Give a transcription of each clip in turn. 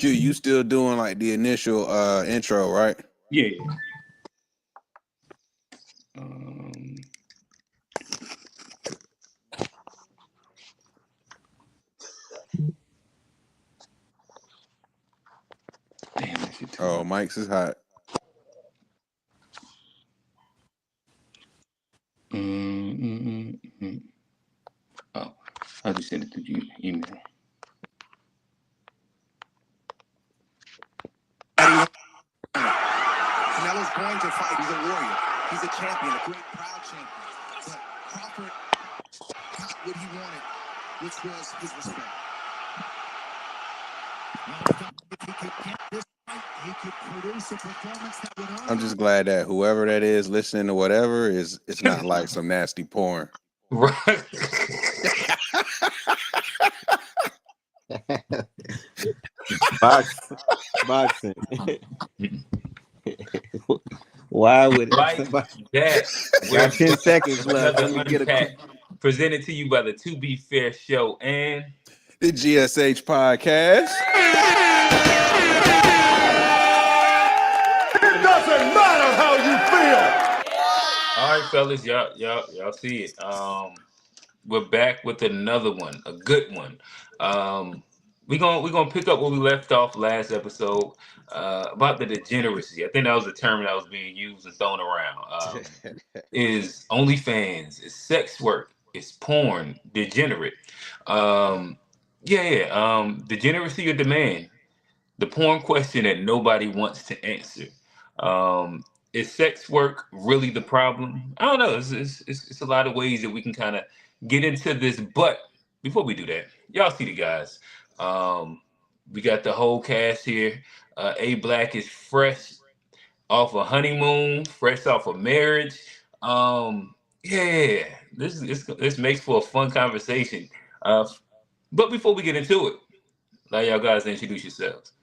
Q, you still doing like the initial intro, right? Yeah. Damn, that shit too Oh, much. Mike's is hot. Oh, I'll just send it through you email. Canelo's going to fight. He's a warrior. He's a champion, a great, proud champion. But Crawford got what he wanted, which was his respect. If he could get this fight, he could produce a performance that would earn I'm just glad that whoever that is listening to whatever is it's not like some nasty porn. Right. Boxing. Why would Like somebody that. got 10 seconds left? Another Let me get a Unpacked, presented to you by the To Be Fair Show and The GSH podcast. It doesn't matter how you feel. all right, fellas, y'all see it. We're back with another one, a good one. We're gonna pick up where we left off last episode about the degeneracy. I think that was the term that was being used and thrown around. Is OnlyFans, is sex work, is porn degenerate? Degeneracy or demand? The porn question that nobody wants to answer. Is sex work really the problem? I don't know. It's a lot of ways that we can kind of get into this. But before we do that, y'all see the guys. We got the whole cast here. A Black is fresh off a honeymoon, fresh off a marriage. Yeah, this makes for a fun conversation. But before we get into it, let y'all guys introduce yourselves.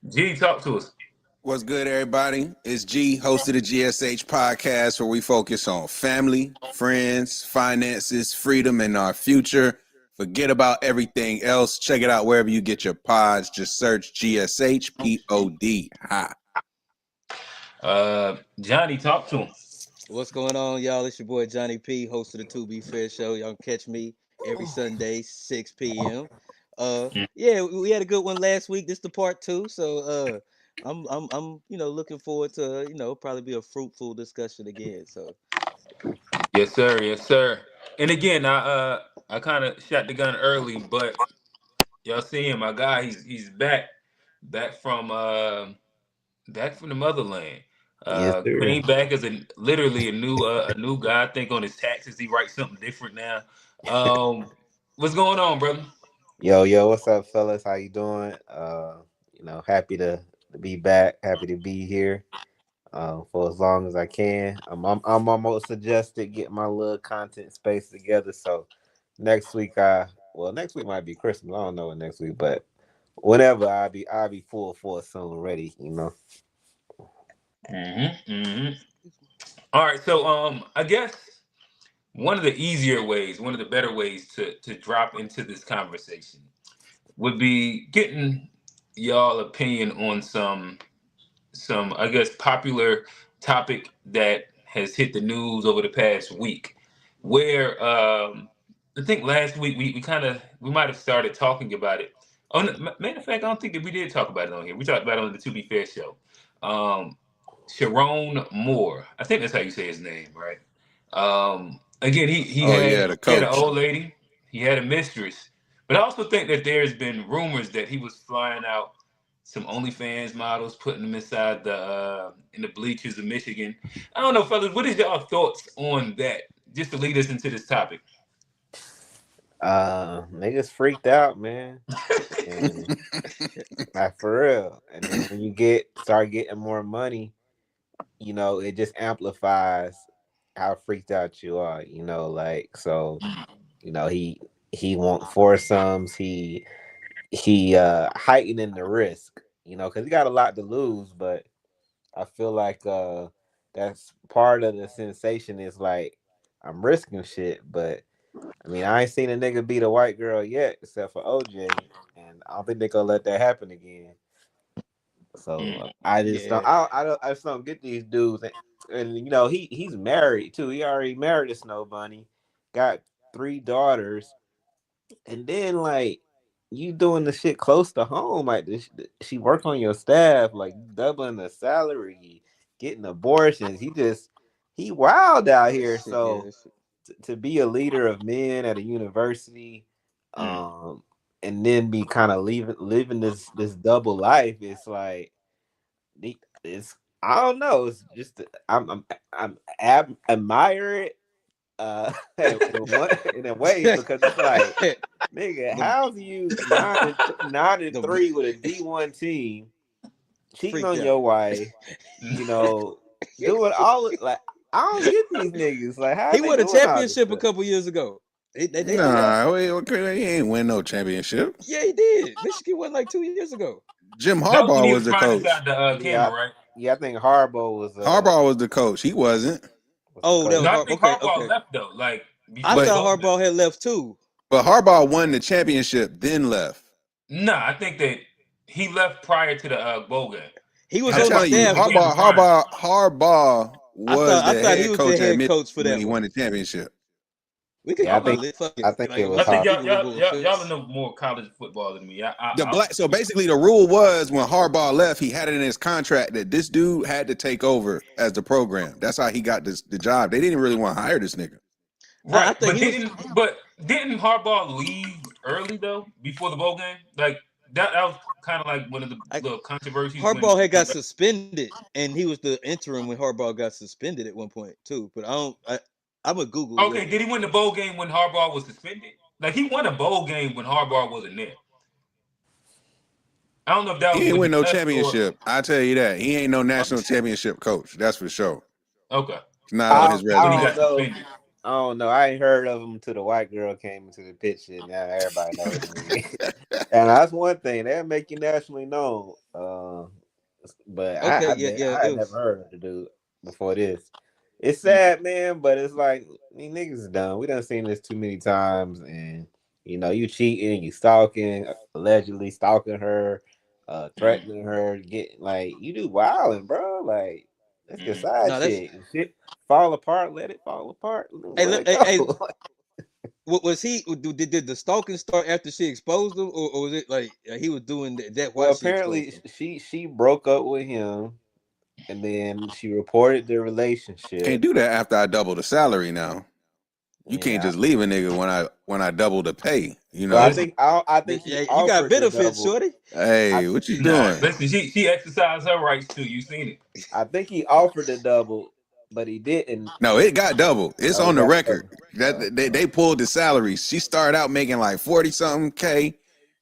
G, talk to us. What's good, everybody? It's G, host of the GSH podcast, where we focus on family, friends, finances, freedom, and our future. Forget about everything else. Check it out wherever you get your pods. Just search GSH POD. Ha. Johnny, talk to him. What's going on, y'all? It's your boy Johnny P, host of the To Be Fair Show. Y'all can catch me every Sunday, 6 p.m. Yeah, we had a good one last week. This the part 2, so I'm looking forward to probably be a fruitful discussion again. So Yes, sir. Yes, sir. And again, I kind of shot the gun early, but y'all see him, my guy. He's back from the motherland. yes, sir. Came back as literally a new guy. I think on his taxes he writes something different now. What's going on, brother? Yo, what's up, fellas? How you doing? Happy to be back. Happy to be here. For as long as I can. I'm almost suggested getting my little content space together. So next week, next week might be Christmas. I don't know what next week, but whenever I'll be full force soon, ready. All right, so I guess one of the easier ways, one of the better ways to drop into this conversation would be getting y'all opinion on some I guess popular topic that has hit the news over the past week. Where I think last week we might have started talking about it. Oh, matter of fact, I don't think that we did talk about it on here. We talked about it on the To Be Fair show. Sharon Moore, I think that's how you say his name, right? Again, Oh, yeah, the he had an coach. old lady, he had a mistress, but I also think that there's been rumors that he was flying out some OnlyFans models, putting them inside the in the bleachers of Michigan. I don't know, fellas. What is y'all thoughts on that? Just to lead us into this topic. Niggas freaked out, man. And like for real. And then when you start getting more money, it just amplifies how freaked out you are. So. He want foursomes. He heightening the risk. Because he got a lot to lose, but I feel like that's part of the sensation is like I'm risking shit, but I mean I ain't seen a nigga beat a white girl yet except for OJ, and I don't think they're gonna let that happen again. So I just don't. Yeah. I just don't get these dudes, and you know he's married too. He already married a Snow Bunny, got 3 daughters, and then like you doing the shit close to home, like this. She work on your staff, like doubling the salary, getting abortions. He wild out That here. shit, yeah. So to be a leader of men at a university, and then be kind of living this double life, it's like it's I don't know. It's just admire it in a way because it's like nigga, the, how's you 9-3 with a D1 team, cheating freaked on out. your wife, you know, doing all it like I don't get these niggas like how He they won a doing all this championship a stuff. couple years ago. They did that. Nah, he ain't win no championship. Yeah, he did. Michigan won like 2 years ago. Jim That was when Harbaugh he was was the crying coach. inside the Yeah, camera, right? yeah, I think Harbaugh Harbaugh was the coach. He wasn't. was the Oh, that coach. was No, I hard. think Okay, Harbaugh okay. left though, like I before the But thought bowl game. Harbaugh had left too. Harbaugh won the championship, then left. Nah, I think that he left prior to the bowl game. He was I'm That's on the why telling he you, was staff, in but camera crying. Harbaugh was I the thought he head was the coach at head Michigan coach for when that he one. won the championship. We could Yeah, Okay. Google it. Fuck I it. think Like, it was I what's the think Harbaugh. Googleable y'all offense? know more college football than me. So basically the rule was when Harbaugh left, he had it in his contract that this dude had to take over as the program. That's how he got the job. They didn't really want to hire this nigga. I Right, think he was. but didn't Harbaugh leave early though before the bowl game? Like that was kind of like one of the I, little controversies when Harbaugh had he got left. suspended, and he was the interim when Harbaugh got suspended at one point too. But I don't. I'm gonna Google Okay, whether. did he win the bowl game when Harbaugh was suspended? Like he won a bowl game when Harbaugh wasn't there. I don't know if that He was ain't when win he no left or championship. I tell you that. He ain't no national championship coach. That's for sure. okay It's not on his when he I resume. don't got know. suspended. I don't know. I ain't heard of him until the white girl came into the picture. And now everybody knows me. And that's one thing they'll make you nationally known. But Okay, yeah, yeah, I it had never was. heard of the dude before this. It's sad, man, but it's like these niggas is done. We done seen this too many times, and you know you cheating, you stalking, allegedly stalking her, Mm-hmm. threatening her, getting like you do wilding, bro. Like that's your side No, that's. chick. If shit fall apart, let it fall apart. Hey, Let it hey, go. what was he? Did the stalking start after she exposed him, or was it like he was doing that Well, while she exposed apparently him? she broke up with him, and then she reported the Can't relationship. do that after I double the salary now. You can't Yeah. just leave a nigga when I double the pay, you Well, know? I think he Yeah, you got offered the benefits, double. shorty. I Hey, what you Nah, doing? listen, she exercised her rights too. You seen it? I think he offered the double, but he didn't. No, it got doubled. It's Oh, he on the got record. double. That they pulled the salary. She started out making like 40 something K.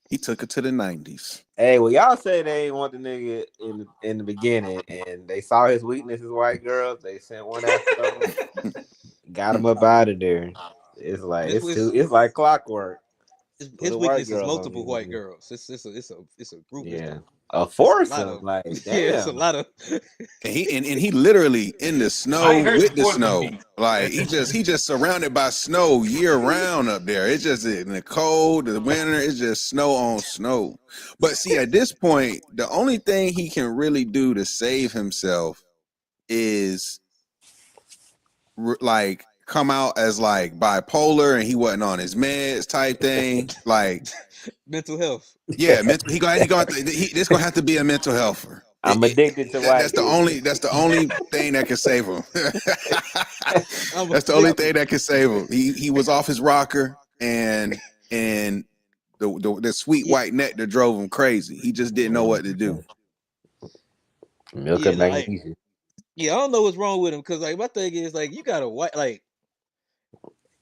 He took it to the 90s. Hey, well, y'all said they ain't want the nigga in the beginning, and they saw his weaknesses, white girls. They sent one after him, got him up out of there. It's like This was it's like clockwork. Put his a white weakness is girl on multiple these white niggas. girls. It's a group. Yeah, a It's a lot foursome. of Like, yeah. It's a damn. lot of. And he literally in the I snow ain't heard the with the foursome snow. piece. Like he just surrounded by snow year round up there. It's just in the cold, the winter, it's just snow on snow. But see, at this point, the only thing he can really do to save himself is like come out as like bipolar and he wasn't on his meds type thing. Like, mental health. yeah, mental. This gonna have to be a mental health. I'm addicted to That's white the bitches. only. That's the only thing that can save him. I'm That's the only addicted. thing that can save him. He was off his rocker and the sweet Yeah, white nectar drove him crazy. He just didn't know what to do. Milk yeah, of no, magnesia. yeah. I don't know what's wrong with him because like my thing is like you got a white like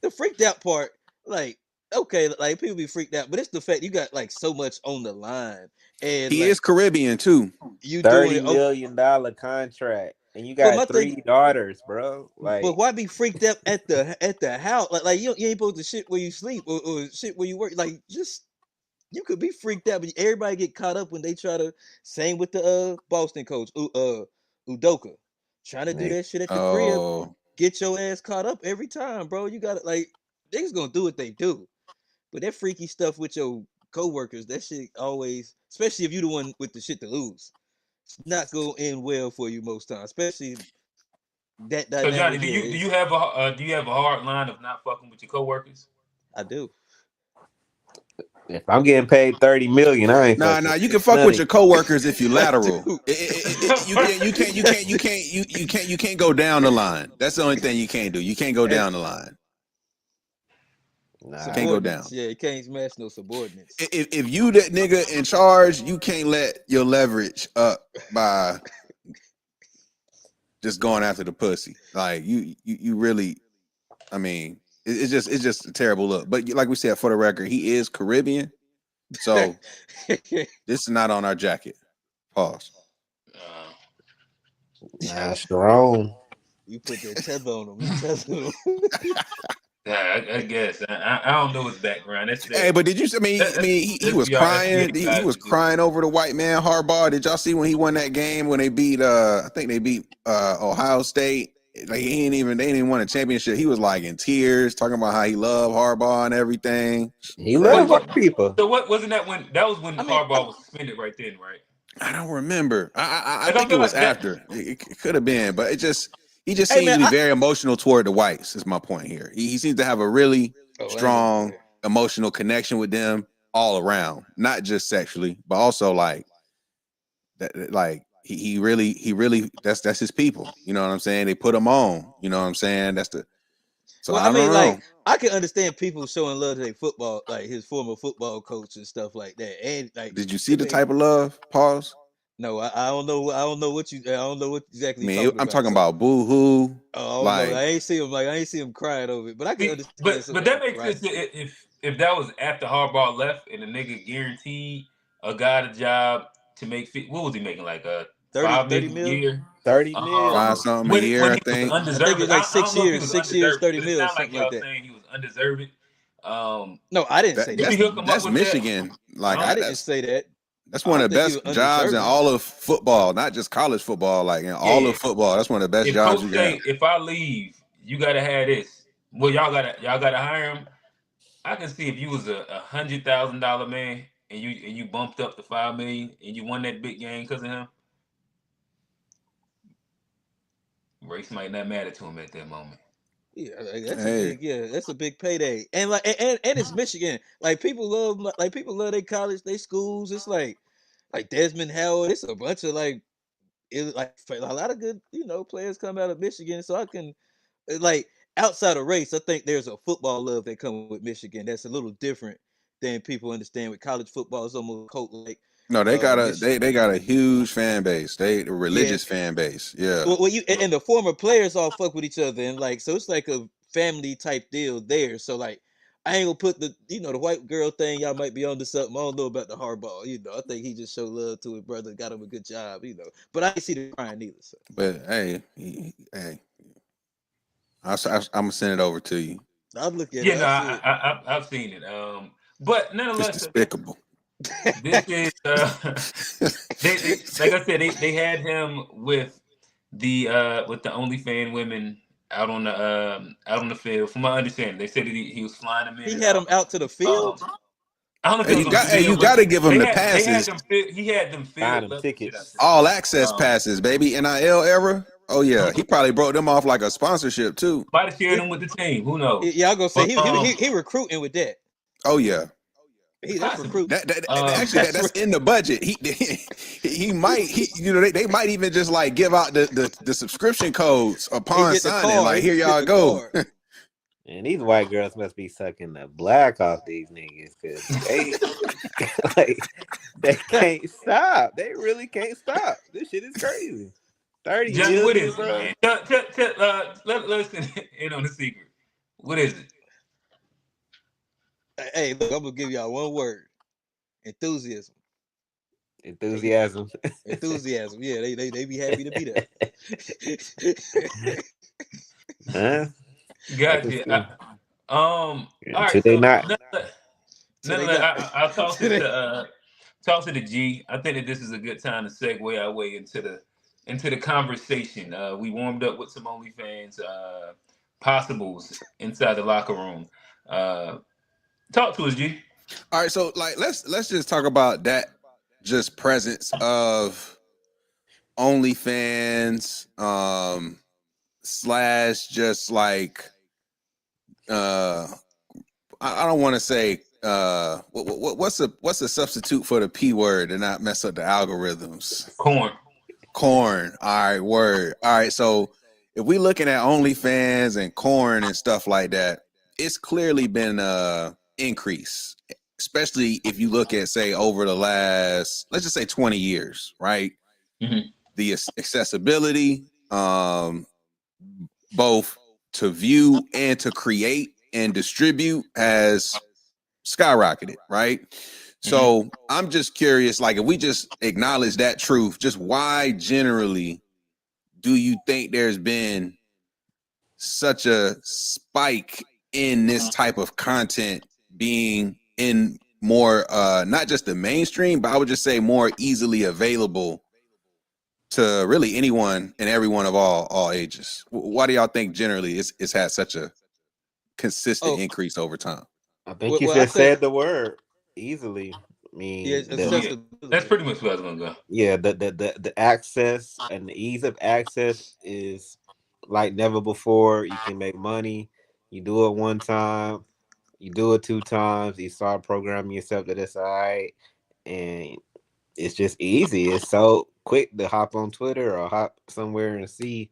the freaked out part. Like okay, like people be freaked out, but it's the fact you got like so much on the line and He is like Caribbean too. you doing $30 it. Oh, million contract, and you but my got thing. 3 daughters, bro. But Like, why be freaked out at the house? Like you ain't supposed to shit where you sleep or shit where you work. Like just you could be freaked out, but everybody get caught up when they try to. Same with the Boston coach, Udoka, trying to do nigga, that shit at the crib. Oh, Get your ass caught up every time, bro. You got to like niggas gonna do what they do, but that freaky stuff with your coworkers, that shit always, especially if you the one with the shit to lose, it's not gonna end well for you most times. Especially that So Johnny, dynamic. do Yeah, you have a hard line of not fucking with your coworkers? I do. If I'm getting paid 30 million, I ain't Nah, fucking nah. with You can fuck none with of your you. coworkers if you I lateral. do. You can't go down the line. That's the only thing you can't do. You can't go And down the line. Nah. Can't go subordinates, down. yeah, you can't smash no subordinates. If you that nigga in charge, you can't let your leverage up by just going after the pussy. Like you really. I mean, it's just a terrible look. But like we said, for the record, he is Caribbean, so this is not on our jacket. Pause. Uh, Nah, strong. You put that tether on them. You tether them. yeah, I guess I don't know his background. That's Hey, but did you? that's, He that's for was y'all FBA crying. He guys was to do. crying over the white man Harbaugh. Did y'all see when he won that game when they beat? I think they beat Ohio State. Like they didn't even win a championship. He was like in tears, talking about how he loved Harbaugh and everything. He Wait, love our people. so what wasn't that when that was when I mean, Harbaugh was suspended right then, right? I don't remember. I Like I think it feel was like that. after. It could have been, but he just hey seems man, to be very emotional toward the whites. Is my point here. He seems to have a really I ain't gonna go strong there. emotional connection with them all around, not just sexually, but also like that. Like he really that's his people. You know what I'm saying? They put him on. You know what I'm saying? That's the. So Well, I I don't mean, know. like, I can understand people showing love to their football, like his former football coach and stuff like that. And like, Did you I see the mean, type of love? Pause. no, I don't know. I don't know what you. I don't know what I exactly you mean, talking I'm about. talking So, about boo hoo. oh, I don't know. Like, I ain't see him. Like, I ain't see him crying over it. But I can See, understand but somebody that makes crying. sense if that was after Harbaugh left and the nigga guaranteed a guy the job to make what was he making like 30, 5 30 million a mil. year? 30 mil. 5 something a When year, I he was think. I think undeserved, it's like I don't know if he was 6 years, undeserved, 30 but it mil, sounded like something like y'all that. saying he was undeserved. Um, No, I didn't say That did that. we hook him up that's with that? Michigan. Like Huh? I didn't say that. that's I one don't of the think he was best jobs in undeserving. all of football, not just college football. Like in all Yeah. of football, that's one of the best If jobs coach you got. say if I leave, you gotta have this. Well, y'all gotta hire him. I can see if you was a $100,000 man and you bumped up to 5 million and you won that big game because of him. Race might not matter to him at that moment. Yeah, like, that's a Hey, big, yeah, that's a big payday. And like, and it's Michigan. Like people love their college, their schools. It's like Desmond Howard. It's a bunch of like, a lot of good, players come out of Michigan. So I can like outside of race, I think there's a football love that comes with Michigan that's a little different than people understand with college football. It's almost cult like no, Michigan. they got a huge fan base. They a Yeah, religious fan base. Yeah, well, you and the former players all fuck with each other, and like so it's like a family type deal there. So like I ain't gonna put the white girl thing. Y'all might be onto something. I don't know about the hardball. I think he just showed love to his brother, got him a good job. But I didn't see the crying either. So but hey, hey, I'm gonna send it over to you. I'll look at it. Yeah, no, I see I've seen it. But It's nonetheless, despicable. this is they like I said they had him with the OnlyFans women out on the field. From my understanding, they said that he was flying them in he and had out. him out to the Um, field. I don't know if it was on the Hey, you field, but got to give them the they had passes. them. He had them Buying filled them up and shit out tickets. there. All access Um, passes, baby. NIL era. Oh yeah, he probably broke them off like a sponsorship too. might have shared He, them with the team. Who knows? yeah, I gonna say But he recruiting with that. Oh yeah. That's possibly. recruit. Actually That's that's in the budget. He might they might even just like give out the subscription codes he upon get the signing. card. Like He here just get y'all the go. card. And these white girls must be sucking the black off these niggas because they like they can't stop. They really can't stop. This shit is crazy. 30 Johnny, what million, is it, bro. man? Let's in on the secret. What is it? Hey, look, I'm gonna give y'all one word: enthusiasm. They Enthusiasm. enthusiasm. Yeah, they be happy to be there. Huh? I can Gotcha. see. All right. Today So not. So they nonetheless, not. I'll toss So it they, to the G. I think that this is a good time to segue our way into the conversation. We warmed up with some OnlyFans possibles inside the locker room. Talk to us, G. All right, so like let's just talk about that just presence of OnlyFans, slash just like uh I don't want to say what's a substitute for the P word and not mess up the algorithms. Corn. Corn. All right, word. All right, so if we looking at OnlyFans and corn and stuff like that, it's clearly been increase, especially if you look at say over the last, let's just say 20 years, right? Mm-hmm. The accessibility, both to view and to create and distribute has skyrocketed, right? So I'm just curious, like if we just acknowledge that truth, just why generally do you think there's been such a spike in this type of content being in more not just the mainstream, but I would just say more easily available to really anyone and everyone of all ages? Why do y'all think generally it's had such a consistent Oh, increase over time? I think you well, I just think said the word easily. I yeah, mean, Oh yeah, that's accessibility. pretty much where I was gonna go. yeah, the access and the ease of access is like never before. You can make money. You do it one time, you do it two times, you start programming yourself that it's all right, and it's just easy. It's so quick to hop on Twitter or hop somewhere and see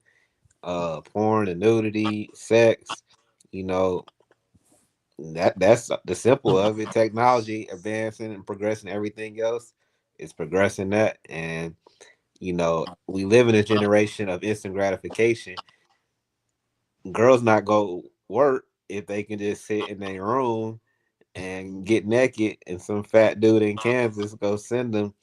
porn and nudity, sex, you know, that's the simple of it. Technology advancing and progressing, everything else is progressing that. And we live in a generation of instant gratification. Girls not go work if they can just sit in their room and get naked, and some fat dude in Kansas go send them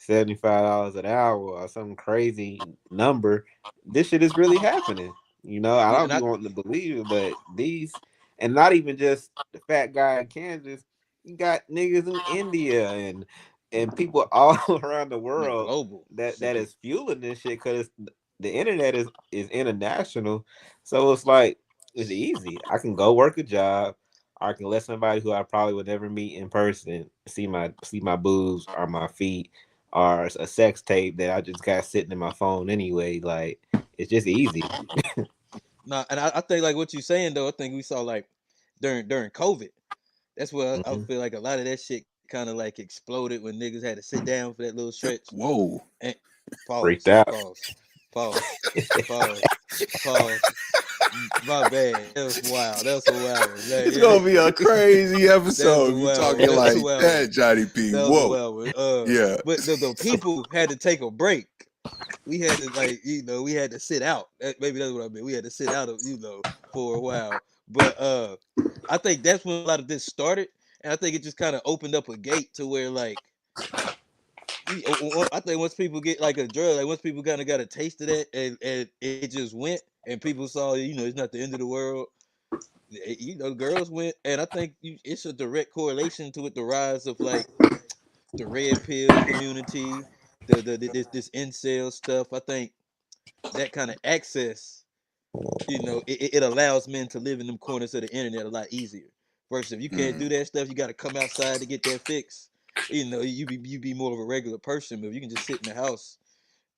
$75 an hour or some crazy number. This shit is really happening. I Yeah, don't and be I wanting to believe it, but and not even just the fat guy in Kansas. You got niggas in India and people all around the like world global that shit. is fueling this shit because the internet is international. So it's like it's easy. I can go work a job. I can let somebody who I probably would never meet in person see my boobs or my feet or a sex tape that I just got sitting in my phone anyway. Like it's just easy. Nah, and I think like what you saying though. I think we saw like during COVID. That's where I Mhm. feel like a lot of that shit kind of like exploded when niggas had to sit down for that little stretch. Whoa. And Freaked pause, out. pause, pause, pause, pause. My bad. That was wild. That was a wild one. It's gonna be a crazy That was episode a if you wild one. talking That was a like wild one. that, Johnny P. That was a Whoa. wild one. Yeah. But the people had to take a break. We had to like, we had to sit out. Maybe that's what I mean. We had to sit out of, for a while. But I think that's when a lot of this started. And I think it just kind of opened up a gate to where like I think once people get like a drug, like once people kind of got a taste of that and it just went and people saw, it's not the end of the world. Girls went, and I think it's a direct correlation to it, the rise of like the red pill community, this incel stuff. I think that kind of access, it allows men to live in them corners of the internet a lot easier. Versus if you can't Mm. do that stuff, you got to come outside to get that fix. You be more of a regular person, but if you can just sit in the house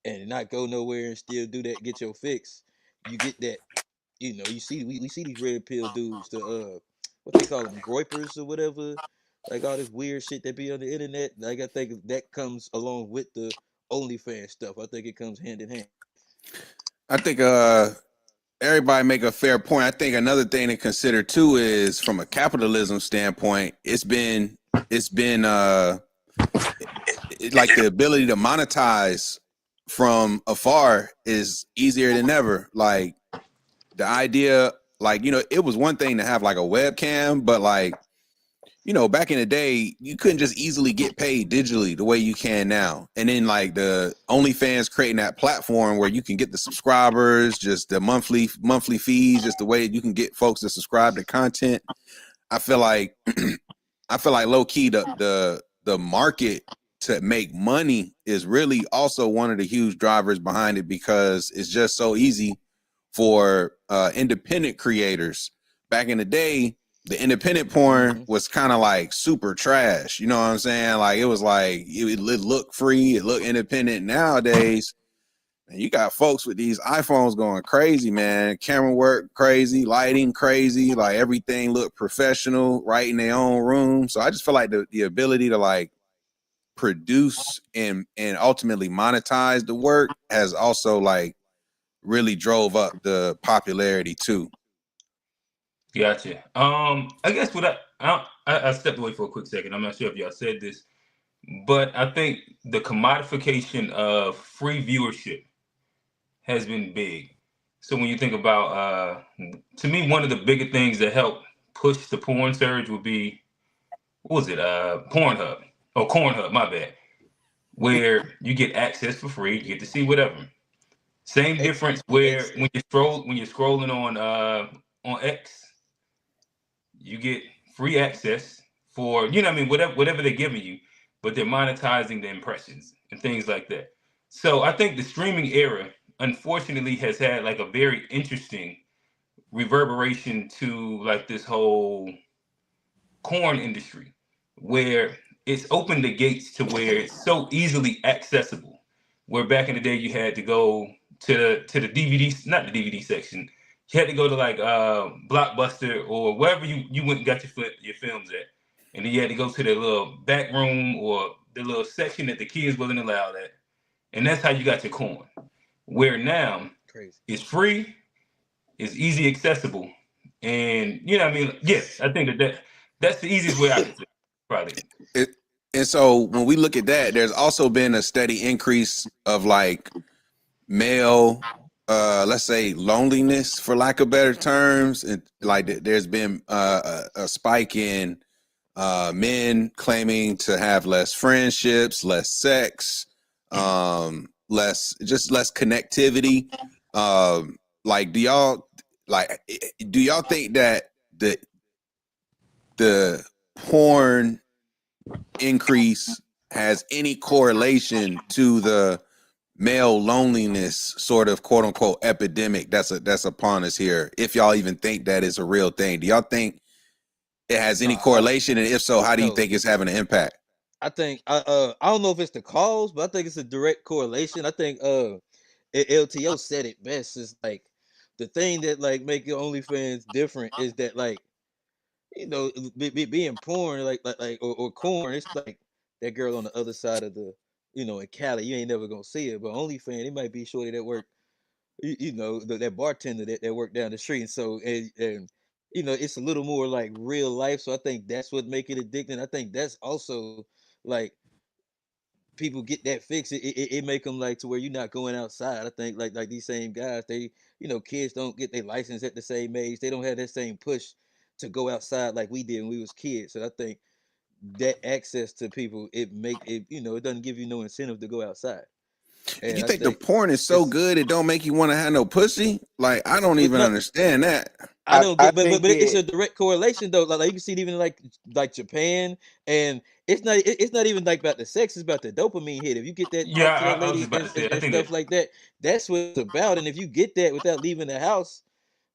and not go nowhere and still do that, get your fix, you get that. You see, we see these red pill dudes, the what they call them, groypers or whatever, like all this weird shit that be on the internet. Like I think that comes along with the OnlyFans stuff. I think it comes hand in hand. I think everybody make a fair point. I think another thing to consider too is from a capitalism standpoint, it's been like the ability to monetize from afar is easier than ever. Like the idea, like, it was one thing to have like a webcam, but like, back in the day, you couldn't just easily get paid digitally the way you can now. And then like the OnlyFans creating that platform where you can get the subscribers, just the monthly fees, just the way you can get folks to subscribe to content. I feel like low key the market to make money is really also one of the huge drivers behind it, because it's just so easy for independent creators. Back in the day, The independent porn Mm-hmm. was kind of like super trash. You know what I'm saying? Like it was like it looked free, it looked independent. Nowadays, and you got folks with these iPhones going crazy, man. Camera work crazy, lighting crazy, like everything looked professional, right in their own room. So I just feel like the ability to like produce and ultimately monetize the work has also like really drove up the popularity too. Gotcha. I guess what I stepped away for a quick second. I'm not sure if y'all said this, but I think the commodification of free viewership has been big. So when you think about, to me, one of the bigger things that helped push the porn surge would be, what was it? Pornhub. Oh, Cornhub. My bad. Where you get access for free, you get to see whatever. Same difference where Excellent. when you're scrolling on X, you get free access for, you know what I mean, whatever they're giving you, but they're monetizing the impressions and things like that. So I think the streaming era unfortunately has had like a very interesting reverberation to like this whole corn industry where it's opened the gates to where it's so easily accessible. Where back in the day you had to go to the DVD, not the DVD section. You had to go to like Blockbuster or wherever you went and got your films at, and then you had to go to the little back room or the little section that the kids wasn't allowed at, and that's how you got your corn. Where now Crazy. it's free, it's easy accessible, and you know what I mean. Yeah, I think that's the easiest way I could say probably. It, and so when we look at that, there's also been a steady increase of like male, let's say loneliness, for lack of better terms, and like there's been a spike in men claiming to have less friendships, less sex, less connectivity. Like, do y'all think that the porn increase has any correlation to the male loneliness sort of quote unquote epidemic that's upon us here? If y'all even think that is a real thing, do y'all think it has No, any correlation? And if so, how do you no. think it's having an impact? I think I don't know if it's the cause, but I think it's a direct correlation. I think LTO said it best. Is like the thing that like make your OnlyFans different is that like being porn or corn. It's like that girl on the other side of the in Cali. You ain't never gonna see it, but OnlyFans it might be shorty that work. That bartender that worked down the street. And so and it's a little more like real life. So I think that's what make it addicting. I think that's also like people get that fix. It make them like to where you're not going outside. I think like these same guys, they kids don't get their license at the same age. They don't have that same push to go outside like we did when we was kids. So I think that access to people it make it it doesn't give you no incentive to go outside. You And I think the think porn is so it's good it don't make you want to have no pussy? Like, I don't even no, understand that. I don't I get, think but it's it. a direct correlation though. Like you can see it even like Japan, and it's not even like about the sex. It's about the dopamine hit. If you get that Yeah, talk to that I was lady just about to say. I and think stuff that. like that, that's what it's about. And if you get that without leaving the house,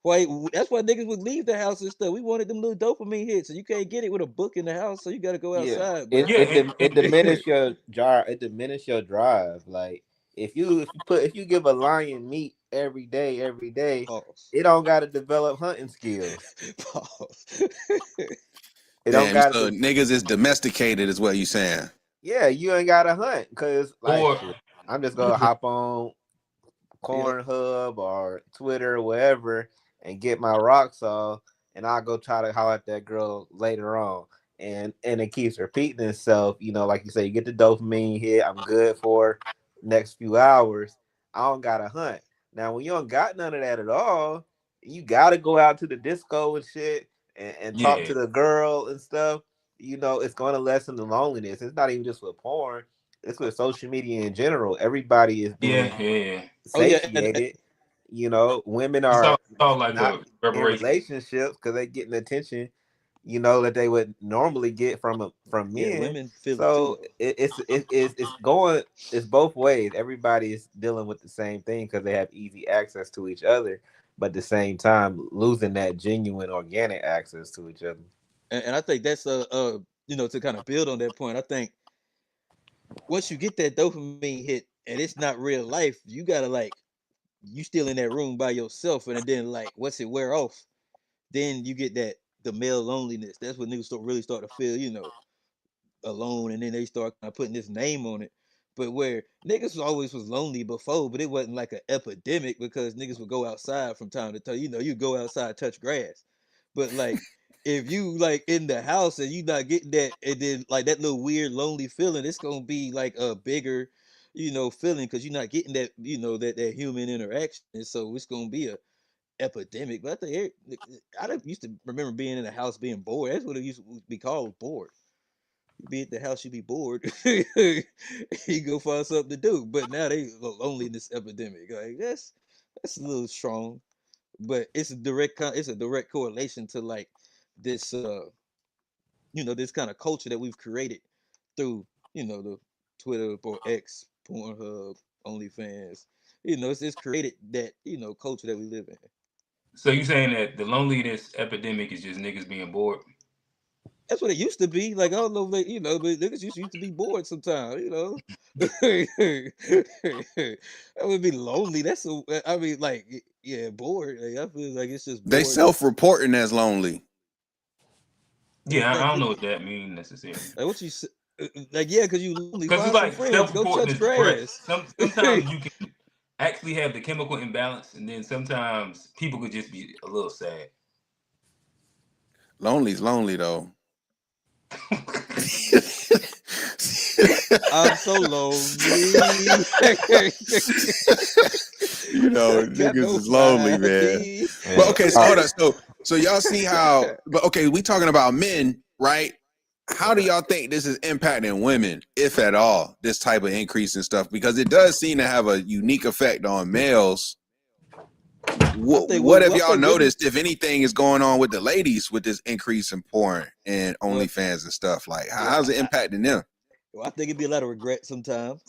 why that's why niggas would leave the house and stuff. We wanted them little dopamine hits, so you can't get it with a book in the house, so you got to go Yeah, outside. But it Yeah, it dim- it and diminish your jar. It diminish your drive. Like if you give a lion meat every day, pause, it don't got to develop hunting skills. pause. It don't Damn, got so to. niggas is domesticated, is what you saying? Yeah, you ain't got to hunt because like or shit. I'm just gonna hop on Yep. Cornhub or Twitter or wherever and get my rocks off, and I'll go try to holler at that girl later on. And it keeps repeating itself. Like you say, you get the dopamine hit. I'm good for next few hours. I don't gotta hunt. Now, when you don't got none of that at all, you gotta go out to the disco and shit and talk yeah, to the girl and stuff. It's gonna lessen the loneliness. It's not even just with porn. It's with social media in general. Everybody is being yeah. Oh yeah, and satiated. Women It's are all like not a in reverberation. relationships because they getting attention, that they would normally get from yeah, men. women feel it too So though. it's going it's both ways. Everybody is dealing with the same thing because they have easy access to each other. but at the same time losing that genuine organic access to each other. And I think that's to kind of build on that point. I think once you get that dopamine hit and it's not real life, you gotta like you still in that room by yourself, and then like once it wear off, then you get that the male loneliness. That's when niggas really start to feel, alone, and then they start kind of putting this name on it. But where niggas always was lonely before, but it wasn't like an epidemic because niggas would go outside from time to time. You go outside, touch grass. But like if you like in the house and you not getting that, and then like that little weird lonely feeling, it's gonna be like a bigger, feeling because you're not getting that, that human interaction. And so it's gonna be a epidemic. But I think used to remember being in the house being bored. That's what it used to be called, bored. You be at the house, you be bored. You go find something to do. But now they loneliness epidemic. Like that's a little strong, but it's a direct correlation to like this this kind of culture that we've created through the Twitter or X, Pornhub, OnlyFans. It's created that culture that we live in. So you saying that the loneliness epidemic is just niggas being bored? That's what it used to be. Like I don't know, like, but niggas used to be bored sometimes. I would be lonely. I mean, like, yeah, bored. Like, I feel like it's just They boredness. self-reporting as lonely. Yeah, I Like, don't know what that means necessarily. like what you like, yeah, because you lonely. Because it's Find some like friends. Go self-reporting touch is depressed. grass. Sometimes you can actually have the chemical imbalance, and then sometimes people could just be a little sad. Lonely's lonely though. I'm so lonely. Got Niggas is lonely, man. nobody. But okay, so hold on. So y'all see how? But okay, we talking about men, right? How do y'all think this is impacting women, if at all, this type of increase in stuff? Because it does seem to have a unique effect on males. What have y'all noticed, if anything, is going on with the ladies with this increase in porn and OnlyFans and stuff? Like, how's it impacting them? Well, I think it'd be a lot of regret sometimes.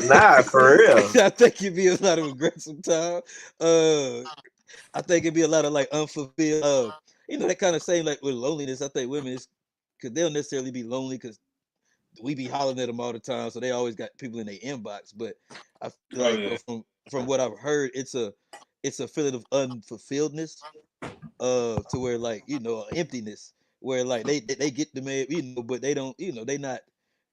Nah, for real. I think it'd be a lot of regret sometimes. I think it'd be a lot of like unfulfilled. That kind of same like with loneliness. I think women is because they'll necessarily be lonely because we be hollering at them all the time, so they always got people in their inbox. But I feel like from what I've heard, it's a feeling of unfulfilledness, to where like emptiness, where like they get the man, but they don't, they not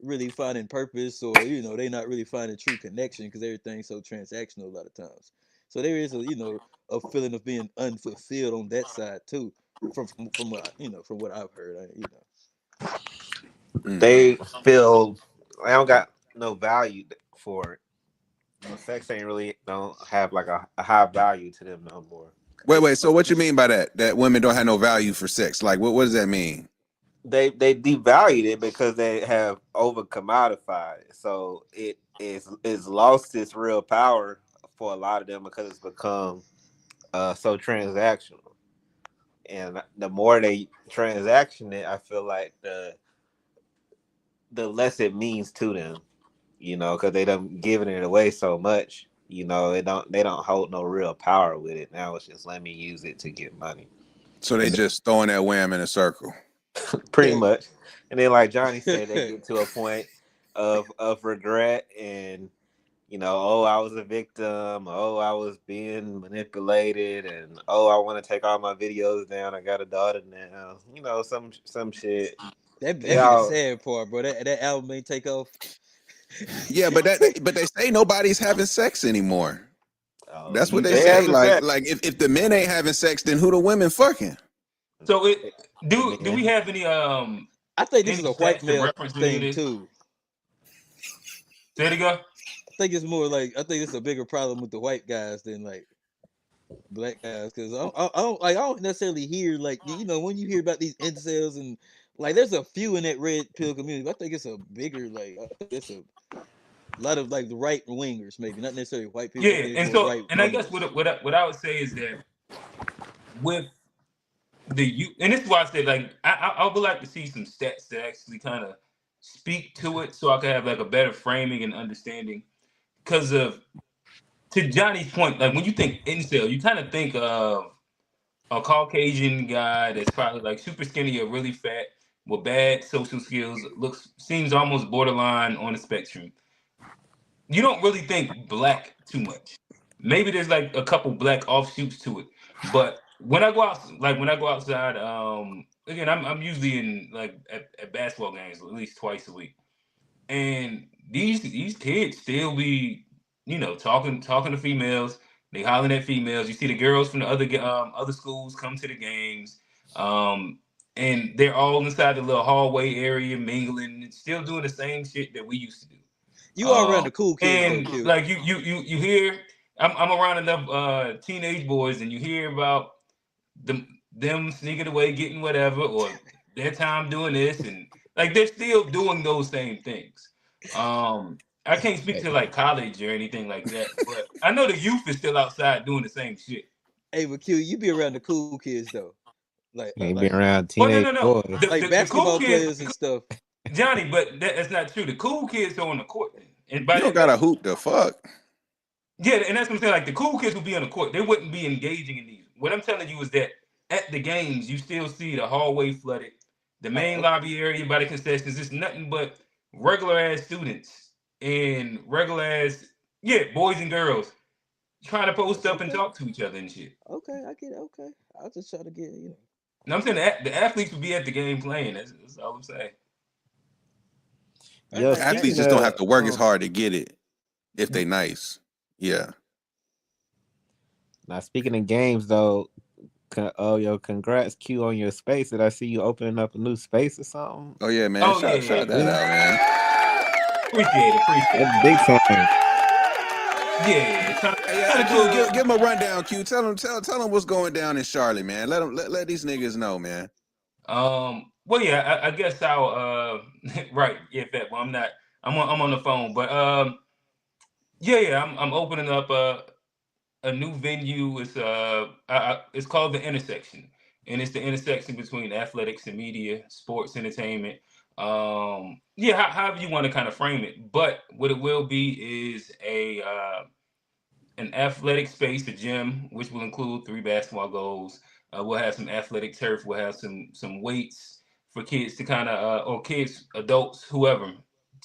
really finding purpose, or they not really finding true connection because everything's so transactional a lot of times. So there is a feeling of being unfulfilled on that side too, from what from what I've heard. They feel they don't got no value for it. Sex ain't really don't have like a high value to them no more. Wait. So what you mean by that? That women don't have no value for sex? Like, what does that mean? They devalued it because they have over commodified it. So it is lost its real power for a lot of them because it's become so transactional. And the more they transaction it, I feel like the less it means to them, because they done giving it away so much. They don't hold no real power with it. Now it's just let me use it to get money. So they just throwing that wham in a circle. Pretty much. And then like Johnny said, they get to a point of regret and oh, I was a victim, oh, I was being manipulated, and oh, I want to take all my videos down. I got a daughter now. Some shit. That'd be the sad part, bro. That album ain't take off. Yeah, but they say nobody's having sex anymore. That's what they say. having Like, sex. like if the men ain't having sex, then who the women fucking? So do we have any I think this any is a white stats to male reference any of thing this? too. Say it again. I think it's more like I think it's a bigger problem with the white guys than like black guys, because I don't necessarily hear like when you hear about these incels and like there's a few in that red pill community. But I think it's a bigger like I think it's a lot of like the right wingers, maybe not necessarily white people. Yeah, I think and it's more so right and I guess wingers. what I would say is that with and this is why I said like I would like to see some stats that actually kind of speak to it so I can have like a better framing and understanding because of to Johnny's point, like when you think incel, you kind of think of a Caucasian guy that's probably like super skinny or really fat with bad social skills, seems almost borderline on the spectrum. You don't really think black too much. Maybe there's like a couple black offshoots to it, but when I go outside, again, I'm usually in like at basketball games at least twice a week, and these kids still be, talking to females. They hollering at females. You see the girls from the other schools come to the games, um, and they're all inside the little hallway area mingling, and still doing the same shit that we used to do. You are around the cool kids though, And Q. like you hear, I'm around enough teenage boys, and you hear about them sneaking away, getting whatever, or their time doing this, and like they're still doing those same things. I can't speak to like college or anything like that, but I know the youth is still outside doing the same shit. Hey, but Q, you be around the cool kids though, like You ain't like been around Oh no teenage no no, boys. the, like the, the cool basketball kids, players and stuff. Johnny, but that's not true. The cool kids are on the court, and by You don't that, gotta hoop the fuck. yeah, and that's what I'm saying. Like the cool kids would be on the court, they wouldn't be engaging in these. What I'm telling you is that at the games, you still see the hallway flooded, the main Oh, lobby area by the concessions. It's nothing but regular ass students and regular ass, yeah, boys and girls trying to post that's up and okay. talk to each other and shit. Okay, I get it. Okay, I'll just try to get And I'm saying the athletes would be at the game playing. That's all I'm saying. I, Yo, I Athletes speaking just don't have of to work as hard to get it if they nice. Yeah. now, speaking of games though, congrats Q on your space. Did I see you opening up a new space or something? Oh yeah, man. Oh yeah, Shout yeah. that out, man. Appreciate That's it. big time. Yeah, Hey, trying to Q, do. give him a rundown, Q. Tell them what's going down in Charlotte, man. Let these niggas know, man. Well, yeah, I guess I'll. Right, yeah, Fat. Well, I'm on the phone, but yeah. I'm opening up a new venue. It's called the Intersection, and it's the intersection between athletics and media, sports, entertainment. Yeah, however you want to kind of frame it. But what it will be is an athletic space, a gym, which will include 3 basketball goals. We'll have some athletic turf. We'll have some weights for kids to kind of or kids, adults, whoever,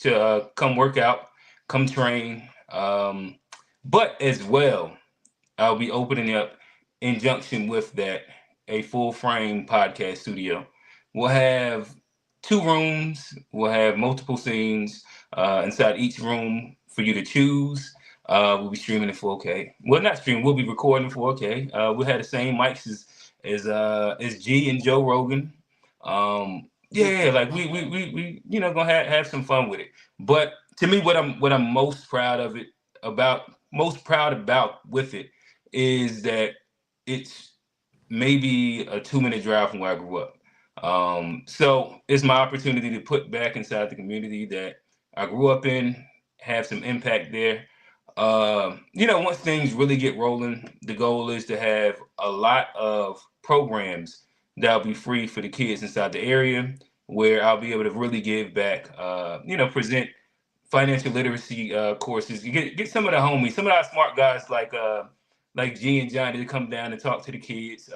to come work out, come train. But as well, I'll be opening up in junction with that a full frame podcast studio. We'll have 2 rooms. We'll have multiple scenes inside each room for you to choose. We'll be streaming in 4K. Well, not streaming. We'll be recording in 4K. We'll have the same mics as G and Joe Rogan. Yeah, like we gonna have some fun with it. But to me, what I'm most proud about with it is that it's maybe a 2-minute drive from where I grew up. So it's my opportunity to put back inside the community that I grew up in, have some impact there. Once things really get rolling, the goal is to have a lot of programs that'll be free for the kids inside the area where I'll be able to really give back, present financial literacy courses. You get some of the homies, some of our smart guys like G and Johnny to come down and talk to the kids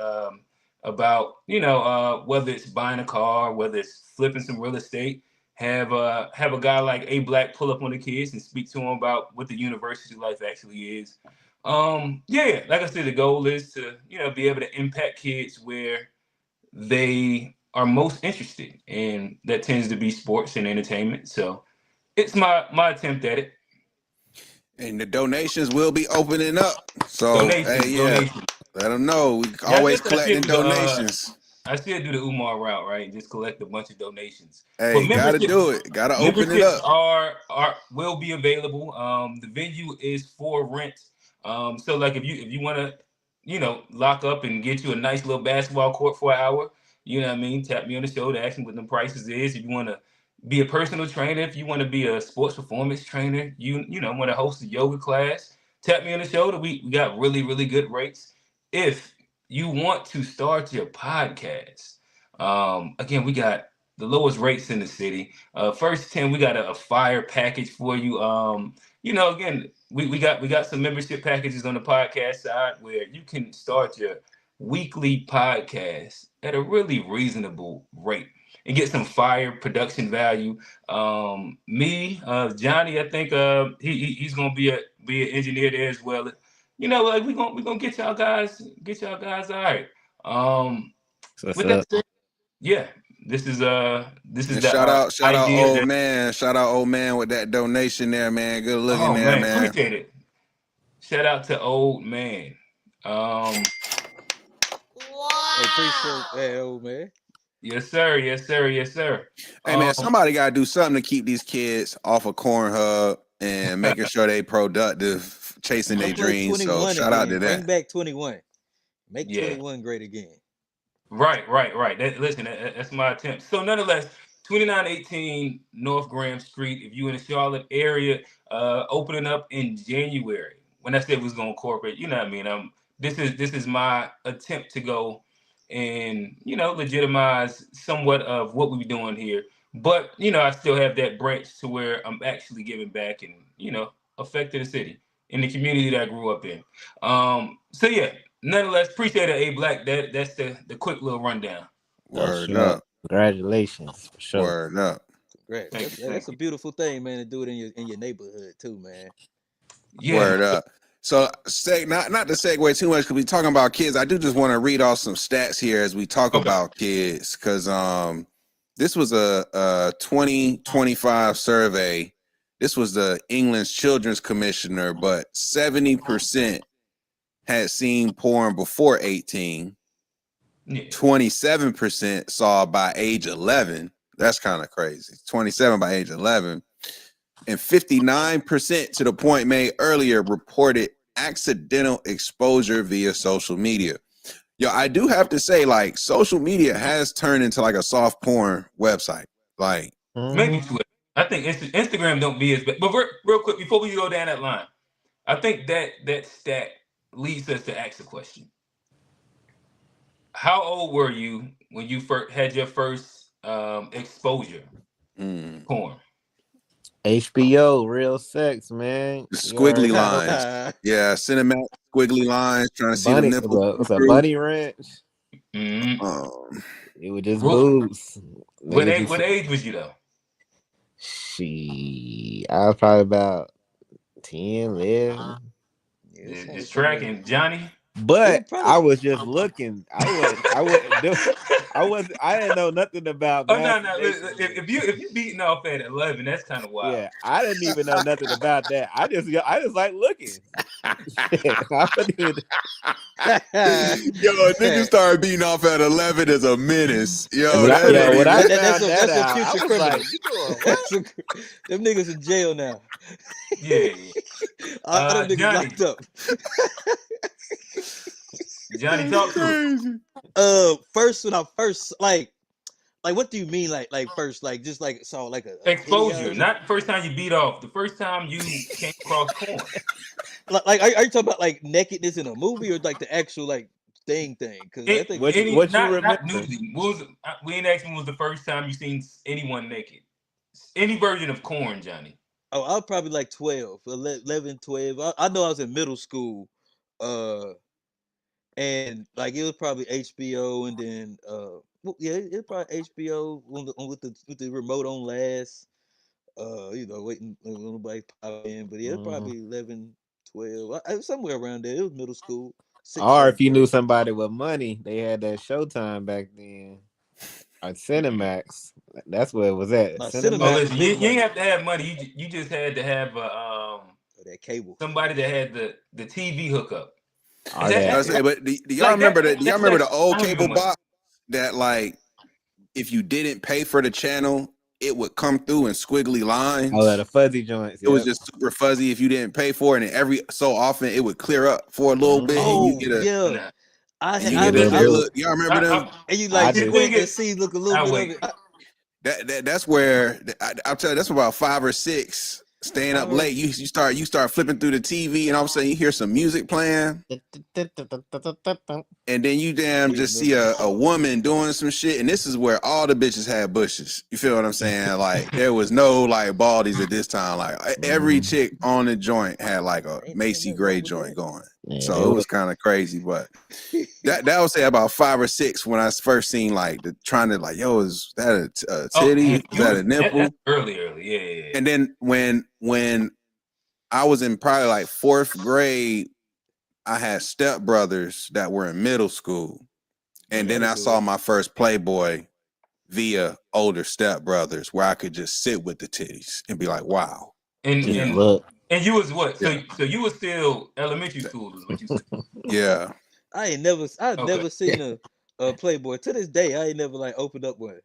about whether it's buying a car, whether it's flipping some real estate. Have a guy like A Black pull up on the kids and speak to them about what the university life actually is. Yeah, like I said, the goal is to be able to impact kids where they are most interested, and that tends to be sports and entertainment. So it's my attempt at it. And the donations will be opening up. So hey, Donations, yeah, donations. let them know. We Yeah, I always guess collecting donations. I still do the Umar route, right? Just collect a bunch of donations. But Hey, gotta do it. Gotta open it memberships up. are will be available. The venue is for rent. So like if you want to, lock up and get you a nice little basketball court for an hour, you know what I mean? Tap me on the shoulder, ask me what the prices is. If you want to be a personal trainer, if you want to be a sports performance trainer, want to host a yoga class, tap me on the shoulder. We got really, really good rates. If you want to start your podcast, again, we got the lowest rates in the city. First 10, we got a fire package for you. Again, we got some membership packages on the podcast side where you can start your weekly podcast at a really reasonable rate and get some fire production value. Johnny, I think he's gonna be an engineer there as well. You know, like we gonna get y'all guys all right. What's With that up? said, yeah, this is And the shout out idea old that. man. Shout out old man with that donation there, man. Good looking Oh there, man, man. appreciate it. Shout out to old man. Hey, appreciate that, old man. Yes sir, yes sir, yes sir. Hey man, somebody gotta do something to keep these kids off of Cornhub and making sure they productive, chasing their Let's play dreams. So 21 shout out to again. Bring that. back 21. Make Yeah. 21 great again. Right. That's my attempt. So nonetheless, 2918 North Graham Street. If you in the Charlotte area, opening up in January. When I said we was gonna incorporate, you know what I mean. This is my attempt to go and legitimize somewhat of what we're doing here. But I still have that branch to where I'm actually giving back and affecting the city in the community that I grew up in. So yeah. Nonetheless, appreciate it, A Black. That's the quick little rundown. Word up. Congratulations, for sure. Word up. Great. Thank you, That's a beautiful thing, man, to do it in your neighborhood too, man. Yeah. Word up. So not to segue too much because we talking about kids. I do just want to read off some stats here as we talk about kids, because this was a 2025 survey. This was the England's Children's Commissioner, but 70% had seen porn before 18. Yeah. 27% saw by age 11. That's kind of crazy. 27 by age 11. And 59%, to the point made earlier, reported accidental exposure via social media. Yo, I do have to say, like, social media has turned into like a soft porn website. Like, Maybe Twitter. I think Instagram don't be as bad. But real quick, before we go down that line, I think that stat leads us to ask the question. How old were you when you had your first exposure porn? HBO, real sex, man. squiggly lines. Yeah, cinematic squiggly lines, trying to see the Bunny, nipples. it's a bunny ranch. Mm-hmm. It was just boobs. What age was you though? I was probably about 10, 11. Just tracking, Johnny. But I was just looking. I didn't know nothing about. Oh no. If you beating off at 11, that's kind of wild. Yeah, I didn't even know nothing about that. I just like looking. Yo, niggas started beating off at 11 as a menace. Yo, that's a future criminal. Like, you doing what? Them niggas in jail now. Yeah. All them niggas Johnny. locked up. Johnny, talk to me. First when I first like what do you mean like first, like just like saw like a exposure, not the first time you beat off, the first time you came across porn. Like are you talking about like nakedness in a movie or like the actual like thing? Because I think what you remember? Not nudity. We ain't asking was the first time you seen anyone naked. Any version of corn, Johnny. Oh, I was probably like 12, 11, 12. I know I was in middle school. And like it was probably HBO, and then it was probably HBO with the remote on last. Waiting nobody pop in, but it was probably 11, 12. I was somewhere around there. It was middle school. Or if you knew somebody with money, they had that Showtime back then. Or Cinemax. That's where it was at. Cinemax. You didn't have to have money. You just had to have that cable. Somebody that had the TV hookup. But do y'all remember that? Do y'all remember the old cable box that, like, if you didn't pay for the channel, it would come through in squiggly lines? Oh, the fuzzy joints. It was just super fuzzy if you didn't pay for it, and every so often it would clear up for a little bit. Oh, and you get yeah. Y'all remember them? And you like squint and see, look a little bit of it. That's where I'll tell you. That's about 5 or 6 staying up late. You start flipping through the TV, and all of a sudden you hear some music playing, and then you just see a woman doing some shit. And this is where all the bitches had bushes. You feel what I'm saying? Like there was no like baldies at this time. Like every chick on the joint had like a Macy Gray joint going. So it was kind of crazy, but that I would say about 5 or 6 when I first seen like trying to like, yo, is that a titty? Is that a nipple? That's early, yeah. And then when I was in probably like 4th grade, I had stepbrothers that were in middle school, and then I saw my first Playboy via older stepbrothers, where I could just sit with the titties and be like, wow. And you was what? So you was still elementary school, is what you said? Yeah. I've never seen a Playboy. To this day, I ain't never like opened up one.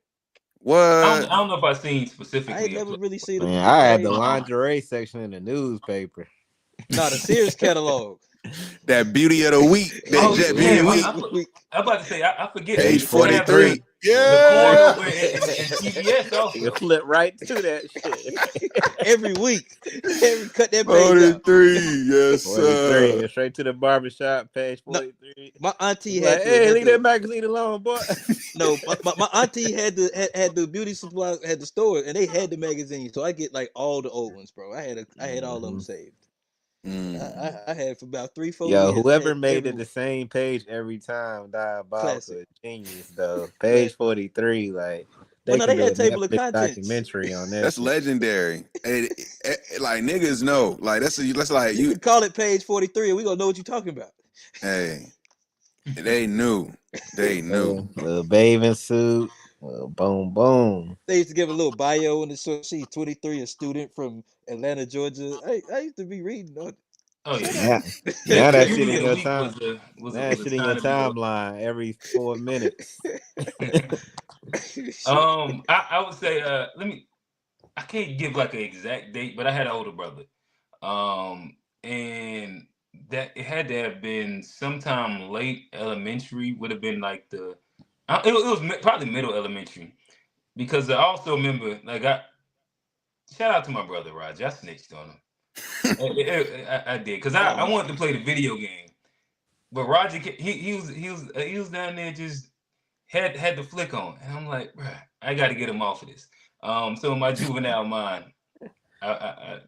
What? I don't know if I've seen specifically. I ain't never really seen Man, I had the lingerie section in the newspaper. Not a Sears catalog. That Beauty of the Week. That Jet Beauty Week. I'm about to say, I forget. Page 43. The corn over in CBS also. You flip right to that shit. Every week. Cut that page 43, yes, 43. Straight to the barbershop, page 43. My auntie had hey, leave that magazine alone, boy. No, my auntie had the beauty supply, had the store, and they had the magazine. So I get like all the old ones, bro. I had all of them saved. I had for about 3-4 years. Yo, whoever made it the same page every time, diabolical, genius though. Page 43, like they had table of contents documentary on that. That's legendary. Like niggas know, like that's like you can call it page 43, and we gonna know what you're talking about. Hey, they knew. Little bathing suit. Boom, boom. They used to give a little bio in the short sheet. 23, a student from Atlanta, Georgia. I used to be reading. Oh yeah. Now that shit in your time. That shit in your timeline every 4 minutes. I would say I can't give like an exact date, but I had an older brother. And that it had to have been sometime late elementary, would have been like it was probably middle elementary, because I also remember shout out to my brother Roger. I snitched on him. I did, because I wanted to play the video game, but Roger he was down there just had the flick on, and I'm like, bruh, I got to get him off of this. So in my juvenile mind, I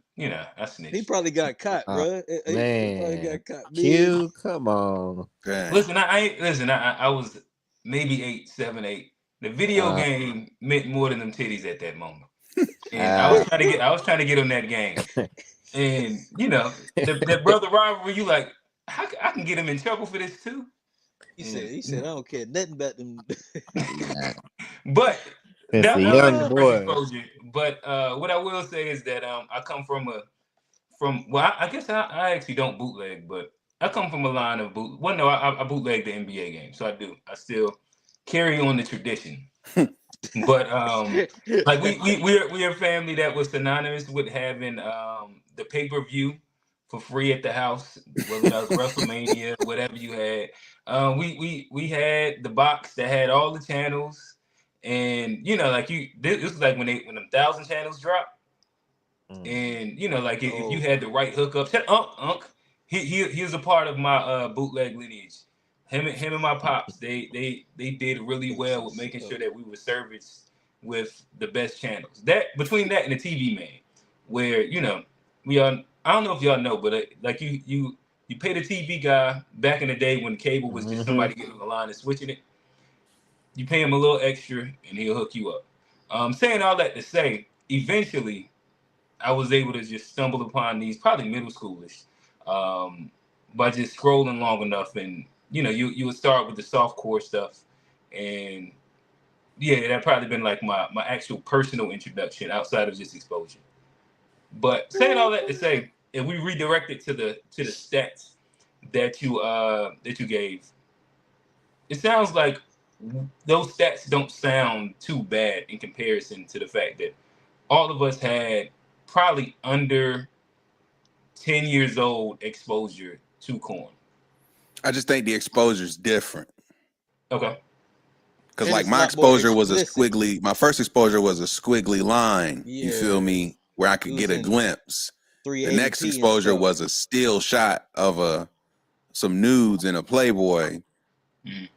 snitched. He probably got caught, bro. Man, he probably got caught. Q, come on. Listen, I was maybe 8, 7, 8. The video game meant more than them titties at that moment, and I was trying to get on that game. And that brother rivalry, you like, I can get him in trouble for this too. He said, I don't care nothing about them. But that was young boy. Exposure. But what I will say is that I come I guess I actually don't bootleg, but I come from a line of I bootleg the NBA game, so I do. I still carry on the tradition. But like we're a family that was synonymous with having the pay-per-view for free at the house, whether that was WrestleMania, whatever you had. We had the box that had all the channels, and this was like when them 1,000 channels dropped, and if you had the right hookups, Unc, he was a part of my bootleg lineage. Him and my pops, they did really well with making sure that we were serviced with the best channels. That between that and the TV man, where we are. I don't know if y'all know, but like you pay the TV guy back in the day when cable was just somebody getting on the line and switching it. You pay him a little extra and he'll hook you up. Saying all that to say, eventually I was able to just stumble upon these, probably middle schoolish, by just scrolling long enough, and you would start with the softcore stuff, and that probably been like my actual personal introduction outside of just exposure. But saying all that to say, if we redirect it to the stats that you gave, it sounds like those stats don't sound too bad in comparison to the fact that all of us had probably under 10 years old exposure to corn. I just think the exposure is different. Okay. Because like my exposure was a squiggly. My first exposure was a squiggly line. You feel me? where I could We get was a in glimpse. The 380p next and exposure stuff. was a still shot of some nudes in a Playboy. Mm.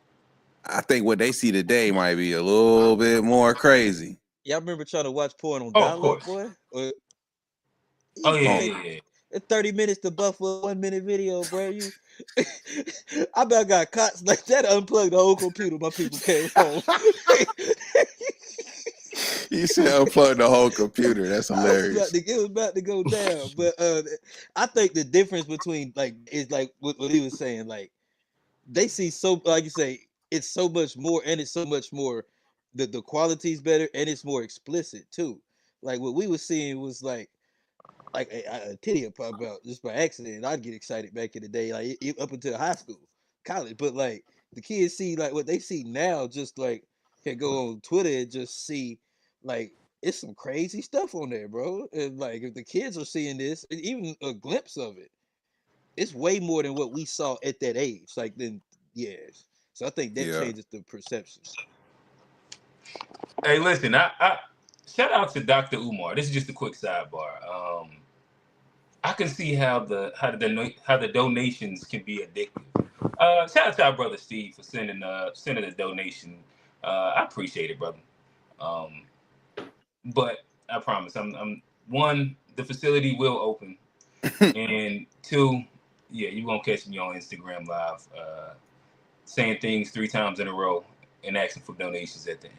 I think what they see today might be a little bit more crazy. Y'all remember trying to watch porn on Oh, of dial-up, course. boy? Or Oh you yeah, take yeah, yeah. 30 minutes to buff a 1 minute video, bro. You, I bet I got caught like that. Unplugged the whole computer. My people came home. You said unplug the whole computer. That's hilarious. It was about to go down. But I think the difference between like is like what he was saying. Like they see so like you say, it's so much more, and it's so much more. The quality's better, and it's more explicit too. Like what we were seeing was like a titty would pop out just by accident. I'd get excited back in the day, like up until high school, college. But like the kids see like what they see now, just like can go on Twitter and just see like it's some crazy stuff on there, bro. And like if the kids are seeing this, and even a glimpse of it, it's way more than what we saw at that age. Like then, yes. So I think that Yeah. changes the perception. Hey, listen, I shout out to Dr. Umar. This is just a quick sidebar. I can see how the donations can be addictive. Shout out to our brother Steve for sending a donation. I appreciate it, brother. Um, but I promise, I'm one, the facility will open, and two, yeah, you won't catch me on Instagram Live saying things 3 times in a row and asking for donations at the end.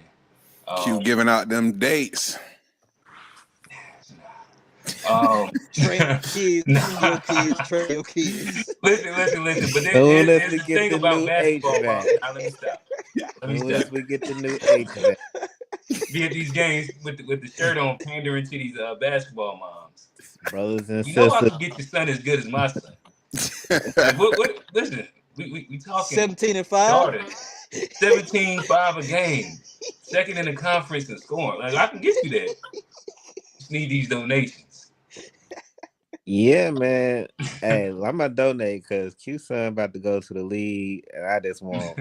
Q giving out them dates. Train kids, Nah. train your kids. listen. But Soon as there's we this get thing the about new basketball, HVAC. mom. Now let me stop. Soon as we get the new HVAC. Be at these games with the shirt on, pandering to these basketball moms. Brothers and You know I sisters. could get your son as good as my son. Like what listen, we talking 17-5. Jordan, 17-5 a game, second in the conference in scoring. Like I can get you that. Just need these donations. Yeah, man. Hey, I'm gonna donate because Q son about to go to the league, and I just want.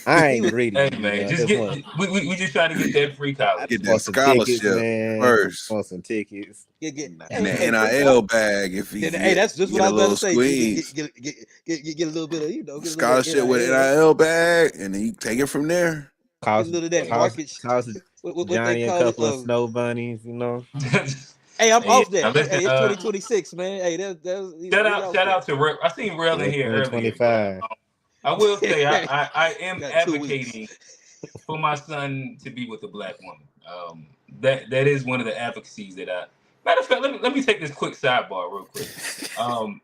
I He ain't was greedy, Hey you man, know. I just just get want. we just trying to get that free I college. Get just that want some tickets, scholarship man. first. Want some tickets. get And the hey NIL bag if he hey, that's just what get I a was about to little say. squeeze. Get a little bit of get a little bit of Scholarship with NIL, NIL bag, and then you take it from there. get a Cost little of that Hey, cost market. cost What they Johnny a call it? couple of snow bunnies, you know. Hey, I'm hey, off that. now listen, Hey, it's 2026, man. Hey, that's we off shout that. out to Rail. I seen Rail in Yeah, here earlier, but 2025. I will say I am Got 2 weeks. advocating for my son to be with a black woman. That is one of the advocacies that I. Matter of fact, let me take this quick sidebar real quick. Um,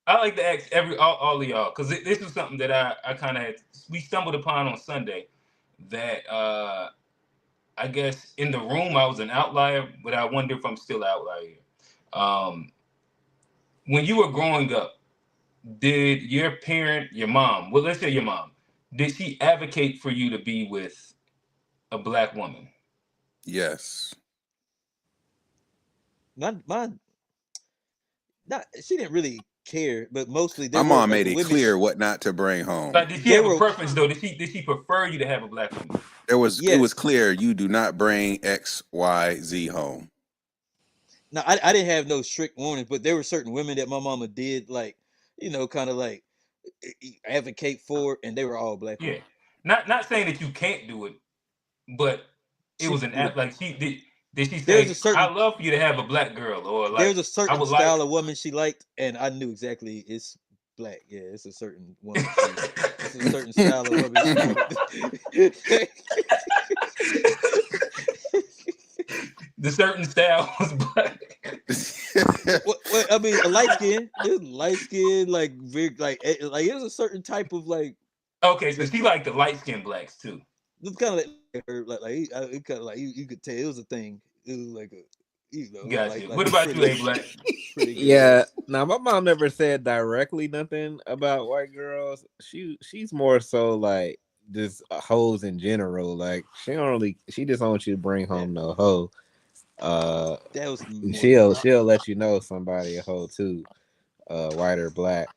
I like to ask all of y'all because this was something that I kind of we stumbled upon on Sunday that I guess in the room I was an outlier, but I wonder if I'm still an outlier. Um, when you were growing up, did your parent, your mom, well, let's say your mom, did she advocate for you to be with a black woman? Yes. My not she didn't really care, but mostly My there were mom like made the it women. clear what not to bring home. Like, did she There have a were preference though? Did she prefer you to have a black woman? It was yes. clear you do not bring XYZ home. No, I didn't have no strict warnings, but there were certain women that my mama did like, kind of like advocate for, and they were all black Yeah, women. not saying that you can't do it, but it She was an would. act like she did. Did she There's a say, "I certain love for you to have a black girl," or there's like, a "I certain would like"? style of woman she liked, and I knew exactly it's black. Yeah, it's a certain woman she. It's a certain style of woman she wanted. The certain style was black. What I mean, a light skin. There's light skin, like very, like there's a certain type of like. Okay, so she liked the light skinned blacks too. It's kind of like her, it kind of like you could tell it was a thing. It was like a, Gotcha. like What a about you, pretty, A Black? pretty Yeah. girls. Now my mom never said directly nothing about white girls. She's more so like just hoes in general. Like she just don't want you to bring That home no hoe. Uh that was more the she'll let you know somebody a hoe too, white or black.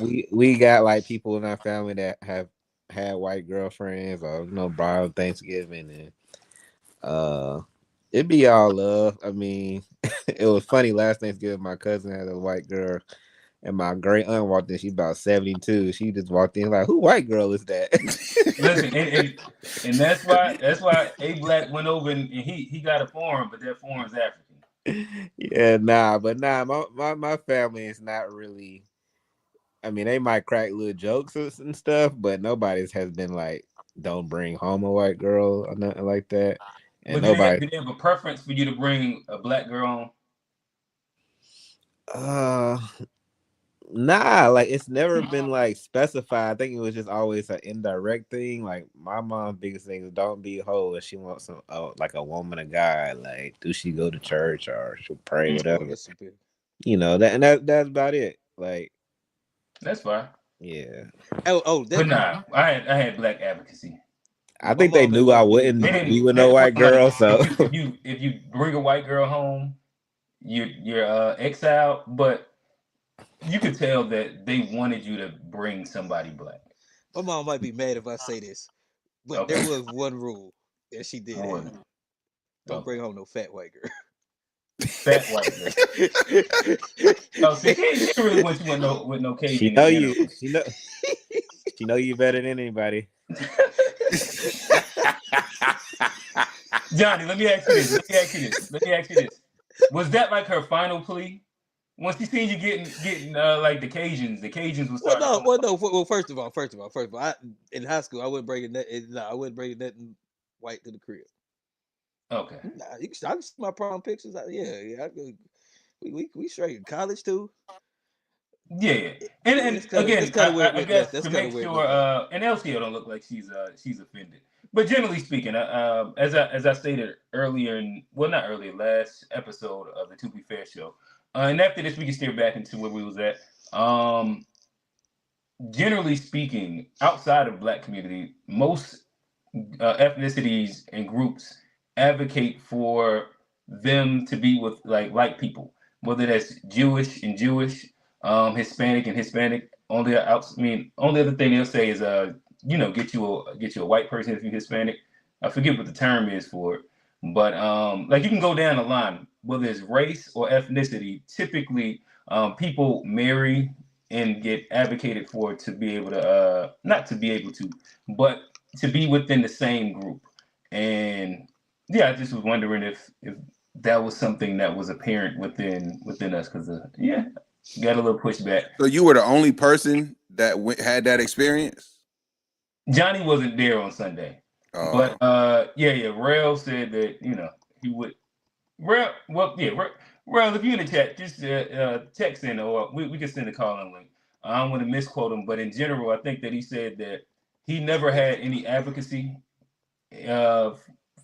We got like people in our family that have had white girlfriends or brought on Thanksgiving and uh It be all love. I mean, it was funny last Thanksgiving. My cousin had a white girl, and my great aunt walked in. She's about 72. She just walked in like, "Who white girl is that?" Listen, and that's why A Black went over and he got a foreign, but that foreign's African. Yeah, my family is not really. I mean, they might crack little jokes and stuff, but nobody's has been like, "Don't bring home a white girl" or nothing like that. And But do they have, nobody. do they have a preference for you to bring a black girl on? Uh, Nah, like it's never been like specified. I think it was just always an indirect thing. Like my mom's biggest thing is don't be a hoe if she wants some like a woman, a guy. Like, do she go to church or she'll pray, Oh, whatever. that's a big. You know that, and that's about it. Like, That's fine. yeah, Oh, But that nah, I had black advocacy. I my think they mom didn't knew I want me They wouldn't involved. be didn't. with no Well, white honey, girl. So if you bring a white girl home, you're exiled. But you could tell that they wanted you to bring somebody black. My mom might be mad if I say this, but there Okay, was one rule that she did what was have: it? don't Okay, bring home no fat white girl. fat white girl. Oh, see, she really went you with no she Cajun in know general. you. She know you better than anybody. Johnny, let me ask you this. Let me ask you this. Was that like her final plea? Once she seen you getting like the Cajuns was Well, starting to no, come well, up. no. Well, first of all, I, in high school, I wouldn't bring it. No, I wouldn't bring nothing white to the crib. Okay. Nah, I can see my prom pictures. Yeah. We straight in college too. Yeah. And Yeah, and that's again, kind of where it I went guess left. That's to kind of make where it sure went left. and LCO don't look like she's offended. But generally speaking, as I stated earlier not earlier, last episode of the To Be Fair show, and after this we can steer back into where we was at. Generally speaking, outside of black community, most ethnicities and groups advocate for them to be with like people, whether that's Jewish and Jewish, Hispanic and Hispanic. Only other thing they'll say is get you a white person if you're Hispanic. I forget what the term is for it, but like you can go down the line, whether it's race or ethnicity. Typically, people marry and get advocated for to be able to not to be able to, but to be within the same group. And yeah, I just was wondering if that was something that was apparent within us because got a little pushback. So you were the only person that had that experience? Johnny wasn't there on Sunday, but Oh, Rail said that he would. Rail, well, yeah, Rail, if you're in the chat, just text in or we can send a call in link. I don't want to misquote him, but in general, I think that he said that he never had any advocacy uh,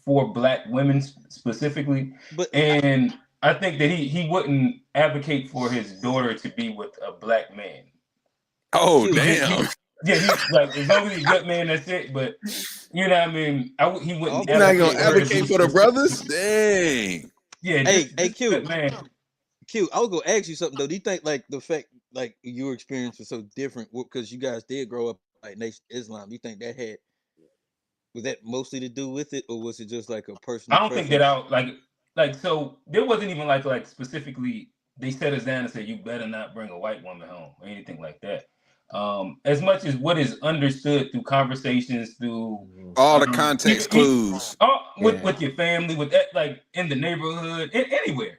for black women specifically, But and I think that he wouldn't advocate for his daughter to be with a black man. oh, Q, damn! He like as long as he's a good man, that's it. But you know, what I mean, he all wouldn't You're not black gonna advocate men for her to advocate be for the specific. brothers? Dang! Yeah, hey, just a good Q, man. I was gonna ask you something though. Do you think like the fact like your experience was so different because you guys did grow up like Nation Islam? Do you think that had was that mostly to do with it, or was it just like a I personal don't think that preference? like so there wasn't even like specifically they set us down and said you better not bring a white woman home or anything like that. As much as what is understood through conversations, through Mhm. All the even, context clues. Yeah. with your family, with that, like in the neighborhood, anywhere.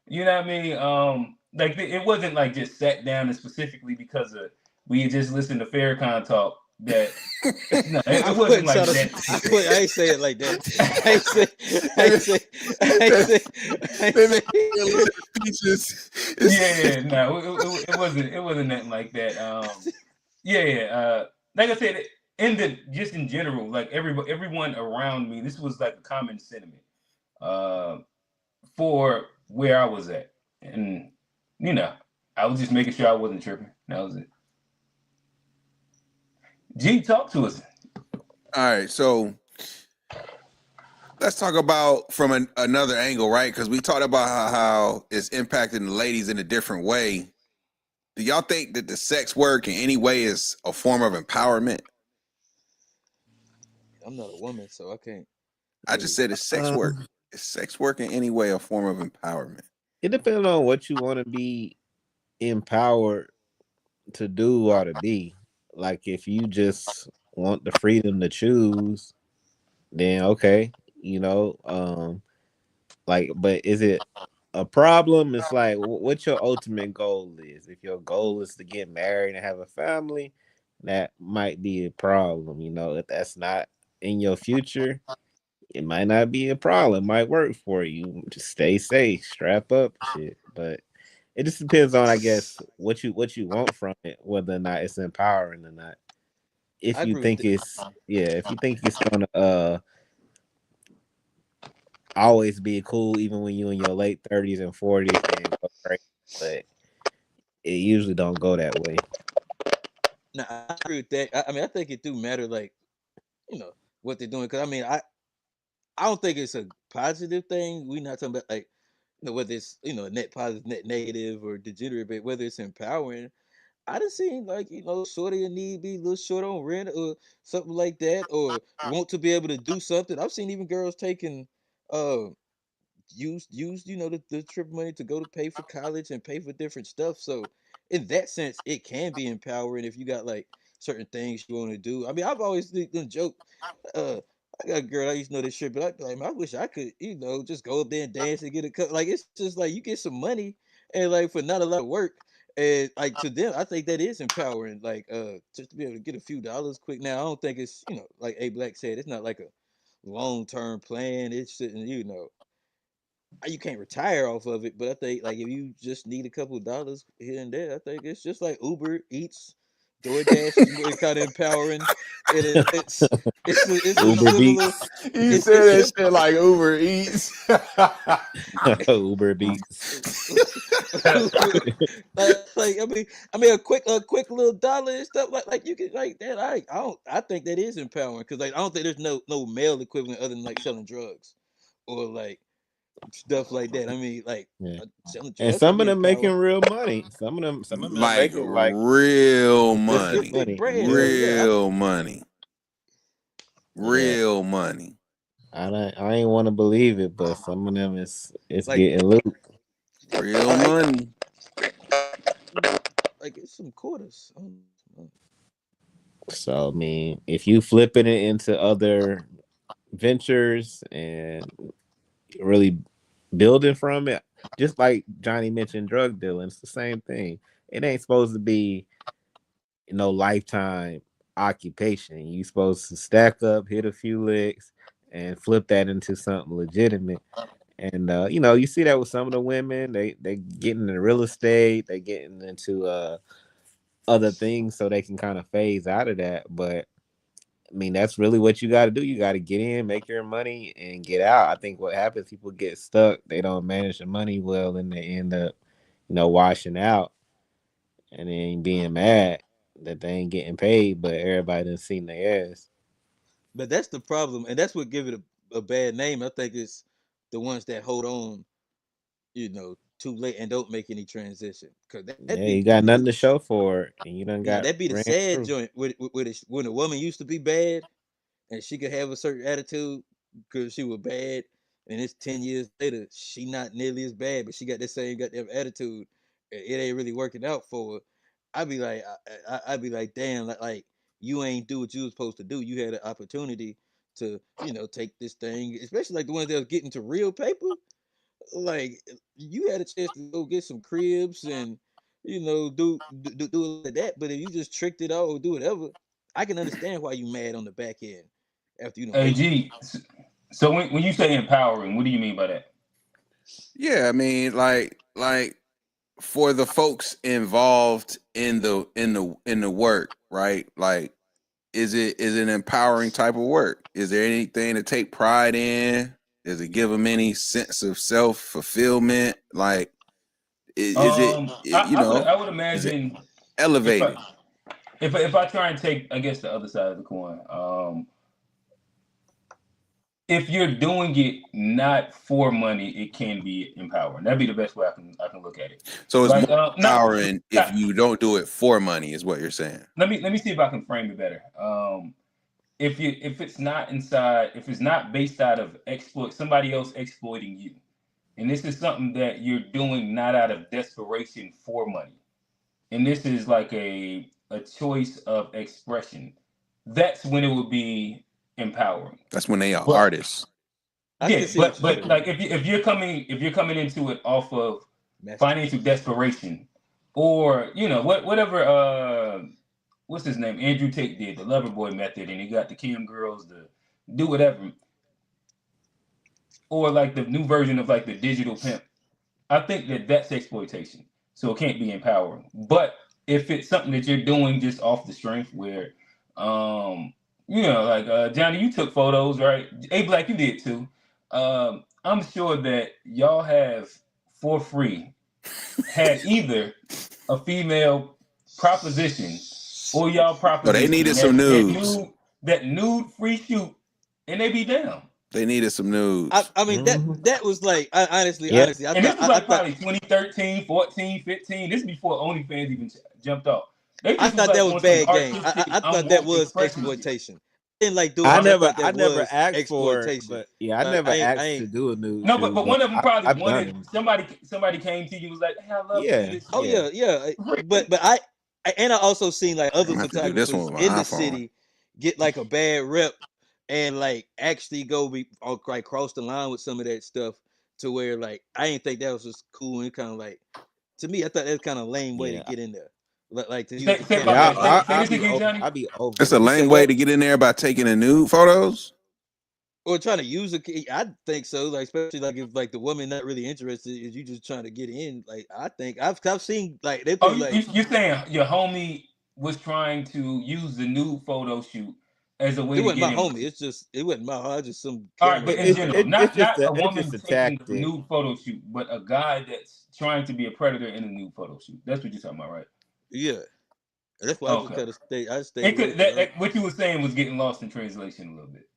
You know what I mean? Like it wasn't like just sat down and specifically because of we had just listened to Farrakhan talk that no, I it wasn't wasn't like trying to. that specific. I ain't say it like that. I ain't say. I They ain't didn't, say. I ain't they say. I ain't didn't say. listen to speeches. Yeah, no, it wasn't nothing like that. Like I said, in general, like everyone around me, this was like a common sentiment uh, for where I was at, and you know, I was just making sure I wasn't tripping. That was it. G, talk to us. All right, so let's talk about from another angle, right? Because we talked about how it's impacting the ladies in a different way. Do y'all think that the sex work in any way is a form of empowerment? I'm not a woman, so I can't I just really. said it's sex work. Um, is sex work in any way a form of empowerment? It depends on what you want to be empowered to do or to be. Like if you just want the freedom to choose, then okay, you know, like, but is it a problem? It's like what your ultimate goal is. If your goal is to get married and have a family, that might be a problem. You know, if that's not in your future, it might not be a problem. It might work for you. Just stay safe, strap up, shit. But it just depends on, I guess, what you want from it, whether or not it's empowering or not. If I you agree with think that. it's yeah, if you think it's gonna always be cool, even when you in your late 30s and 40s, then go crazy. But it usually don't go that way. Now, I agree with that. I mean, I think it do matter, like, what they're doing. Because I mean, I don't think it's a positive thing. We're not talking about like, whether it's net positive, net negative, or degenerate, but whether it's empowering. I done seen like shorty in need be a little short on rent or something like that, or want to be able to do something. I've seen even girls taking uh used the trip money to go to pay for college and pay for different stuff. So in that sense, it can be empowering if you got like certain things you want to do. I mean, I've always done joke. Uh, I got a girl I used to know this shit, but I be like, man, I wish I could, just go up there and dance and get a cut. Like it's just like you get some money and like for not a lot of work. And like to them, I think that is empowering. Like just to be able to get a few dollars quick. Now I don't think it's like A Black said, it's not like a long term plan. It's you can't retire off of it, but I think like if you just need a couple of dollars here and there, I think it's just like Uber Eats, DoorDash is more kind of empowering in a sense. It's a Uber similar. Beats, You It's said that sim. shit like Uber Eats. Uber Beats. like a quick little dollar and stuff like you can like that. I think that is empowering because like I don't think there's no male equivalent other than like selling drugs or like stuff like that. I mean, like Yeah, selling and drugs can some of be them making empowering. real money. Some of them Like making like real Good consistent money. big money. bread. Yeah, Hell yeah. Real money. yeah. Real money. I ain't want to believe it, but some of them it's Like getting loot. Real like money. like it's some quarters. So I mean, if you flipping it into other ventures and really building from it, just like Johnny mentioned, drug dealing, it's the same thing. It ain't supposed to be lifetime occupation. You supposed to stack up, hit a few licks, and flip that into something legitimate. And you see that with some of the women, they getting into real estate, they getting into other things so they can kind of phase out of that. But I mean, that's really what you got to do. You got to get in, make your money, and get out. I think what happens, people get stuck. They don't manage the money well, and they end up, washing out and then being mad that they ain't getting paid, but everybody done seen their ass. But that's the problem, and that's what give it a bad name. I think it's the ones that hold on, too late and don't make any transition. Cause that'd Yeah, be you got nothing to show for it, and you done now got that'd be the ran sad through. joint when a woman used to be bad and she could have a certain attitude because she was bad, and it's 10 years later she not nearly as bad, but she got the same goddamn attitude. It ain't really working out for her. I'd be like, I'd be like, damn, like you ain't do what you was supposed to do. You had an opportunity to, take this thing, especially like the ones that was getting to real paper. Like you had a chance to go get some cribs and do a lot of that. But if you just tricked it out or do whatever, I can understand why you mad on the back end after you don't Hey, make it. G. So when you say empowering, what do you mean by that? Yeah, I mean, like for the folks involved in the work, right? Like, is it an empowering type of work? Is there anything to take pride in? Does it give them any sense of self fulfillment? Like, is it, I would is it imagine if I elevating? if I try and take, I guess, the other side of the coin. If you're doing it not for money, it can be empowering. That'd be the best way I can look at it. So it's Like, more not, empowering if not you don't do it for money, is what you're saying. let me see if I can frame it better. if it's not inside, if it's not based out of somebody else exploiting you, and this is something that you're doing not out of desperation for money, and this is like a choice of expression, that's when it would be empowering. That's when they are But artists. I yeah, can see what but you're but saying. like if you're coming into it off of financial Masturbation. desperation, or whatever what's his name, Andrew Tate did the Loverboy method, and he got the cam girls to do whatever, or like the new version of like the digital pimp. I think that that's exploitation, so it can't be empowering. But if it's something that you're doing just off the strength, where, like Johnny, you took photos, right? A Black, you did too. I'm sure that y'all have for free had either a female proposition or y'all So they proposition needed some nudes. that nude free shoot, and they be down. They needed some nudes. I mean that was like honestly, Yeah. I And this thought was I like thought probably 2013, 14, 15. This is before OnlyFans even jumped off. They I just was thought that like was on some bad game. artistic, I I'm thought that woke was expression shit. exploitation. I didn't like do it, I but I Huh? never thought I that never was asked for it, exploitation. but yeah, I Like never I asked to ain't. do a nude No, shoot, but but one of them probably I've done wanted them. somebody came to you and was like, "Hey, I love to do Yeah, this Oh shit." yeah. yeah, yeah. But and I also seen like I'm other gonna have to do this one photographers with my in the iPhone. city get like a bad rep and like actually go be or like cross the line with some of that stuff to where like I didn't think that was just cool and kind of like to me I thought that was kind of lame way to Yeah. get in there. Like to use Say, the say, camera about, Yeah, as like say this again, Johnny. I'll be It's over a it. you said lame way what? to get in there by taking a nude photos. Or trying to use I think so. Like especially like if like the woman not really interested, is you just trying to get in. Like I think I've seen like they Oh, be like you're saying your homie was trying to use the nude photo shoot as a way it to wasn't get my in. homie. It's just it wasn't my I just some All right, camera but in guy. general, It's not a it's just woman a taking a tactic. nude photo shoot, but a guy that's trying to be a predator in a nude photo shoot. That's what you're talking about, right? Yeah, that's why I just Okay. kind of stay. I stay It away could from it. what you were saying was getting lost in translation a little bit.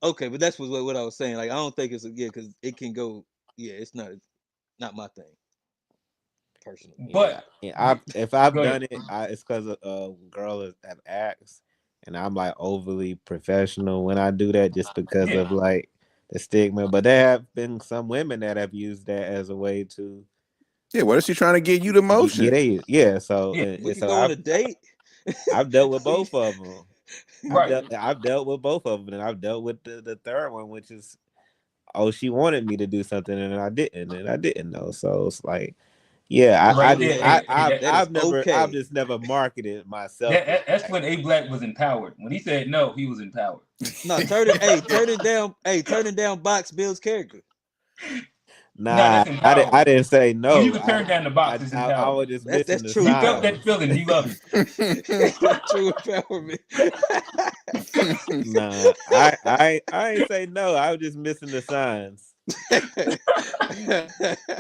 Okay, but that's what I was saying. Like I don't think it's because it can go. Yeah, it's not my thing personally. Yeah, But yeah. If I've go ahead. done it, it's because a girl have asked, and I'm like overly professional when I do that, just because Yeah. of like the stigma. But there have been some women that have used that as a way to Yeah, what is she trying to get you the get motion? a yeah. So Yeah. We and could so go on a date. I've dealt with We- both of them. Right. I've dealt with both of them, and I've dealt with the third one, which is oh, she wanted me to do something and I didn't know. So it's like, yeah, So I right just there, okay, that is I've okay. just never marketed myself as that's that. when A Black was empowered. When he said no, he was empowered. No, turn it. Hey, turn it down. Hey, turning down box builds character. No, Nah, that's I empowering. didn't say When you no. can turn down the box, it's I was empowering. just That's missing the true You felt empowerment. that signs. feeling, you love it. That's true empowerment. Nah, I ain't say no. I was just missing the signs.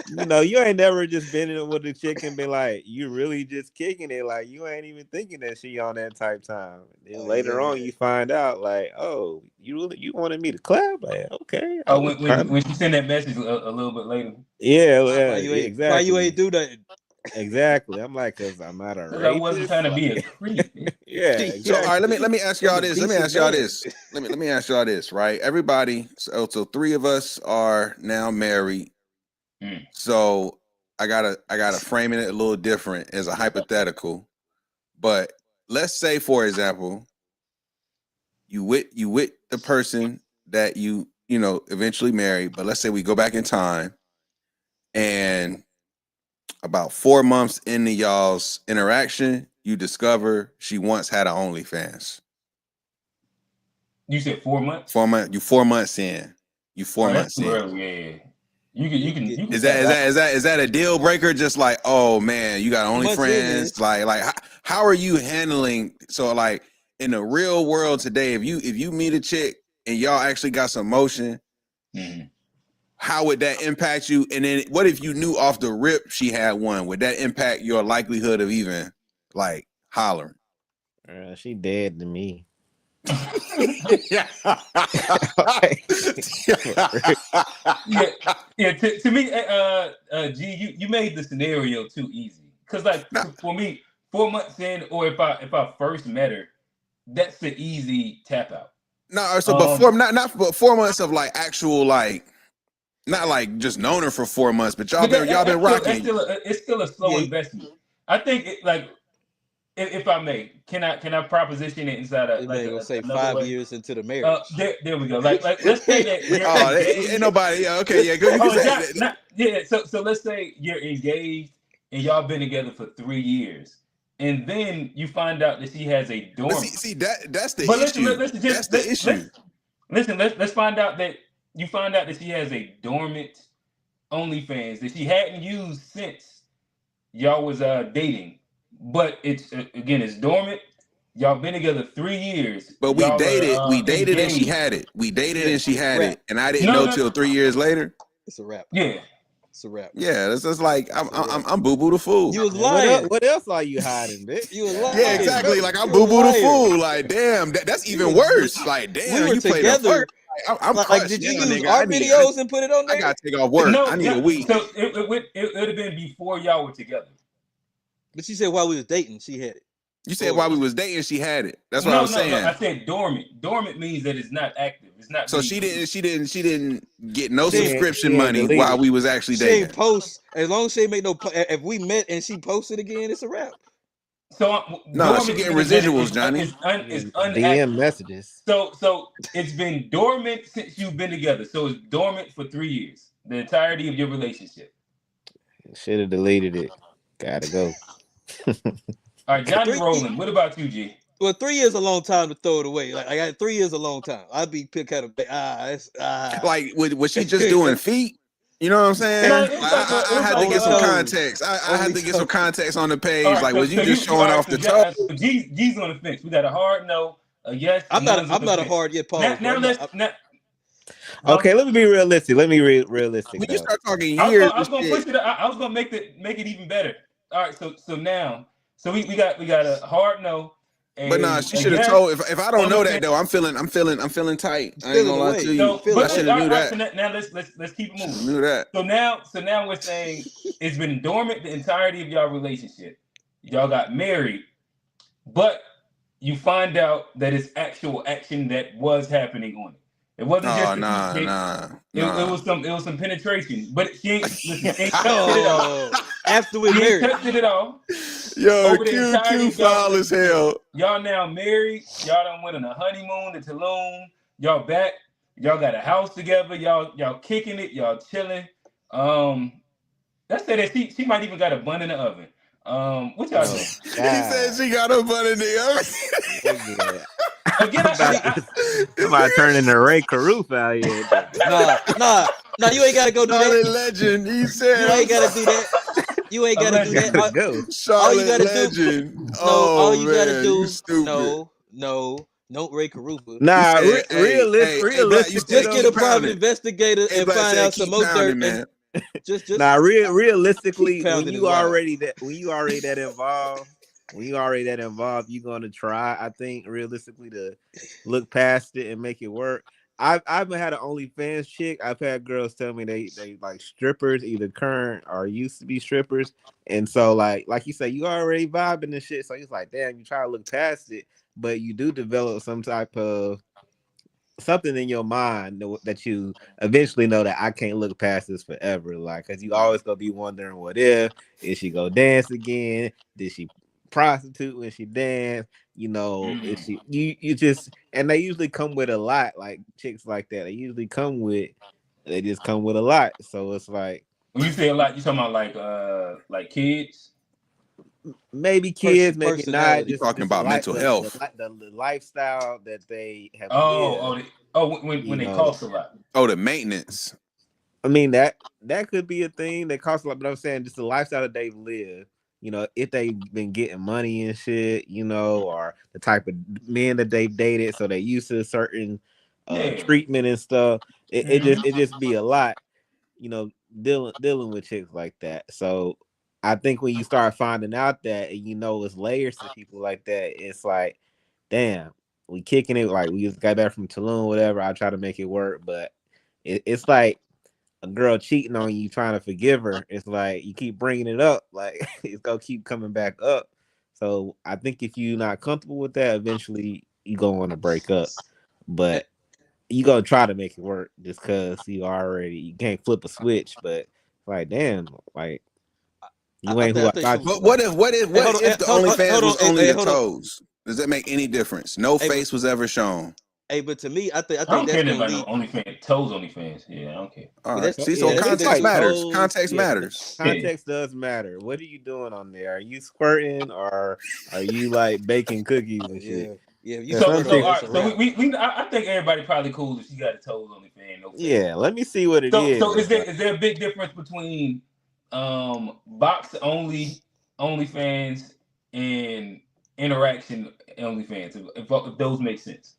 You know, you ain't never just been in it with a chick and been like, you really just kicking it. Like, you ain't even thinking that she on that type time. And then Oh later yeah. on, you find out, like, oh, you wanted me to clap? Like, okay, I Oh, was trying to. when she sent that message a little bit later, Yeah, Why yeah, you yeah, ain't why you exactly. ain't do that? Exactly. I'm like, cause I'm not a because I wasn't trying rapist. to be a Like, creep. yeah, So, all right, exactly. let me ask I'm y'all a this. Let me decent ask y'all man. this. Let me ask y'all this. Right, everybody. So three of us are now married. Mm. So I gotta frame it a little different as a hypothetical. But let's say, for example, you with the person that you know eventually marry. But let's say we go back in time, and about 4 months into y'all's interaction, you discover she once had an OnlyFans. You said 4 months. 4 months. You 4 months in. You four Oh, that's months too in. early. Yeah, yeah. Yeah, You can Is tap that is out. that is that is that a deal breaker? Just like, oh man, you got 2 months in OnlyFans. is Like how are you handling? So like in the real world today, if you meet a chick and y'all actually got some motion, Mhm. how would that impact you? And then what if you knew off the rip she had one? Would that impact your likelihood of even like hollering? She dead to me. Yeah, Like, yeah. To me, G, you made the scenario too easy. Cause like No, for me, 4 months in, or if I first met her, that's the easy tap out. No, so but 4 months of like actual like not like just known her for 4 months, but y'all been rocking. It's still a slow Yeah. investment. I think like if I may, can I proposition it inside They like may gonna say another 5 way? years into the marriage. There we go. Like let's say that you're Oh, ain't engaged. nobody. Yeah, okay, yeah, good. You can Oh, say not yeah. So let's say you're engaged and y'all been together for 3 years, and then you find out that she has a but dormant. see that's the But listen, issue. listen, That's just the issue. let's find out that you find out that she has a dormant OnlyFans that she hadn't used since y'all was dating. But it's again, it's dormant. Y'all been together 3 years. But Y'all are we dated and she engaged. had it. We dated Yeah, and she it's a had wrap. it, and I didn't No, know no, till 3 years later. It's a wrap. yeah. It's a wrap. Yeah, that's just like It's a wrap. I'm Boo Boo the fool. You was Man, what else? lying. What else are you hiding, bitch? You was God Yeah, lying. damn. exactly. Like I'm You a Boo Boo the liar. fool. Like damn, that's You even was- worse. Like We damn, were you played her together. first. I'm Like, crushed did you now, use nigga. our videos and put it on I there? gotta take off work. No, I need a week. so it would have been before y'all were together. But she said while we was dating, she had it. You said while we was dating, she had it. That's what I No, was no, no. saying. I said dormant. Dormant means that it's not active. It's not. So being she used. didn't get no She ain't- subscription she ain't money deleted. while we was actually She ain't dating. post. As long as she ain't make no. If we met and she posted again, it's a wrap. So No, she dormant getting means that residuals, Johnny. it's DM unactive. messages. So it's been dormant since you've been together. So it's dormant for 3 years, the entirety of your relationship. Should have deleted it. Gotta go. All right, Johnny Three- Rowland. What about you, G? Well, 3 years a long time to throw it away. Like 3 years a long time. I'd be pick kind of Like was she just doing feet? You know what I'm saying? No, Like, it was like I had to Only get some toes. context. I had Only to get some toes. context on the All page. right, Like, was you so just all showing right, off so the toe? so G's on the fence. We got a hard no, a yes. I'm none's not. on I'm the not a fence. hard yet. Now, Pause. now I'm let's not, now. Okay, let me be realistic. Let me be realistic When you though. start talking I years was and gonna shit. push it. I was gonna make it even better. All right, so now, so we got a hard no, But nah, a she should have yes told. If I don't on the know that fence. though, I'm feeling tight. I ain't feeling gonna lie to away. you. So, Feeling I but should away. have all knew right, so that. now let's keep it Should have moving. knew that. So now we're saying it's been dormant the entirety of y'all relationship. Y'all got married, but you find out that it's actual action that was happening on it. It wasn't just Oh a peep nah, game. nah, It nah. was some penetration. But she ain't listen, she ain't touched it at all. Oh, after we She ain't married. touched it at all. Yo, Over the entirety Q of y'all foul as relationship. hell. Y'all now married. Y'all done went on a honeymoon to Tulum. Y'all back. Y'all got a house together. Y'all kicking it. Y'all chilling. Let's say that she might even got a bun in the oven. What y'all Oh doing? He said she got a butt in the nigga. Again, I'm about to turn into Ray Caruth out here. Nah. You ain't gotta go do Charlotte that. legend. He You said, ain't gotta do that. You ain't gotta do that. allegedly. Gotta go. All you Charlotte gotta do. legend. No. All Oh you gotta man, you do. stupid. No. Ray Carupa. He Nah, said, hey, Black, you realistically said Just get though. a keep private pounding. investigator Hey, and Black find said out some keep more pounding, dirt. man. Just Nah, keep realistically, when pounding is you wild. already that involved, you're gonna try. I think realistically to look past it and make it work. I've had an OnlyFans chick. I've had girls tell me they like strippers, either current or used to be strippers, and so like you say, you already vibing and shit. So it's like, damn, you try to look past it, but you do develop some type of something in your mind that you eventually know that I can't look past this forever. Like, cause you always gonna be wondering, what if she go dance again? Did she prostitute when she dance? You know, if she you just, and they usually come with a lot, like chicks like that. They just come with a lot. So it's like When you say a lot, you talking about like kids? maybe kids, maybe not. You Personality. talking Just the about life, mental health. the lifestyle that they have lived. Oh, when You they know, cost a lot. Oh, the maintenance. I mean that could be a thing that costs a lot, but I'm saying just the lifestyle that they've lived. You know, if they've been getting money and shit, you know, or the type of men that they've dated, so they used to certain Yeah. treatment and stuff. Mhm. It just be a lot, you know, dealing with chicks like that. So I think when you start finding out that, and you know it's layers to people like that, it's like, damn, we kicking it. Like, we just got back from Tulum, whatever. I try to make it work, but it's like a girl cheating on you, trying to forgive her. It's like you keep bringing it up, like it's gonna keep coming back up. So I think if you're not comfortable with that, eventually you go want to break up. but you gonna try to make it work just because you can't flip a switch. But like, damn, like you ain't who I I think thought some. you But was. what if the OnlyFans Hold on, was only the hold on. toes? Does that make any difference? No Hey, face was ever shown. hey, but to me, I I think don't care that's nothing gonna about no lead. OnlyFans, toes OnlyFans. Yeah, I don't care. All Yeah, right. that's See, so yeah, that's It's context like because matters. toes. Context Yeah, matters. Yeah. context does matter. What are you doing on there? Are you squirting or are you like baking cookies and shit? yeah. If you Cause So some squirt on so there, all chicks, it's a right. So wrap. I think everybody probably cool if she got a toes OnlyFans, no face. yeah. Let me see what it So is. is there a big difference between box only OnlyFans and interaction OnlyFans? If those make sense.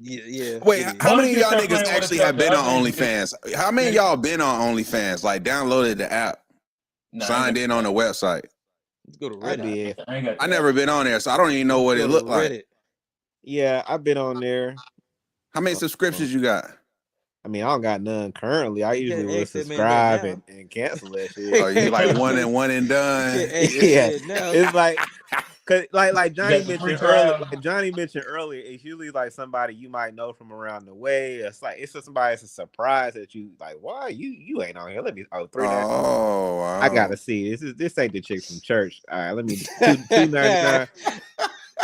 Yeah, Wait, it is. how Long as many you of can y'all start niggas playing with actually stuff, have the been on other is OnlyFans? How many of y'all been on OnlyFans? Like downloaded the app, nah, signed in on the website. Let's go to I Reddit. did. I ain't got I that. never been on there, so I don't even know Let's what go it to looked like. Reddit. Yeah, I've been on there. How many Uh, subscriptions you got? I mean, I don't got none currently. I You usually can't would ask that man that subscribe now. and cancel that Oh, shit. you like You one can't and done? ask that Yeah, man now. it's like, cause like You Johnny got the free mentioned earlier. trial. Like Johnny mentioned earlier, it's usually like somebody you might know from around the way. It's just somebody that's a surprise that you like. Why you ain't on here? Let me $3.99. Oh, I wow. gotta see this ain't the chick from church. All right, let me $2.99.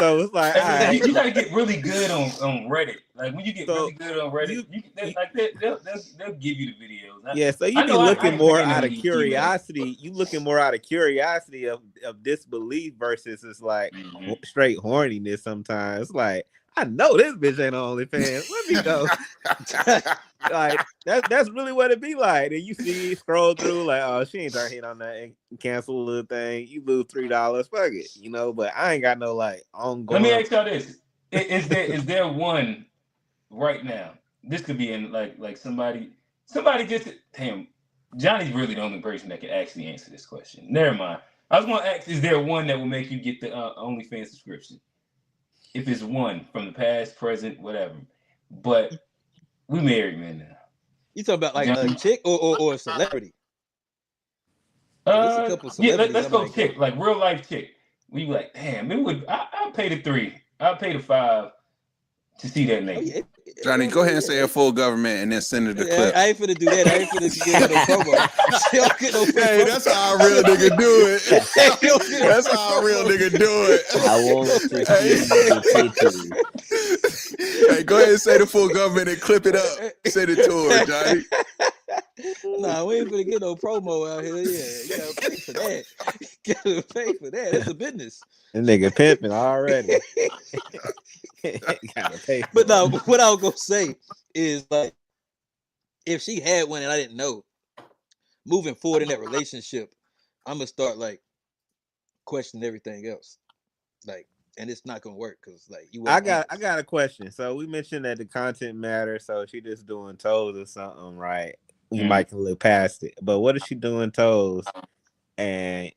So it's like, all Hey, listen, right. you got to get really good on Reddit. Like when you get really So good on Reddit, you, they'll give you the videos. yeah, so you I be know I looking ain't more paying out no of email. curiosity. You looking more out of curiosity of disbelief versus it's like Mm-hmm. straight horniness. Sometimes like I know this bitch ain't on OnlyFans. Let me go. Like that's really what it be like. And you see scroll through like, oh, she ain't trying to hit on that and cancel a little thing. You lose $3, fuck it, you know. But I ain't got no like Let me ongoing. ask y'all this: is there one right now? This could be in like somebody just damn. Johnny's really the only person that can actually answer this question. Never mind. I was going to ask: is there one that will make you get the OnlyFans subscription? If it's one from the past, present, whatever. But we married men now. You talking about like a Johnny, chick or a celebrity? Because there's a couple yeah, celebrities let's I go might go. chick, like real life chick. We like, damn, it would. I'll pay the $3. I'll pay the $5 to see that Oh nigga. yeah, Johnny, go ahead and say a full government and then send her the clip. I ain't finna do that. I ain't finna give her no promo. She don't get no free Hey, promo. that's how a real nigga do it. She don't get no That's free how a real promo. nigga do it. I want to Hey. see the titties. Hey, go ahead and say the full government and clip it up. Send it to her, Johnny. Nah, we ain't finna get no promo out here. Yeah, you gotta pay for that. You gotta pay for that. That's a business. That nigga pimping already. Gotta pay for But no, it. what I was gonna say is like, if she had one and I didn't know, moving forward in that relationship, I'm gonna start like questioning everything else. Like, and it's not gonna work because like you I wasn't got honest. a question. So we mentioned that the content matters. So she just doing toes or something, right? You might can look past it. But what is she doing toes? And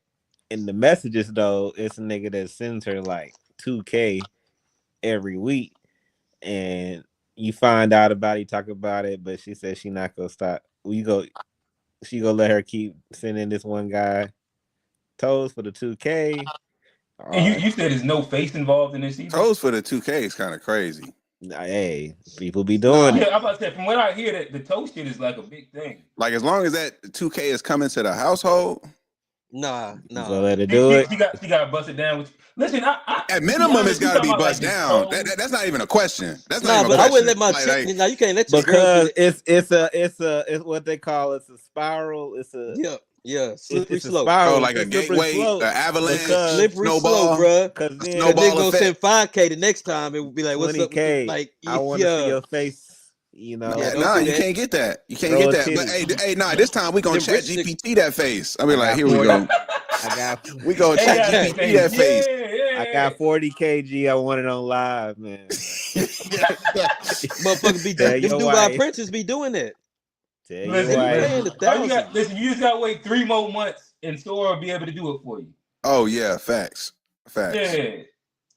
in the messages though, it's a nigga that sends her like 2K every week, and you find out about it, talk about it, but she says she not gonna stop. She gonna let her keep sending this one guy toes for the 2K. And Or you said there's no face involved in this either. Toes for the 2K is kind of crazy. hey, people be doing Yeah, it. I'm about to say from what I hear that the toe shit is like a big thing. Like, as long as that 2K is coming to the household, Nah, You gonna let her She, do it? she, she got busted down with. Listen, at to be minimum, it's honest, you got to talking be about like bust this down. toe. That's not even a question. That's not nah. even a But I wouldn't question. let my Like, chick. Now you can't let your girl do Because that. it's what they call it's a spiral. Yeah, slippery It's a slope. oh, spiral. like It's a a slippery gateway, slope because Slippery slope, snowball, bruh. because The then nigga snowball gonna effect. send 5K the next time. It would be like, what's up with the 20K. like? I want to see Yeah, your face. You yeah. know, Don't Nah, do you that. can't get that. You can't throw get a that. But titty. hey, nah, this time we gonna Them chat rich niggas. GPT that face. I'll be I like, got here we 40. go. I got We gonna Hey, chat guys, GPT say, that face. I got 40 kg. I want it on live, man. Motherfucker be Tell them your Dubai wife. princes be doing that. Tell your They be wife. paying the All you got, thousands. listen, you just got to wait 3 more months and Sora will be able to do it for you. Oh yeah, facts. Yeah.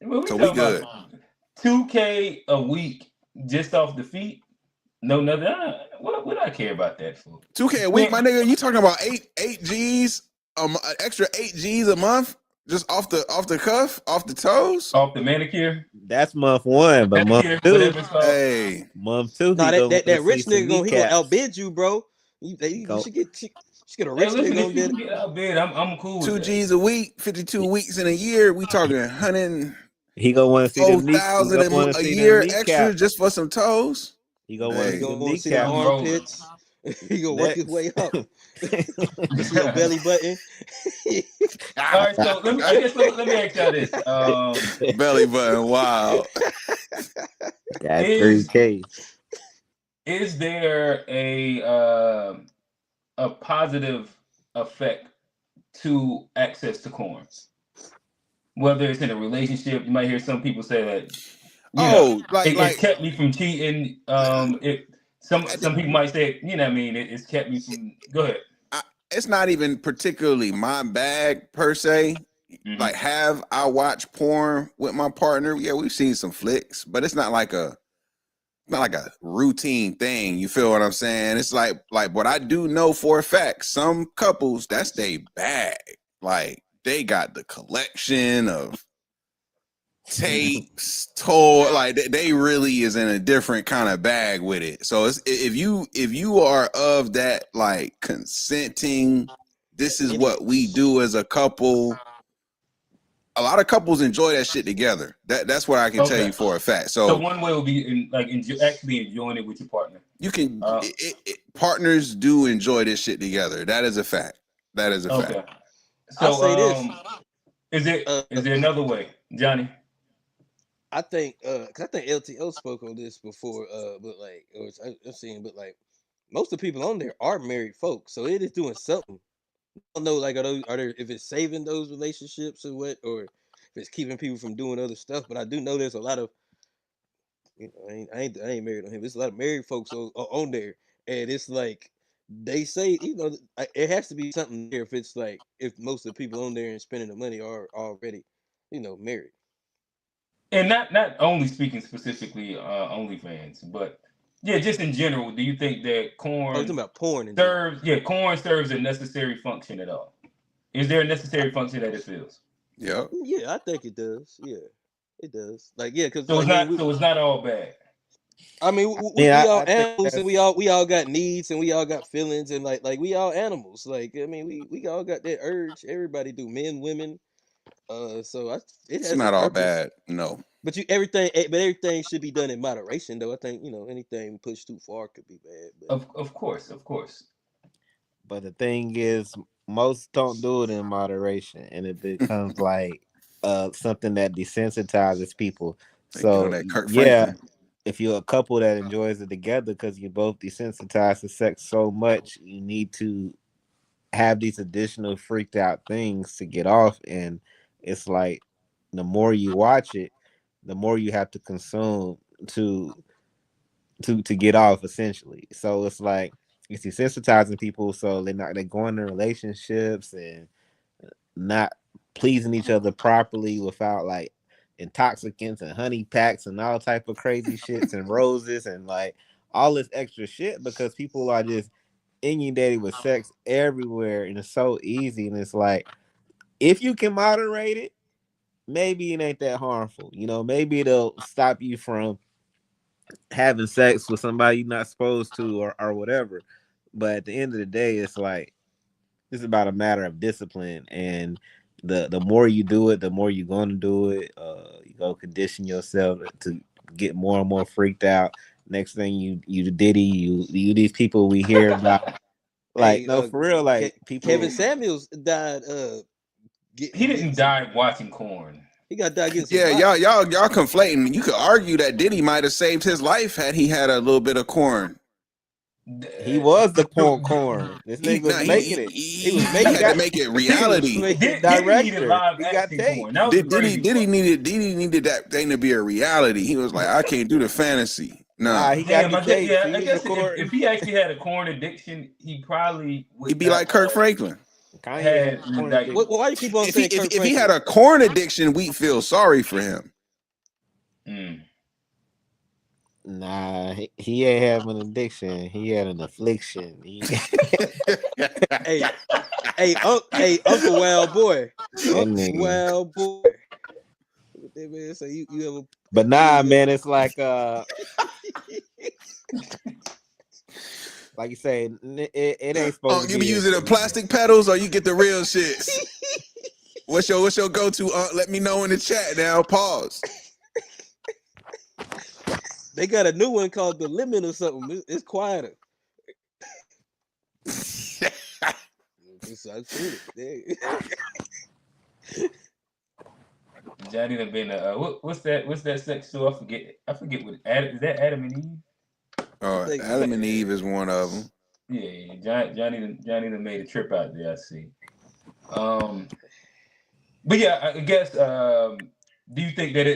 Well, we So we talking good. about 2K a week just off the feet. No, nothing. What would I care about that for? 2K a week, my nigga. You talking about eight G's, extra 8 G's a month? Just off the cuff, off the toes. Off the manicure, That's month 1, but month manicure, 2, whatever it's called. Hey, month 2, Nah, he gonna want to that see rich some nigga he gonna kneecaps. outbid you, bro. You should get a Hey, rich listen, nigga if on you there. can get out of bed, I'm cool with 2 that. G's a week, 52 weeks in a year. We talking 104,000 He gonna want to see them a year extra kneecaps. just for some toes. He gonna want to He see Hey, them gonna want to see them kneecaps I'm rolling. armpits. He gonna work his next. way up. You see your belly button. All right, so let me ask y'all this: belly button, wow. Got is 3K. is there a positive effect to access to corn? Whether it's in a relationship, you might hear some people say that Oh, it's kept me from cheating. It some people might say, what I mean, it's kept me from. Go ahead. it's not even particularly my bag per se. Mm-hmm. Like, have I watched porn with my partner? Yeah, we've seen some flicks, but it's not like a routine thing. You feel what I'm saying? It's like what I do know for a fact, some couples, that's they bag. Like, they got the collection of tapes, toy, like they really is in a different kind of bag with it. So it's, if you are of that, like, consenting, this is what we do as a couple. A lot of couples enjoy that shit together. That's what I can tell you for a fact. So one way will be actually enjoying it with your partner. You can partners do enjoy this shit together. That is a fact. That is a fact. So I'll say this. Is there another way, Johnny? I think because I think LTO spoke on this before, but like I've seen, but like most of the people on there are married folks, so it is doing something. I don't know, like are there if it's saving those relationships or what, or if it's keeping people from doing other stuff. But I do know there's a lot of, I ain't married on him. There's a lot of married folks on there, and it's like they say, it has to be something there if it's like if most of the people on there and spending the money are already, married. And not only speaking specifically OnlyFans, but just in general. Do you think that Oh, you're talking corn about porn and general. corn serves a necessary function at all? Is there a necessary function that it fills? Yep. Yeah, I think it does. Yeah, it does. Like, yeah, because So like, it's not all bad. I mean, we all I think animals, and we all got needs, and we all got feelings, and like we all animals. Like, I mean, we all got that urge. Everybody do, men, women. So it It's has a not all purpose. bad. No. But everything should be done in moderation, though. I think anything pushed too far could be bad. But Of course. But the thing is, most don't do it in moderation, and it becomes like something that desensitizes people. They get on So that Kirk yeah, Franklin. if you're a couple that enjoys it together because you both desensitized to sex so much, you need to have these additional freaked out things to get off. And it's like the more you watch it, the more you have to consume to get off, essentially. So it's like it's desensitizing people, so they go into relationships and not pleasing each other properly without like intoxicants and honey packs and all type of crazy shits and roses and like all this extra shit, because people are just inundated with sex everywhere, and it's so easy. And it's like, if you can moderate it, maybe it ain't that harmful. Maybe it'll stop you from having sex with somebody you're not supposed to, or whatever. But at the end of the day, it's like it's about a matter of discipline, and the more you do it, the more you're going to do it. You go condition yourself to get more and more freaked out. Next thing you Diddy, you these people we hear about, like, hey, no, for real, like people. Kevin Samuels died. He Getting didn't some. die watching corn. He got died getting some Yeah, boxes. y'all conflating. You could argue that Diddy might have saved his life had he had a little bit of corn. He was the corn. This nigga was making it. He He had to got make it He was reality. making. Diddy needed director. live He got action tape. corn. That was the crazy Diddy part. needed that thing to be a reality. He was like, I can't do the fantasy. Nah, Nah. he got Damn, the tapes. He I was guess if recording. he actually had a corn addiction, he probably He'd would be not like Kirk Franklin. Kanye had had a corn like. addiction. Why you keep on saying Kirk If he had Franklin? a corn addiction, we'd feel sorry for him. Mm. Nah, he ain't have an addiction. He had an affliction. Hey, hey, Uncle Wild Boy. That Uncle nigga. Wild Boy. What that man say? You ever? But nah, man, it's like you say, it ain't supposed to You be be using the plastic pedals or you get the real shits? What's your go-to? Let me know in the chat now. Pause. They got a new one called the Lemon or something. It's quieter. I've seen it. Johnny done been what's that sex show? I forget what Adam is that Adam and Eve? Adam and Eve is one of them. Yeah. Johnny done made a trip out there. I see. But yeah, I guess. Do you think that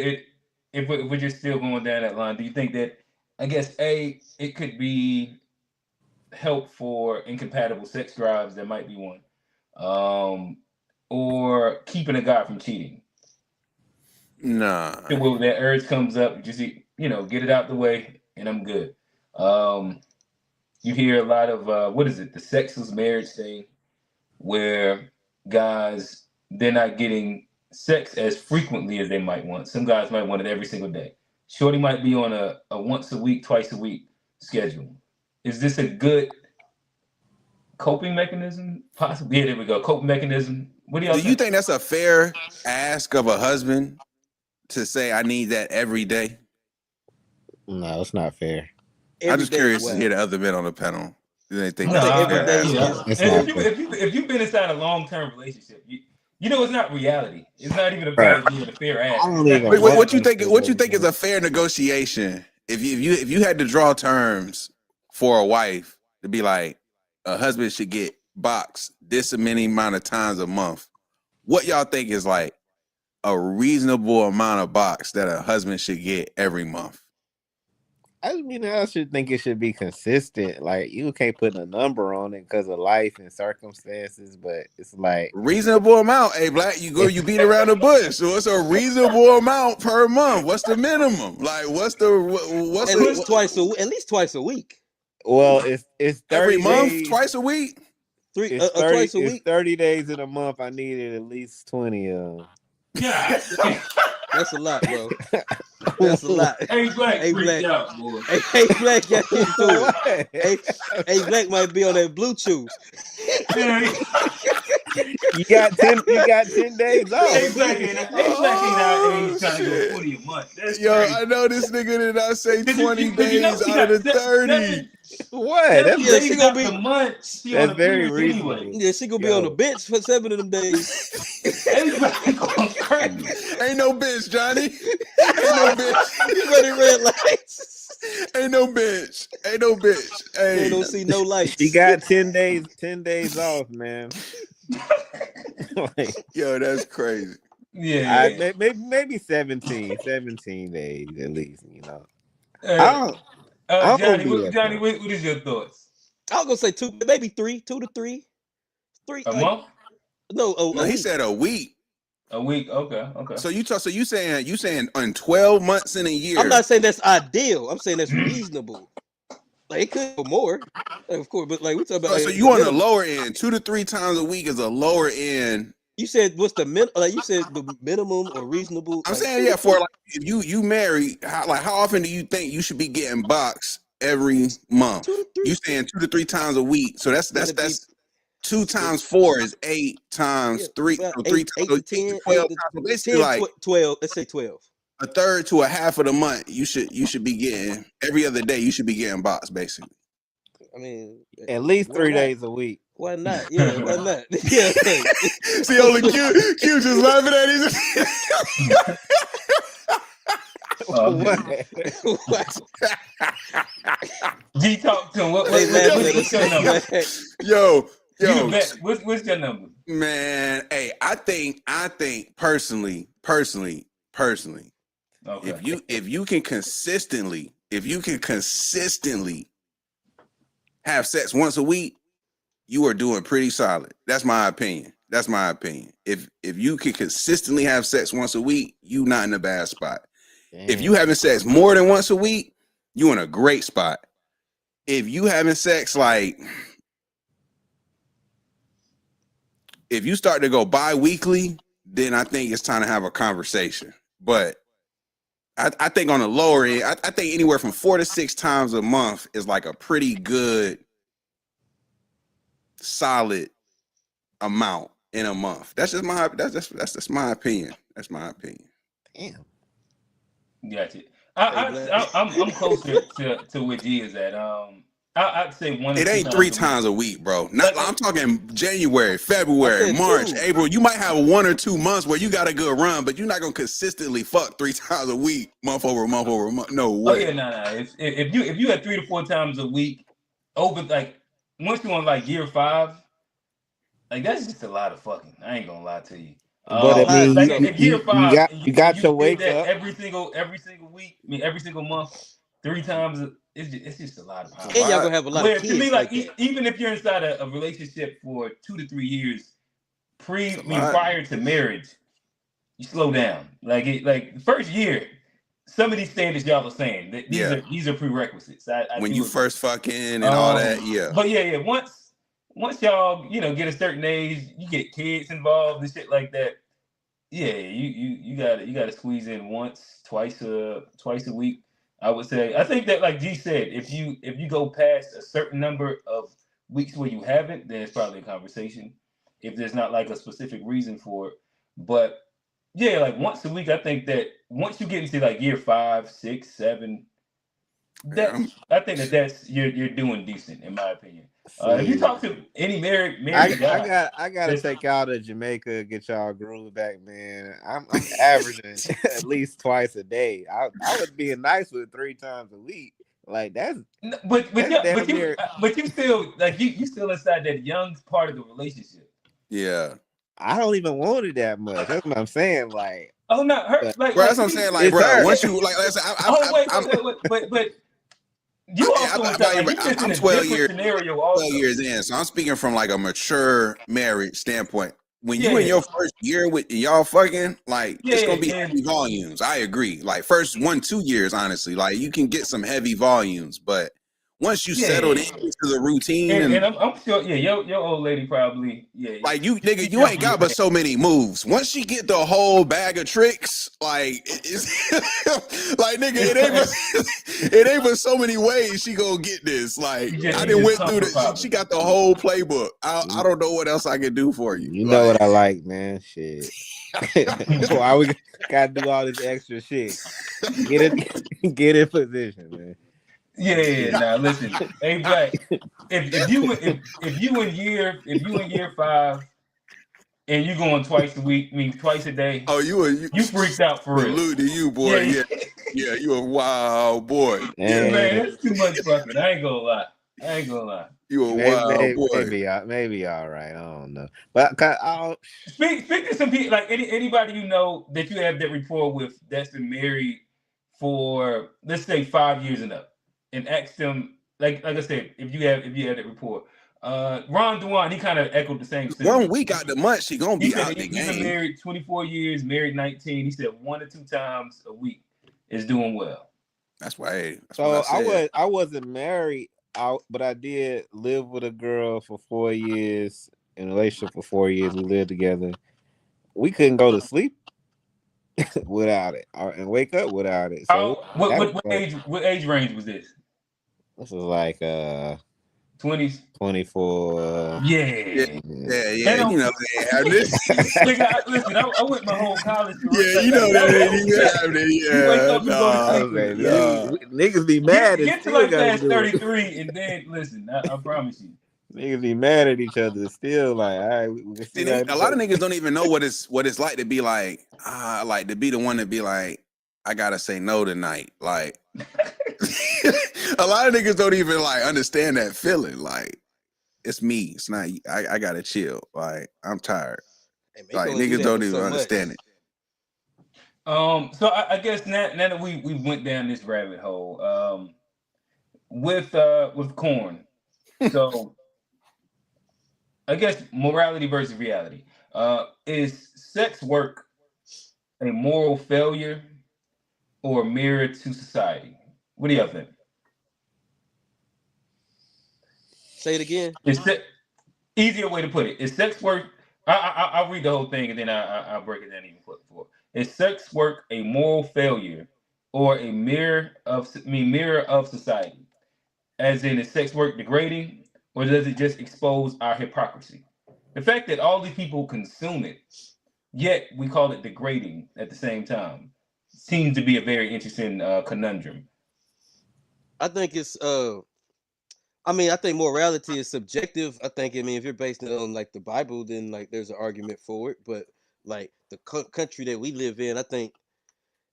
if we're just still going down that line, do you think that I guess it could be help for incompatible sex drives? That might be one, or keeping a guy from cheating. Nah. When that urge comes up, just get it out the way, and I'm good. You hear a lot of what is it, the sexless marriage thing, where guys they're not getting sex as frequently as they might want. Some guys might want it every single day. Shorty might be on a once a week, twice a week schedule. Is this a good coping mechanism? Possibly. Yeah, there we go. Coping mechanism. What do y'all think? You think that's a fair ask of a husband to say I need that every day? No, it's not fair. I'm just curious to hear the other men on the panel. Do they think every day if you've been inside a long-term relationship, you know it's not reality. It's not even about being a fair ask. What you think is a fair negotiation? If you had to draw terms for a wife to be like a husband should get boxed this many amount of times a month, what y'all think is like a reasonable amount of box that a husband should get every month? I should think it should be consistent. Like you can't put a number on it because of life and circumstances, but it's like reasonable amount. Hey, Black, you beat around the bush. So what's a reasonable amount per month? What's the minimum? Like what's at least twice a week? Well, it's 30 every month, days, twice a week. Twice a week. It's 30 days in a month. I needed at least 20 of them. Yeah, that's a lot, bro. That's a lot. Hey, Black, out, boy. Hey, Black, get into it. Hey, Black might be on that Bluetooth. You got 10 days off. Hey, Black ain't out trying to go 40 a month. That's Yo, crazy. I know this nigga did not say 20 days out of the 30. What? She gonna be a month. She that's on very the reasonable. anyway. Yeah, she gonna be on the bench for 7 of them days. Hey, Black going crazy. Ain't no bitch, Johnny. Ain't no bitch. You running red lights. Ain't no bitch. Ain't no bitch. Hey, you don't see no lights. She got 10 days off, man. Yo, that's crazy. Yeah. Maybe 17 days at least, you know. Johnny, what is your thoughts? I was gonna say 2, maybe 3, 2 to 3. A month? No, he said a week. A week, okay. So you saying on 12 months in a year? I'm not saying that's ideal. I'm saying that's reasonable. Like it could be more, of course, but like we talking about. So you on the lower end? 2 to 3 times a week is a lower end. You said what's the like you said the minimum or reasonable? I'm saying for like if you marry, how often do you think you should be getting boxed every month? 2 to 3. You saying 2 to 3 times a week? So that's 2 times 4 is 8 times 3. So 3 times 8 to 10, 12 times. So basically 10, 12. Let's say 12. A third to a half of the month, you should be getting every other day. You should be getting boxed, basically. I mean, at least 3 days a week. Why not? Yeah, why not? Yeah. See, only Q just laughing at him. What? G talk to him. What's your number? Yo, what's your number? Man, hey, I think personally. Okay. If you can consistently have sex once a week, you are doing pretty solid. That's my opinion. If you can consistently have sex once a week, you not in a bad spot. Damn. If you having sex more than once a week, you in a great spot. If you having sex, like, if you start to go bi-weekly, then I think it's time to have a conversation. But I think on the lower end, I think anywhere from 4 to 6 times a month is like a pretty good, solid amount in a month. That's just my opinion. That's my opinion. Damn. Gotcha. I'm closer to where G is at. I'd say 1 or It 2 ain't 3 times a week. times a week, bro. Not, I'm talking January, I February, said March, 2. April. You might have 1 or 2 months where you got a good run, but you're not gonna consistently fuck 3 times a week, month over month over month. No Oh way. yeah, nah. If you had 3 to 4 times a week over, like, once you're on like year 5, like, that's just a lot of fucking. I ain't gonna lie to you. But I Lie to mean, Like, yourself. if year you 5 got and you you got your did wake that up. every single week, I mean every single month, 3 times, it's just a lot of power. And y'all Why? gonna have a lot of Where to me, kids like, like that. even if you're inside a relationship for 2 to 3 years, It's a lot. prior to marriage, you slow down. Like the first year, some of these standards y'all are saying that Yeah. these are prerequisites. I When do you agree. first fucking and all that, yeah. But yeah, once y'all get a certain age, you get kids involved and shit like that. Yeah, you gotta squeeze in once, twice a week. I would say. I think that, like G said, if you go past a certain number of weeks where you haven't, then it's probably a conversation. If there's not like a specific reason for it, but yeah, like once a week, I think that once you get into like year 5, 6, 7, Yeah, I think that's you're doing decent in my opinion. If you See, talk to any married guy, I gotta that's take y'all to Jamaica, get y'all groove back, man. I'm averaging at least twice a day. I was being nice with 3 times a week. Like that's that's yeah, damn near. but you still, like, you still inside that young part of the relationship. yeah. I don't even want it that much. That's what I'm saying. Like, Oh no, her but Bro, like that's what I'm she. saying. Like, it's bro, her. once you like, let's say, Oh wait, I'm, but you also inside, like, you just in I'm a 12 different years. scenario 12 also. years in. So I'm speaking from like a mature marriage standpoint. When Yeah, you in yeah, your first year with y'all fucking, like, yeah, it's gonna yeah, be and heavy volumes. I agree. Like first 1-2 years, honestly, like you can get some heavy volumes, but once you settled yeah. into the routine And and I'm sure, yeah, your old lady probably, yeah, like you she nigga, you ain't jumping got your but so many moves. Once she get the whole bag of tricks, like it's like nigga, it ain't but so many ways she gonna get this. Like I you didn't just went through comfort she popping. got the whole playbook. I You, don't know what else I can do for you. you know Like what I like, man. Shit. Why we gotta do all this extra shit? Get it, get in position, man. Yeah. Now listen, hey Black, if you in year 5 and you going twice a week, I mean twice a day, oh, you you freaked out for real. salute to you, boy. Yeah, Yeah, yeah, you a wild boy. Yeah, man, And that's too much fucking. I ain't gonna lie. I ain't gonna lie. you a wild boy. maybe all right. I don't know, but 'cause Speak to some people, like anybody you know that you have that rapport with that's been married for, let's say, 5 years and up, and ask them, like I said, if you had that rapport. Ron Dewan, he kind of echoed the same One sentiment. week out the month, she gonna He be said out that the he's been game. married 24 years, married 19. He said 1 or 2 times a week is doing well. That's why. That's what I so said. I wasn't married out, but I did live with a girl for 4 years in a relationship for 4 years. We lived together. We couldn't go to sleep without it, and wake up without it. So How that was like what age range was this? this was like 20s. 24. Yeah, Yeah. That yeah. You don't know they ain't having this. nigga, listen, I went my whole college career. Yeah, you know That that was ain't shit. even happening. You wake Yeah, up and go to I nah, sleep was with like, it. Yeah. nah. niggas be mad and Get to still like gotta past do it. 33 and then listen, I promise you. Niggas be mad at each other still. Like, all right, we can See, still a lot of niggas don't even know what it's like to be like, like to be the one to be like, I gotta say no tonight. Like, a lot of niggas don't even like understand that feeling. Like, it's me. It's not. I gotta chill. Like, I'm tired. And they can Like, only do niggas that don't for even so much. understand it. So I guess now that we went down this rabbit hole, with corn. So I guess morality versus reality. Is sex work a moral failure or a mirror to society? What do y'all think? Say it again. Is se- Easier way to put it is sex work. I'll read the whole thing and then I'll break it down even further. Is sex work a moral failure or a mirror of society? As in, is sex work degrading or does it just expose our hypocrisy? The fact that all these people consume it, yet we call it degrading at the same time, seems to be a very interesting conundrum. I think it's I mean, I think morality is subjective. I mean, if you're basing it on like the Bible, then like there's an argument for it. But like the country that we live in, I think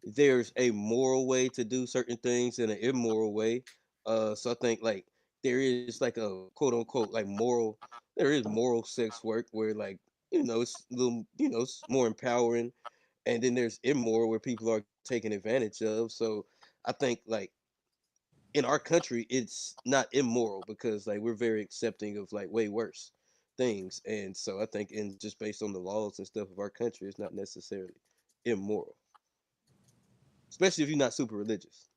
there's a moral way to do certain things and an immoral way. So I think like there is like a quote unquote like moral. There is moral sex work where like it's a little it's more empowering, and then there's immoral where people are taken advantage of. So I think like in our country it's not immoral because like we're very accepting of like way worse things, and so I think in just based on the laws and stuff of our country it's not necessarily immoral, especially if you're not super religious.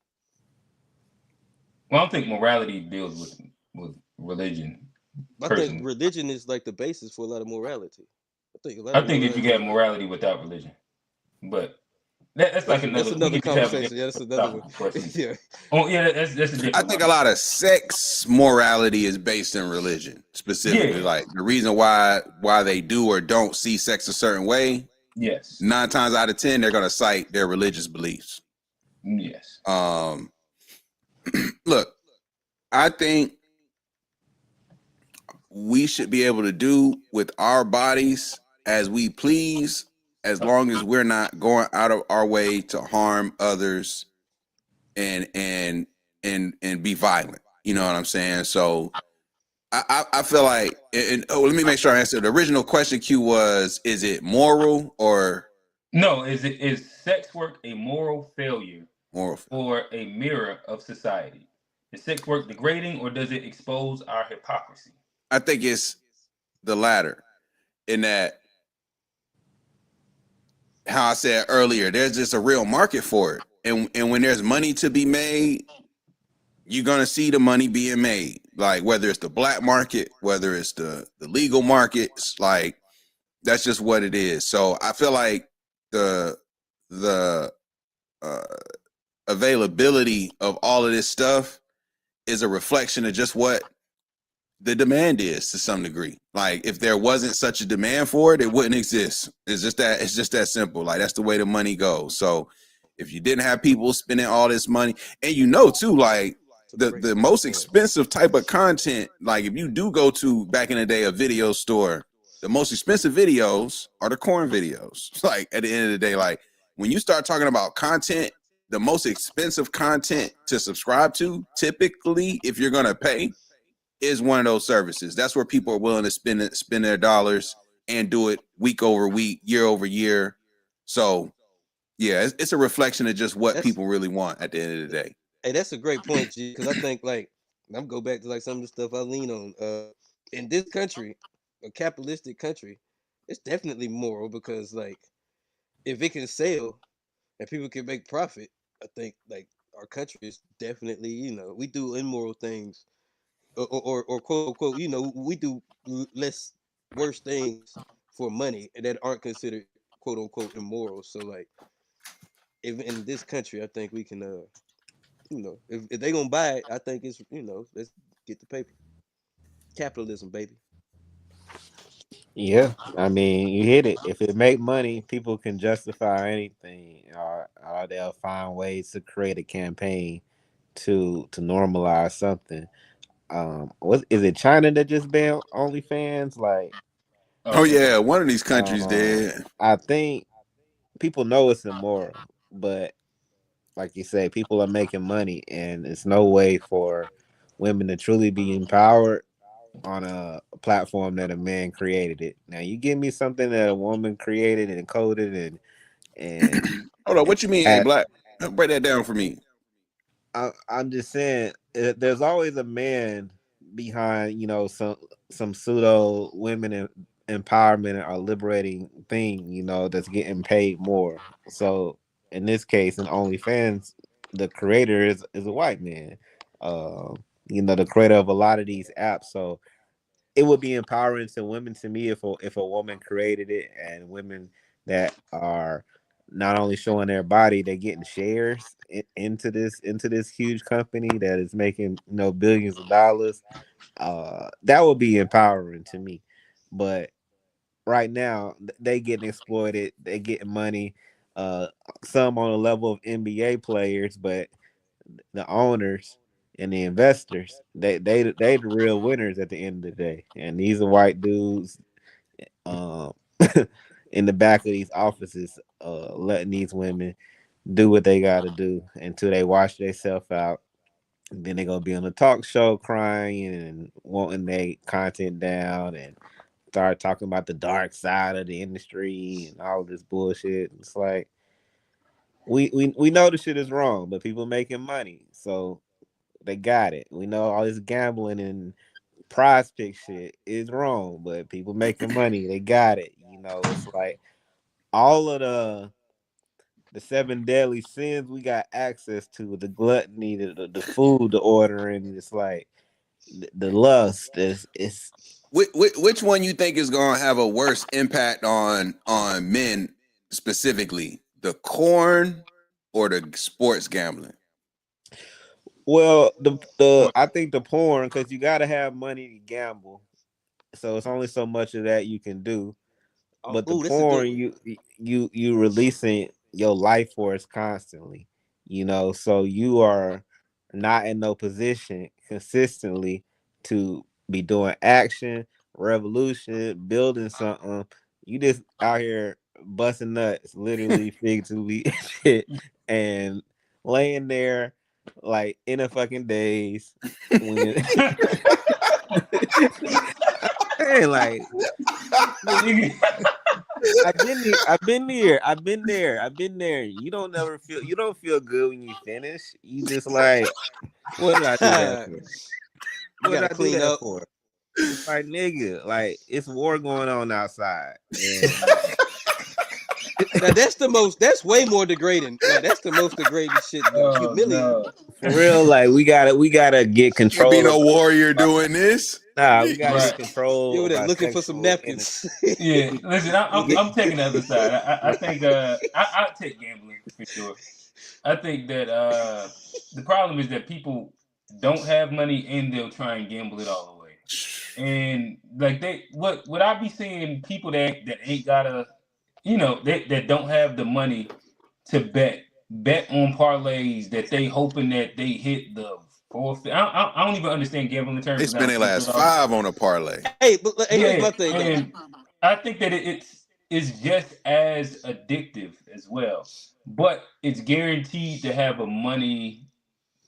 Well, I don't think morality deals with religion I think personally. religion is like the basis for a lot of morality. I think a lot I of think that you can have morality. morality without religion, but that's like That's another. We another could just have a conversation. different Yeah, that's another one. philosophical question. Yeah, Oh yeah, that's a I different think a one. lot of sex morality is based in religion, specifically. Yeah. Like the reason why they do or don't see sex a certain way, Yes. 9 times out of 10, they're gonna cite their religious beliefs. Yes. Um, look, I think we should be able to do with our bodies as we please, as long as we're not going out of our way to harm others and be violent. You know what I'm saying? So I feel like, and let me make sure I answer. The original question, Q, was, is it moral or No. Is sex work a moral failure moral? or a mirror of society? Is sex work degrading or does it expose our hypocrisy? I think it's the latter, in that, how I said earlier, there's just a real market for it. And when there's money to be made, you're gonna see the money being made. Like whether it's the black market, whether it's the legal markets, like that's just what it is. So I feel like the uh, availability of all of this stuff is a reflection of just what the demand is to some degree. Like if there wasn't such a demand for it, it wouldn't exist. It's just that simple. Like that's the way the money goes. So if you didn't have people spending all this money, and too, like it's a the great most point. expensive type of content, like if you do go to back in the day a video store, the most expensive videos are the corn videos. Like at the end of the day, like when you start talking about content, the most expensive content to subscribe to, typically, if you're gonna pay, is one of those services. That's where people are willing to spend their dollars and do it week over week, year over year. So yeah, it's a reflection of just what That's people really want at the end of the day. Hey, that's a great point, G. Because I think like I'm go back to like some of the stuff I lean on. In this country, a capitalistic country, it's definitely moral because like if it can sell and people can make profit, I think like our country is definitely we do immoral things or quote unquote we do less worse things for money that aren't considered quote unquote immoral. So like if in this country, I think we can if they gonna buy it, I think it's let's get the paper. Capitalism, baby. Yeah, I mean, you hit it. If it make money, people can justify anything, or they'll find ways to create a campaign to normalize something. What is it? China that just banned OnlyFans? Like, Oh Okay. yeah, one of these countries did. I think people know it's immoral, but like you say, people are making money, and it's no way for women to truly be empowered on a platform that a man created it. Now you give me something that a woman created and coded and Hold on, what you mean, hey had, Black? Break that down for me. I'm just saying there's always a man behind some pseudo women empowerment or liberating thing that's getting paid more. So in this case, in OnlyFans, the creator is a white man. Um, the creator of a lot of these apps. So it would be empowering to women to me if a woman created it, and women that are not only showing their body, they're getting shares into this huge company that is making billions of dollars. That would be empowering to me. But right now they getting exploited, they getting money, uh some on the level of NBA players, but the owners and the investors, they the real winners at the end of the day. And these are white dudes um in the back of these offices, letting these women do what they gotta do until they wash themselves out. Then they gonna be on a talk show crying and wanting their content down and start talking about the dark side of the industry and all this bullshit. It's like we know the shit is wrong, but people making money, so they got it. We know all this gambling and prize pick shit is wrong, but people making money, they got it. It's like all of the seven deadly sins we got access to, the gluttony, the food, the ordering. It's like the lust is it's Which one you think is going to have a worse impact on men specifically, the corn or the sports gambling? well, the I think the porn, because you got to have money to gamble, so it's only so much of that you can do. But the Ooh, that's a good porn, one. you releasing your life force constantly, so you are not in no position consistently to be doing action, revolution, building something. You just out here busting nuts, literally, figuratively, shit, and laying there like in a fucking daze when I'm like, I've been there. You don't feel good when you finish. You just like, what did I do that for? You What gotta did I do clean that up. for? It's like, nigga, like it's war going on outside. And Now that's way more degrading. Like that's the most degrading shit, Oh humiliating. no. for real, like we gotta get Can't be control no of warrior doing this. nah, we gotta get Right. control You of there our looking for some sexual energy. napkins. Yeah. Listen, We get I'm taking the other side. I think I take gambling for sure. I think that the problem is that people don't have money and they'll try and gamble it all away. And like what I be seeing people that ain't gotta, that don't have the money to bet on parlays that they hoping that they hit the fourth. I don't even understand gambling terms They because I spend their don't use it last all the five time. on a parlay. Hey, but here's my Yeah, thing though. and I think that it's just as addictive as well, but it's guaranteed to have a money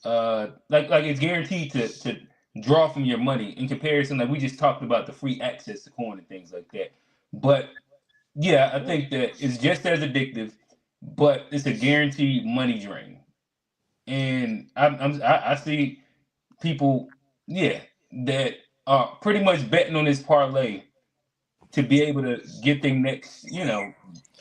like it's guaranteed to draw from your money in comparison. Like we just talked about the free access to coin and things like that, but yeah, I think that it's just as addictive, but it's a guaranteed money drain. And I see people, yeah, that are pretty much betting on this parlay to be able to get their next,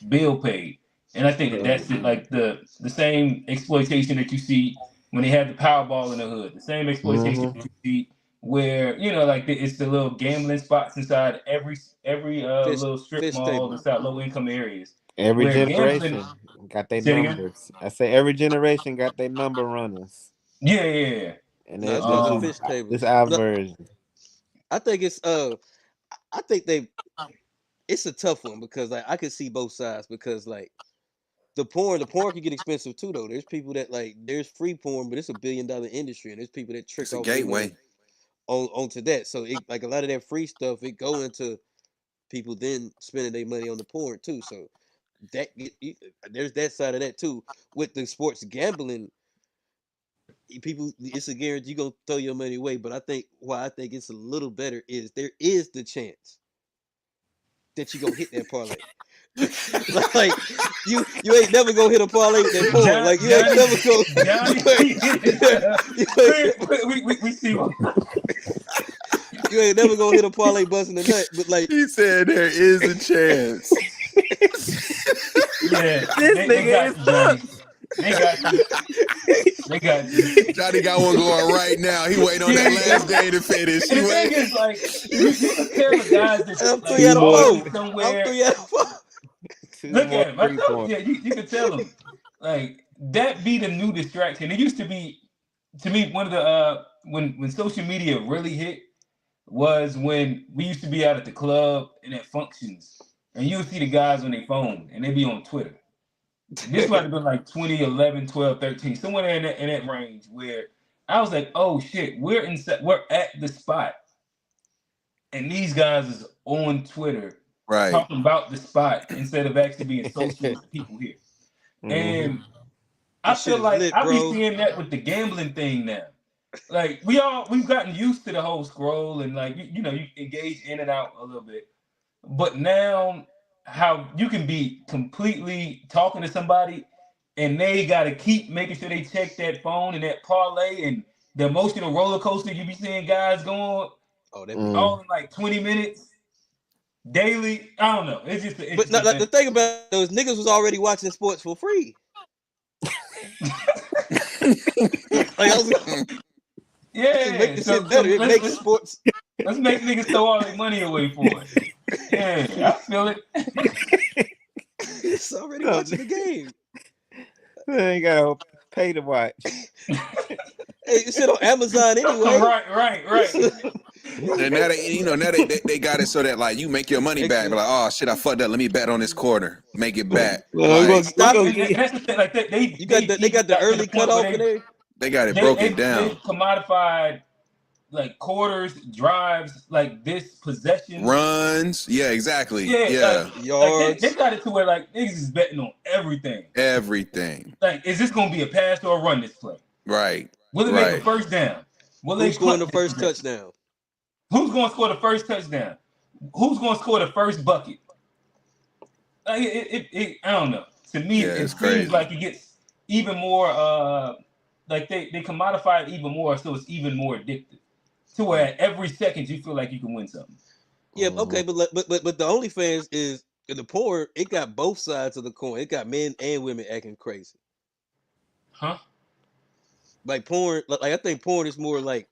bill paid. And I think that that's it, like the same exploitation that you see when they have the Powerball in the hood, the same exploitation mm-hmm. that you see where like it's the little gambling spots inside every Fish little strip fish mall table. inside low income areas Every where gambling. generation got their Say it again. numbers. I say every generation got their number runners. Yeah, yeah, yeah. And No, it's called the fish table. this our No, version. I think it's I think it's a tough one because like I can see both sides because like the porn can get expensive too though. There's people that like there's free porn, but it's $1 billion industry, and there's people that trick It's a off their money gateway. onto that. So it like a lot of that free stuff it go into people then spending their money on the porn too. So there's that side of that too. With the sports gambling, people it's a guarantee you gonna throw your money away. But I think why I think it's a little better is there is the chance that you gonna hit that parlay. Like you ain't never gonna hit a parlay with that porn. Like you ain't never gonna Johnny, we see what. you ain't never gonna hit a parlay busting a nut. But like He said there is a chance. Yeah, This they nigga got is you, Johnny. hooked. They got you. They got you. Johnny got one going right now. He waiting on that last game to finish. And He the thing waiting. is, like, you can tell the guys that I'm like 3 out of more. 4. always I'm somewhere. 3 out of 4. Two Look more at him. I told points. you, you can tell him. Like that be the new distraction. It used to be, to me, one of the when social media really hit was when we used to be out at the club and at functions, and you would see the guys on their phone and they be on Twitter. This might have been like 2011, 12, 13, somewhere in that range where I was like, oh shit, we're at the spot, and these guys is on Twitter Right. talking about the spot instead of actually being social with the people here. And I This shit feel is like lit, I be bro. seeing that with the gambling thing now. Like we've gotten used to the whole scroll and like you engage in and out a little bit. But now how you can be completely talking to somebody and they gotta keep making sure they check that phone and that parlay and the emotional roller coaster you be seeing guys go on Oh, that be all in like 20 minutes daily. I don't know. It's just an But interesting like, the thing. thing about those niggas was already watching sports for free. Like I was gonna just make Yeah. the So shit better. It makes sports. let's make niggas throw all their money away for it. Yeah, I feel it. It's already watching the game. They gotta pay to watch. Hey, this shit on Amazon anyway. Right. And now they got it so that like you make your money back. But like, oh shit, I fucked up. Let me bet on this quarter. Make it back. Like, Stop And it. that's the thing. Like they They got the early cutoff in there. they got it broken down. They've commodified like quarters, drives, like this possession Runs. Yeah, exactly. Yeah, Yeah. Yards. they got it to where like niggas is betting on everything. Everything. Like, is this gonna be a pass or a run? This play. Right. Will it make a Right. first down? Will Who's they scoring the punt first this touchdown? Who's going to score the first touchdown? Who's going to score the first bucket? Like, I don't know. To me, Yeah, it it's seems crazy. like it gets even more. Like they commodify it even more, so it's even more addictive. To where at every second you feel like you can win something. Yeah, okay, but the OnlyFans is in the porn. It got both sides of the coin. It got men and women acting crazy. Huh? Like porn, like I think porn is more like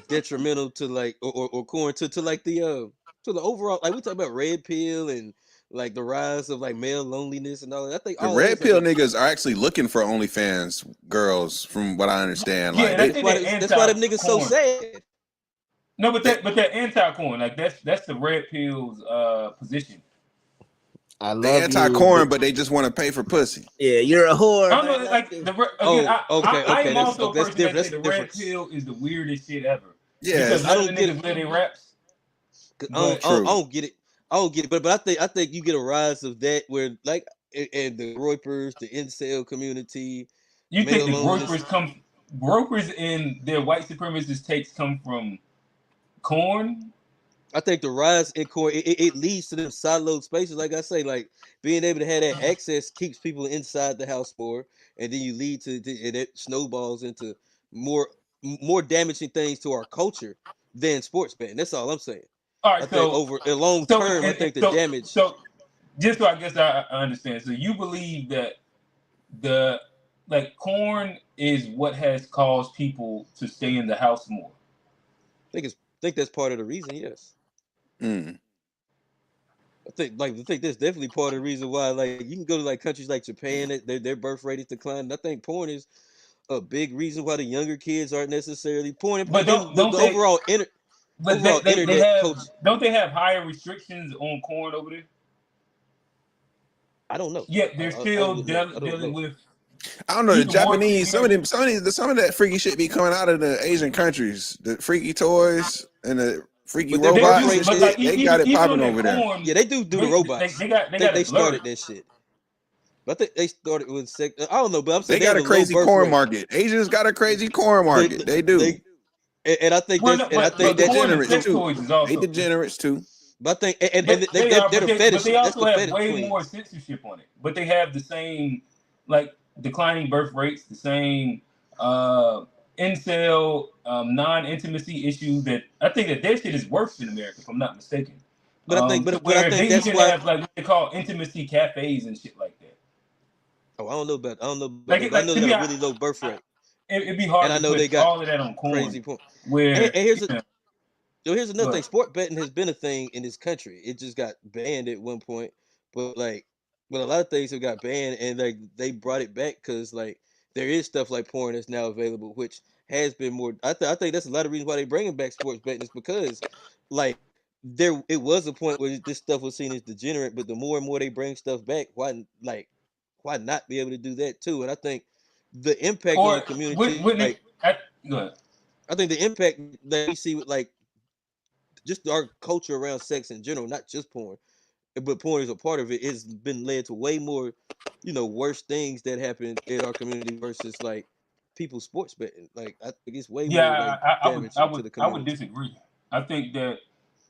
detrimental to like or corn to like to the overall, like we talk about red pill and like the rise of like male loneliness and all that. I think The all that red is pill like niggas are actually looking for OnlyFans girls, from what I understand. Yeah, Like that's that's why them niggas so sad. No, but they're anti-corn. Like that's the red pill's position. I they love anti-corn, you. but they just want to pay for pussy. Yeah, you're a whore. I don't man. know, like again, Okay, I am that's also a that's person that different. say the That's red pill is the weirdest shit ever. Yeah, Because I none of don't the get niggas it. wear their raps. I But don't get it. I don't get it. But I think you get a rise of that where like and the groypers, the incel community, you think male the loneliness. gropers in their white supremacist takes come from corn? I think the rise in core it leads to them siloed spaces. Like I say, like being able to have that access keeps people inside the house more, and then you lead and it snowballs into more more damaging things to our culture than sports betting. That's all I'm saying. All I right, think so over a long so term, I and think the damage. so just so I guess I understand. So you believe that the like corn is what has caused people to stay in the house more. Think that's part of the reason. Yes, Mm. I think that's definitely part of the reason why. Like you can go to like countries like Japan, that their birth rate is declining. I think porn is a big reason why the younger kids aren't necessarily porn, But and then don't the they? But overall they internet have culture. don't they have higher restrictions on corn over there? I don't know. Yet they're I still wouldn't know. I don't dealing know. with I don't know, the even more Japanese. severe. Some of that freaky shit be coming out of the Asian countries. The freaky toys and the freaky But their They birth robots do, and rate, but shit. like They got it even on popping that over there. corn, yeah, they do the robots. they I think got they it blurred. started that shit. But I think they started with sex. I don't know, but I'm They saying they got have a a low crazy birth corn rate. market. Asians got a crazy corn They market. They do. and I think Well, that's no, and I They think but that's corn and degenerates sex too. toys is They also. degenerates too. but I think and But they are, they're the but fetish. they That's also the have fetish way more queens. censorship on it. But they have the same like declining birth rates, the same incel non-intimacy issue that I think that their shit is worse in America, if I'm not mistaken. But I think To but I where think they that's even why have like what they call intimacy cafes and shit like that. I don't know about Like that, but I know to they got me, a really low birth rate, it'd be and hard I to know put they got all of that on crazy corn. point. Where And here's another thing. but Sport betting has been a thing in this country. It just got banned at one point, but but a lot of things have got banned, and like they brought it back because like there is stuff like porn that's now available, which has been more. I think that's a lot of reasons why they bringing back sports betting is because like there it was a point where this stuff was seen as degenerate, but the more and more they bring stuff back, why not be able to do that too? And I think the impact on the or community, wouldn't it? Go ahead. I think the impact that we see with like just our culture around sex in general, not just porn, but porn is a part of it, has been led to way more, worse things that happen in our community versus like people sports betting. Like I think it's way more like Yeah, damaging to the I would community. disagree. I think that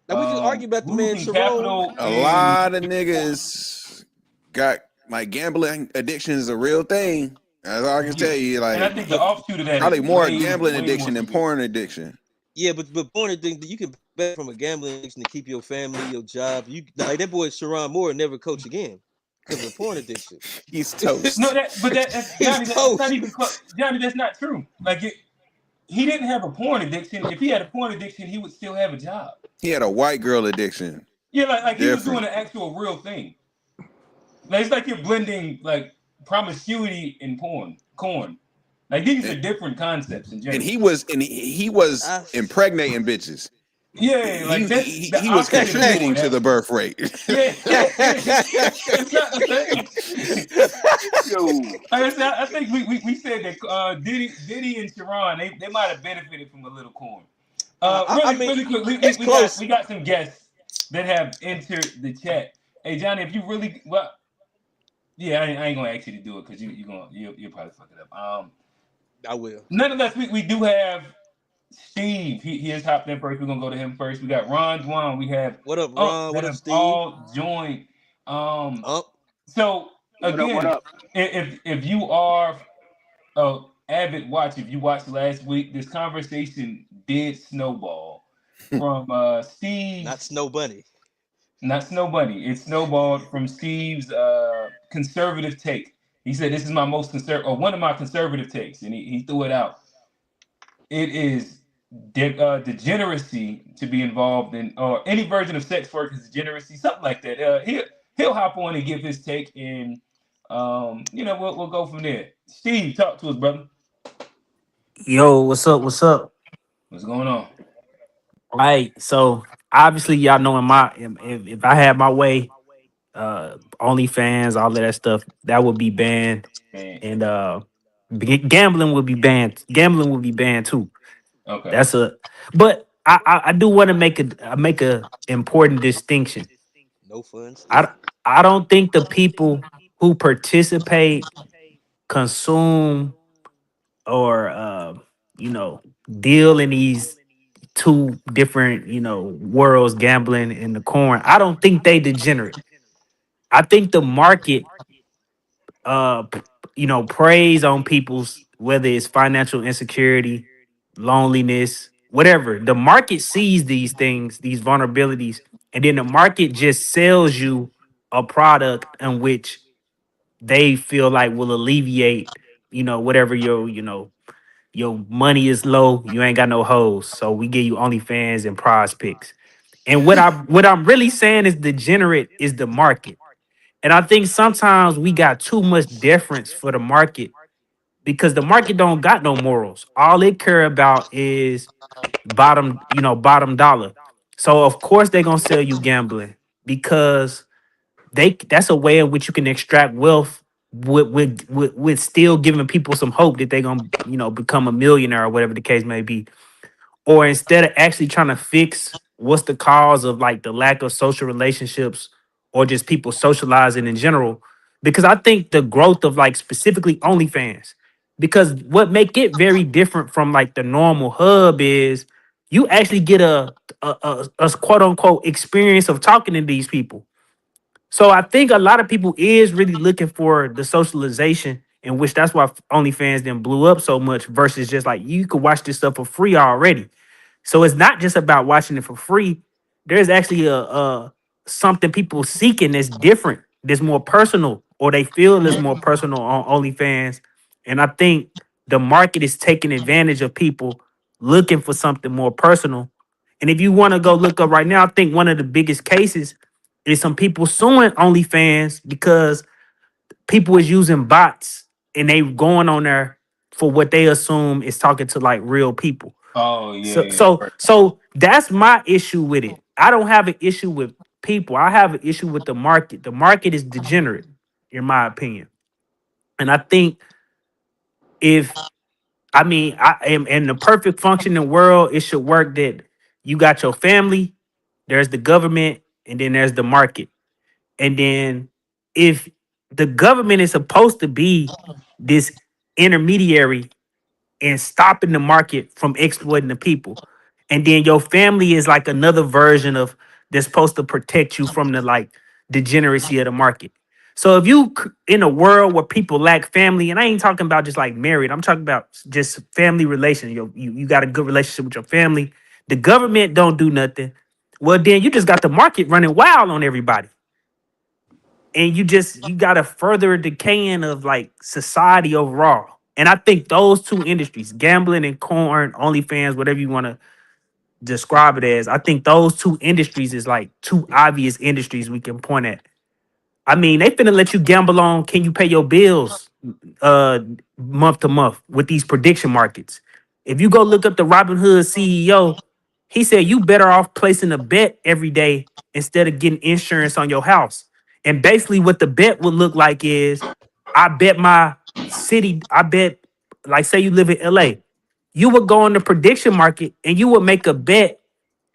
Now we can argue about the man losing Sharon. capital A in lot of niggas got like gambling addiction is a real thing. That's all I can yeah, tell you. and I Like think the But offshoot of that is probably more gambling way more addiction than severe. porn addiction. yeah, but porn addiction, you can bet from a gambling addiction to keep your family, your job. You like that boy Sharon Moore never coach again because of the porn addiction. He's No, toast. that's He's Johnny. That's not toast. even Johnny. That's not true. He didn't have a porn addiction. If he had a porn addiction, he would still have a job. He had a white girl addiction. Yeah, like he was doing Different. an actual real thing. Like it's like you're blending like promiscuity and corn. Like these are And, different concepts in general. and he was I impregnating bitches. Yeah, like that's the He was opposite of contributing porn. to the birth rate. Yeah, it's not the same. Yo, Like I said, I think we said that Diddy and Sharon they might have benefited from a little corn. I mean, Really quick, it's close. we got some guests that have entered the chat. Hey Johnny, if you really yeah, I ain't gonna ask you to do it because you'll probably fuck it up. I will. Nonetheless, we do have Steve. He has hopped in first. We're gonna go to him first. We got Ron Dwan. We have What up, Ump Ron? that What up, have Steve? all joined. Um, Up. so what up? What again, up? if you are a avid watcher, if you watched last week, this conversation did snowball from Not Steve's, Snow Bunny. not Snow Bunny. It snowballed from Steve's conservative take. He said, "This is my most conservative, or one of my conservative takes," and he threw it out. It is degeneracy to be involved in, or any version of sex work is degeneracy, something like that. He'll hop on and give his take, and we'll go from there. Steve, talk to us, brother. Yo, what's up? What's up? What's going on? All right, so obviously y'all know in my if I had my way, OnlyFans, all of that stuff, that would be banned, Man, and gambling would be banned. Gambling would be banned too. okay. That's a, but I do want to make a important distinction. No fun I Steve. I don't think the people who participate, consume, or you know deal in these two different, worlds, gambling and the corn. I don't think they degenerate. I think the market, p- preys on people's, whether it's financial insecurity, loneliness, whatever. The market sees these things, these vulnerabilities, and then the market just sells you a product in which they feel like will alleviate, whatever your money is low, you ain't got no hoes. So we give you OnlyFans and prize picks. And what I'm really saying is degenerate is the market. And I think sometimes we got too much deference for the market because the market don't got no morals. All it care about is bottom dollar. So of course they're gonna sell you gambling because that's a way in which you can extract wealth with still giving people some hope that they're gonna become a millionaire or whatever the case may be, or instead of actually trying to fix what's the cause of like the lack of social relationships or just people socializing in general. Because I think the growth of like specifically OnlyFans, because what make it very different from like the normal hub is you actually get a quote unquote experience of talking to these people. So I think a lot of people is really looking for the socialization, in which that's why OnlyFans then blew up so much versus just like you could watch this stuff for free already. So it's not just about watching it for free. There's actually a something people seeking that's different, that's more personal. or they feel is more personal on OnlyFans. And I think the market is taking advantage of people looking for something more personal. And if you want to go look up right now, I think one of the biggest cases is some people suing OnlyFans because people is using bots and they going on there for what they assume is talking to like real people. Oh So yeah, so so that's my issue with it. I don't have an issue with people. I have an issue with the market. The market is degenerate, in my opinion. And I think if I mean I am in the perfect functioning world, it should work that you got your family, there's the government, and then there's the market. And then if the government is supposed to be this intermediary and stopping the market from exploiting the people. And then your family is like another version of that's supposed to protect you from the like degeneracy of the market. So if you in a world where people lack family, and I ain't talking about just like married, I'm talking about just family relation. You got a good relationship with your family. The government don't do nothing. Well, then you just got the market running wild on everybody, and you got a further decaying of like society overall. And I think those two industries, gambling and corn, OnlyFans, whatever you want to describe it as, I think those two industries is like two obvious industries we can point at. I mean, they finna let you gamble on can you pay your bills uh month to month with these prediction markets. If you go look up the Robinhood CEO, he said you better off placing a bet every day instead of getting insurance on your house. And basically what the bet would look like is I bet my city, I bet like say you live in LA, you would go on the prediction market and you would make a bet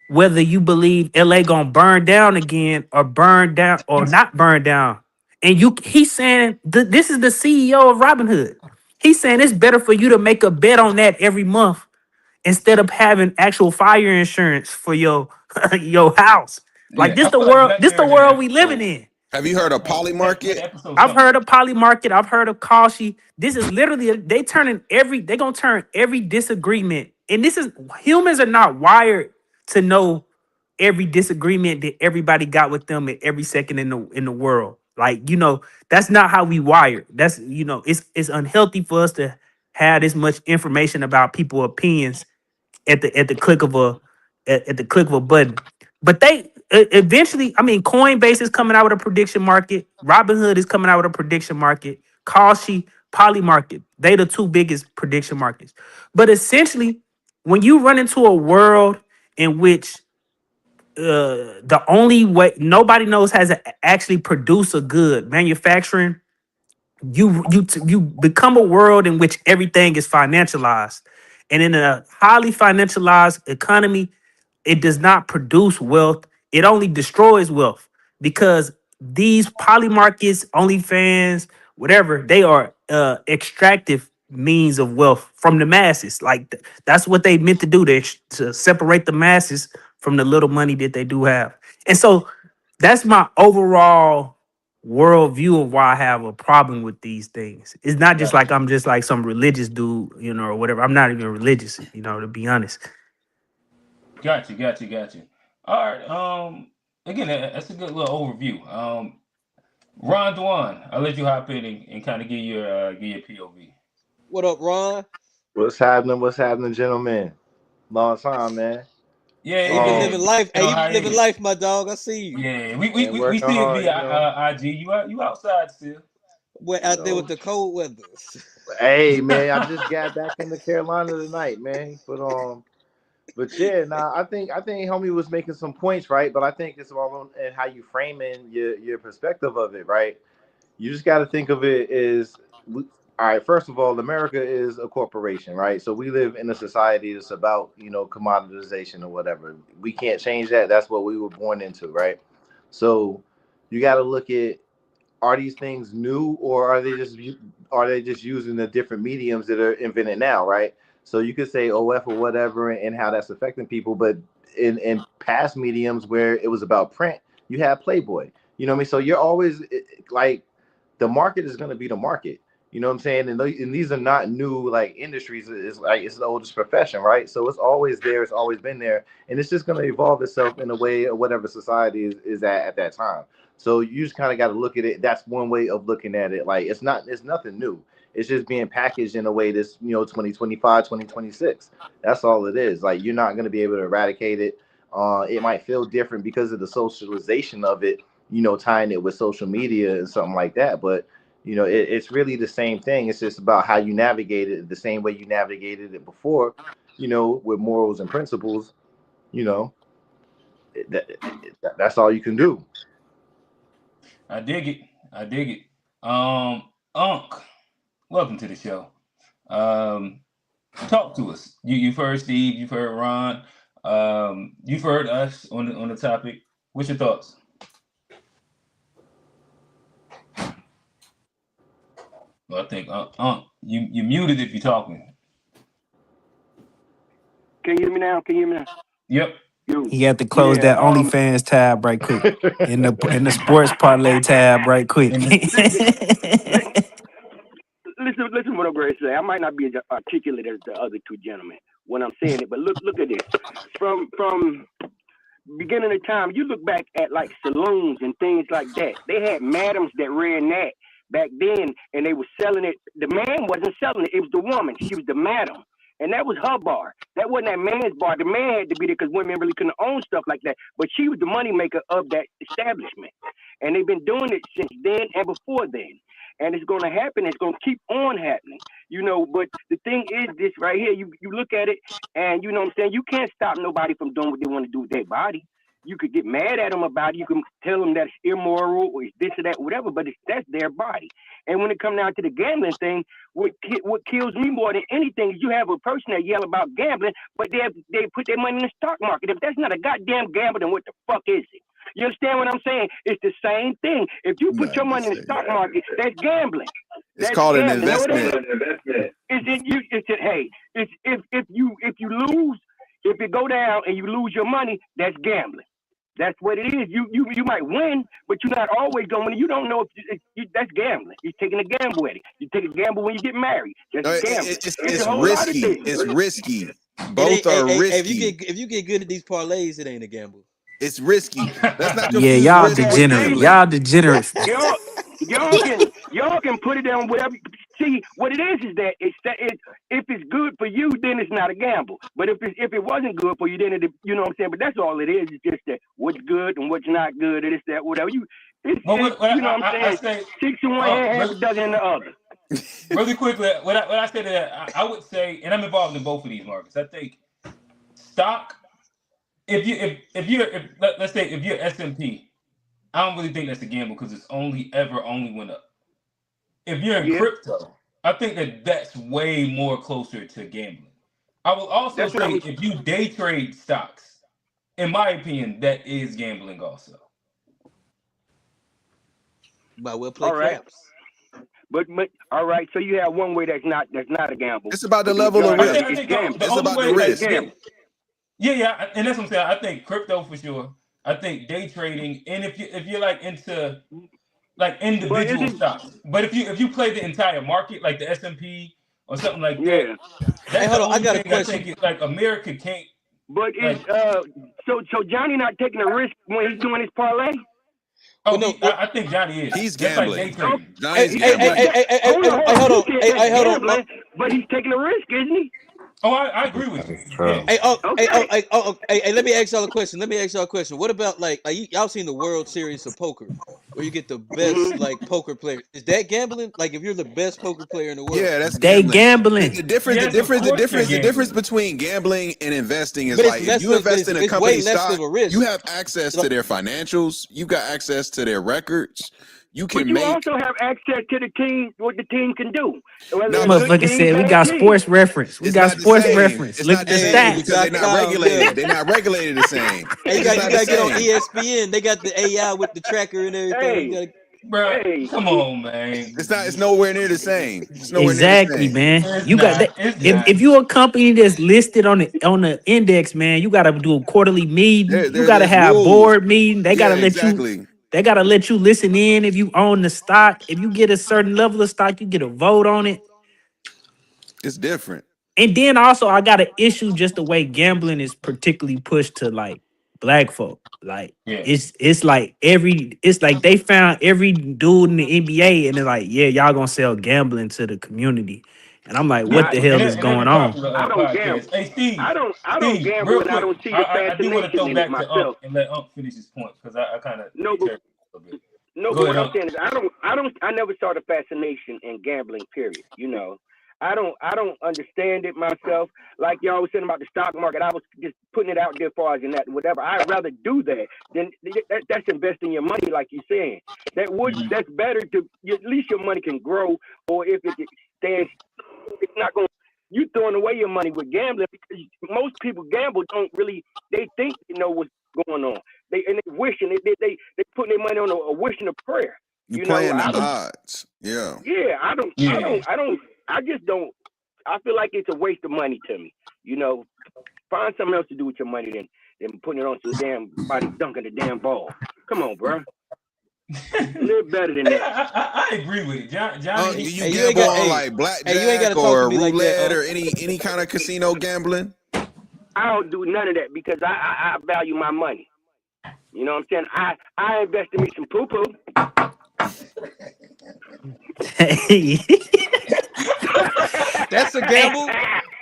whether you believe LA gonna burn down again or burn down or not burn down. And he's saying this is the CEO of Robinhood. He's saying it's better for you to make a bet on that every month instead of having actual fire insurance for your your house. Like yeah. I feel like Black this the Mirror did an world we living episode. in. Have you heard of Yeah, poly that market? episode I've something. heard of poly market. I've heard of Kashi. This is literally they gonna turn every disagreement. And this is humans are not wired to know every disagreement that everybody got with them at every second in the world. Like that's not how we wired. That's it's unhealthy for us to have this much information about people's opinions at the click of at the click of a button. But they eventually, I mean, Coinbase is coming out with a prediction market. Robinhood is coming out with a prediction market. Kalshi, Poly Market, they the two biggest prediction markets. But essentially, when you run into a world in which the only way nobody knows how to actually produce a good manufacturing, you become a world in which everything is financialized, and in a highly financialized economy it does not produce wealth, it only destroys wealth, because these poly markets, OnlyFans, whatever, they are extractive means of wealth from the masses. Like that's what they meant to do, to separate the masses from the little money that they do have. And so that's my overall worldview of why I have a problem with these things. It's not just like I'm just like some religious dude, or whatever. I'm not even religious, to be honest. Got you. All right. Again, that's a good little overview. Ron Dwan, I'll let you hop in and kind of give your POV. What up, Ron? What's happening? What's happening, gentlemen? Long time, man. Yeah, Hey, you been yeah. living life. Hey, you How been you living been? life, my dog. I see you. Yeah, And we working see it hard, via IG. You outside still? We're you out there with know. the cold weather. Hey, man, I just got back into Carolina tonight, man. But yeah, nah, I think homie was making some points, right? But I think it's all in how you framing your perspective of it, right? You just got to think of it as, all right. First of all, America is a corporation, right? So we live in a society that's about commoditization or whatever. We can't change that. That's what we were born into, right? So you got to look at, are these things new, or are they just using the different mediums that are invented now, right? So you could say OF or whatever, and how that's affecting people, but in past mediums where it was about print, you had Playboy. You know what I mean? So you're always like, the market is going to be the market. You know what I'm saying? And these are not new like industries. It's like it's the oldest profession, right? So it's always there. It's always been there, and it's just going to evolve itself in a way of whatever society is at that time. So you just kind of got to look at it. That's one way of looking at it. Like it's nothing new. It's just being packaged in a way that's 2025, 2026. That's all it is. Like you're not going to be able to eradicate it. It might feel different because of the socialization of it. Tying it with social media and something like that, but it's really the same thing. It's just about how you navigate it the same way you navigated it before, with morals and principles. You know, that's all you can do. I dig it. I dig it. Unc, welcome to the show. Talk to us. You've heard Steve. You've heard Ron. You've heard us on the topic. What's your thoughts? Well, I think you muted if you're talking. Can you hear me now? Yep. He had to close that OnlyFans tab right quick. In the sports parlay tab right quick. Listen what I'm going to say. I might not be as articulate as the other two gentlemen when I'm saying it, but look at this. From beginning of time, you look back at like saloons and things like that. They had madams that ran that back then, and they were selling it. The man wasn't selling it; it was the woman. She was the madam, and that was her bar. That wasn't that man's bar. The man had to be there because women really couldn't own stuff like that. But she was the moneymaker of that establishment, and they've been doing it since then and before then. And it's going to happen. It's going to keep on happening, But the thing is, this right here, you look at it, and you know what I'm saying. You can't stop nobody from doing what they want to do with their body. You could get mad at them about it. You can tell them that's immoral or it's this or that, whatever. But that's their body. And when it comes down to the gambling thing, what kills me more than anything is you have a person that yell about gambling, but they put their money in the stock market. If that's not a goddamn gamble, then what the fuck is it? You understand what I'm saying? It's the same thing. If you put your money in the stock market, that's gambling. It's called an investment. If you lose, if it go down and you lose your money, that's gambling. That's what it is. You might win, but you're not always going to win. You don't know if that's gambling. You're taking a gamble with it. You take a gamble when you get married. That's gambling. It's risky. It's risky. Both are risky. If you get good at these parlays, it ain't a gamble. It's risky. That's not yeah, y'all degenerate. Y'all degenerates. Y'all can put it on whatever. See, what it is that if it's good for you, then it's not a gamble. But if it wasn't good for you, then you know what I'm saying. But that's all it is. It's just that what's good and what's not good. It's that whatever you. You know what I'm saying. 6 in one hand, half a dozen in the other. Really quickly, when I say that, I would say, and I'm involved in both of these markets. I think stock. Let's say if you're S&P, I don't really think that's a gamble because it's only went up. If you're in crypto, I think that's way more closer to gambling. I will also say if you day trade stocks, in my opinion, that is gambling also. But we'll play craps. But all right, so you have one way that's not a gamble. It's about the level of risk. It's about the risk. Yeah, and that's what I'm saying. I think crypto for sure. I think day trading, and if you're like into like individual stocks, but if you play the entire market, like the S&P or something like that, hey, hold on, I got a question. I think it's like America can't. But so Johnny not taking a risk when he's doing his parlay? Oh, no, I think Johnny is. He's gambling. Johnny's gambling. Hold on. But he's taking a risk, isn't he? Oh, I agree with you. Hey, let me ask y'all a question. What about like y'all seen the World Series of Poker, where you get the best like poker player? Is that gambling? Like if you're the best poker player in the world? Yeah, that's gambling. The difference between gambling and investing is like if you invest in a company stock, you have access to their financials, you got access to their records. You can also have access to the team, what the team can do. Motherfucker said we got sports reference. We got sports reference. Look at the stats. Because they're not regulated. They're not regulated the same. Hey, you gotta get on ESPN. They got the AI with the tracker and everything. Bro, come on, man. It's nowhere near the same. Exactly, man. You got that. If you're a company that's listed on the index, man, you gotta do a quarterly meeting. You gotta have board meeting. They gotta let you. They gotta let you listen in if you own the stock. If you get a certain level of stock, you get a vote on it. It's different. And then also I got an issue just the way gambling is particularly pushed to like black folk. Like Yeah. it's like it's like they found every dude in the NBA and they're like, yeah, y'all gonna sell gambling to the community. And I'm like, what Yeah, the I and, hell that, is and that's a going on? popular I don't podcast. gamble. Hey, Steve, I don't Steve, gamble, real and I quick, don't see the I do want to fascination throw in it back to Unc myself. and let Unc finish his point because I kind of No, but deterred a little bit. no, Go but ahead, what I'm Unc. saying is I never saw the fascination in gambling. Period. I don't understand it myself. Like y'all was saying about the stock market, I was just putting it out there for us and that whatever. I'd rather do that than that's investing your money, like you're saying. Mhm. That's better to at least your money can grow, or if it stands, it's not going. You throwing away your money with gambling because most people gamble don't really. They think they know what's going on. They wishing they putting their money on a wish and a prayer. You playing the odds. Yeah. Yeah, Yeah. I just don't. I feel like it's a waste of money to me. Find something else to do with your money than putting it on some damn body dunking the damn ball. Come on, bro. Live better than Hey, that. I agree with it. Johnny, Do you Hey, you ain't gamble got. on like Hey, you ain't got blackjack to talk to or me like that, roulette or any kind of casino gambling? I don't do none of that because I value my money. You know what I'm saying? I invest in me some poo poo. That's a gamble.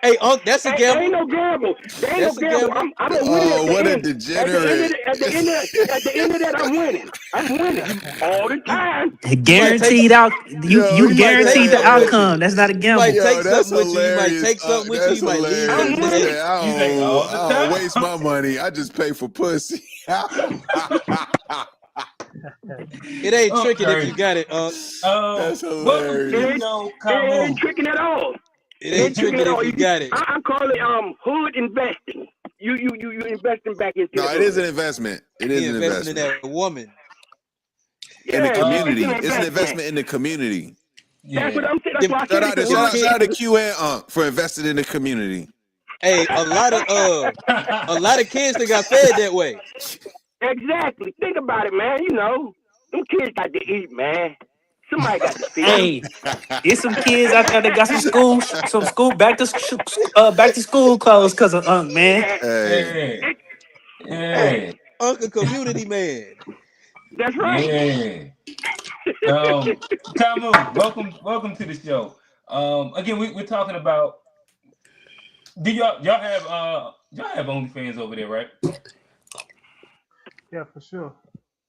Hey, Unc, that's a Ain't gamble. no gamble. There ain't no That's a gamble. gamble. I'm a winner at Oh, the what a end. degenerate. At the end of that, I'm winning. I'm winning You all the you time. you might take Guaranteed out Yo, you you might take guaranteed the something with you. outcome. That's not a You might gamble. take Yo, that's something with you. You might hilarious. take something with you. That's You might leave I'm hilarious. something He today. said, winning. you say all the I don't time. waste my money. I just pay for pussy. It ain't Unc tricking if you crazy. got it, Unc. That's Welcome to It the ain't, hilarious. show, it ain't Kamu. tricking at all. It It ain't ain't tricking tricking at if all. you got it. I call it hood investing. You investing back into No, the it is hood. an investment. It He is an investing in investment that woman. in the Yeah, it's an community. It's an investment. investment in the community. That's what Yeah. I'm saying. That's Them, why I Shout said out it's a to them shout hood out shout out to kid. investment. Q and Unc for investing in the community. Hey, a lot of kids that got fed that way. Exactly. Think about it, man. Them kids got to eat, man. Somebody got to feed them. Hey, it's some kids out there that got some school back to school clothes because of Unc, man. Yeah, Hey, Yeah. hey, Yeah. Uncle community man. that's right. Yeah. Kamu, welcome to the show. Again, we're talking about. Do y'all have OnlyFans over there, right? Yeah, for sure.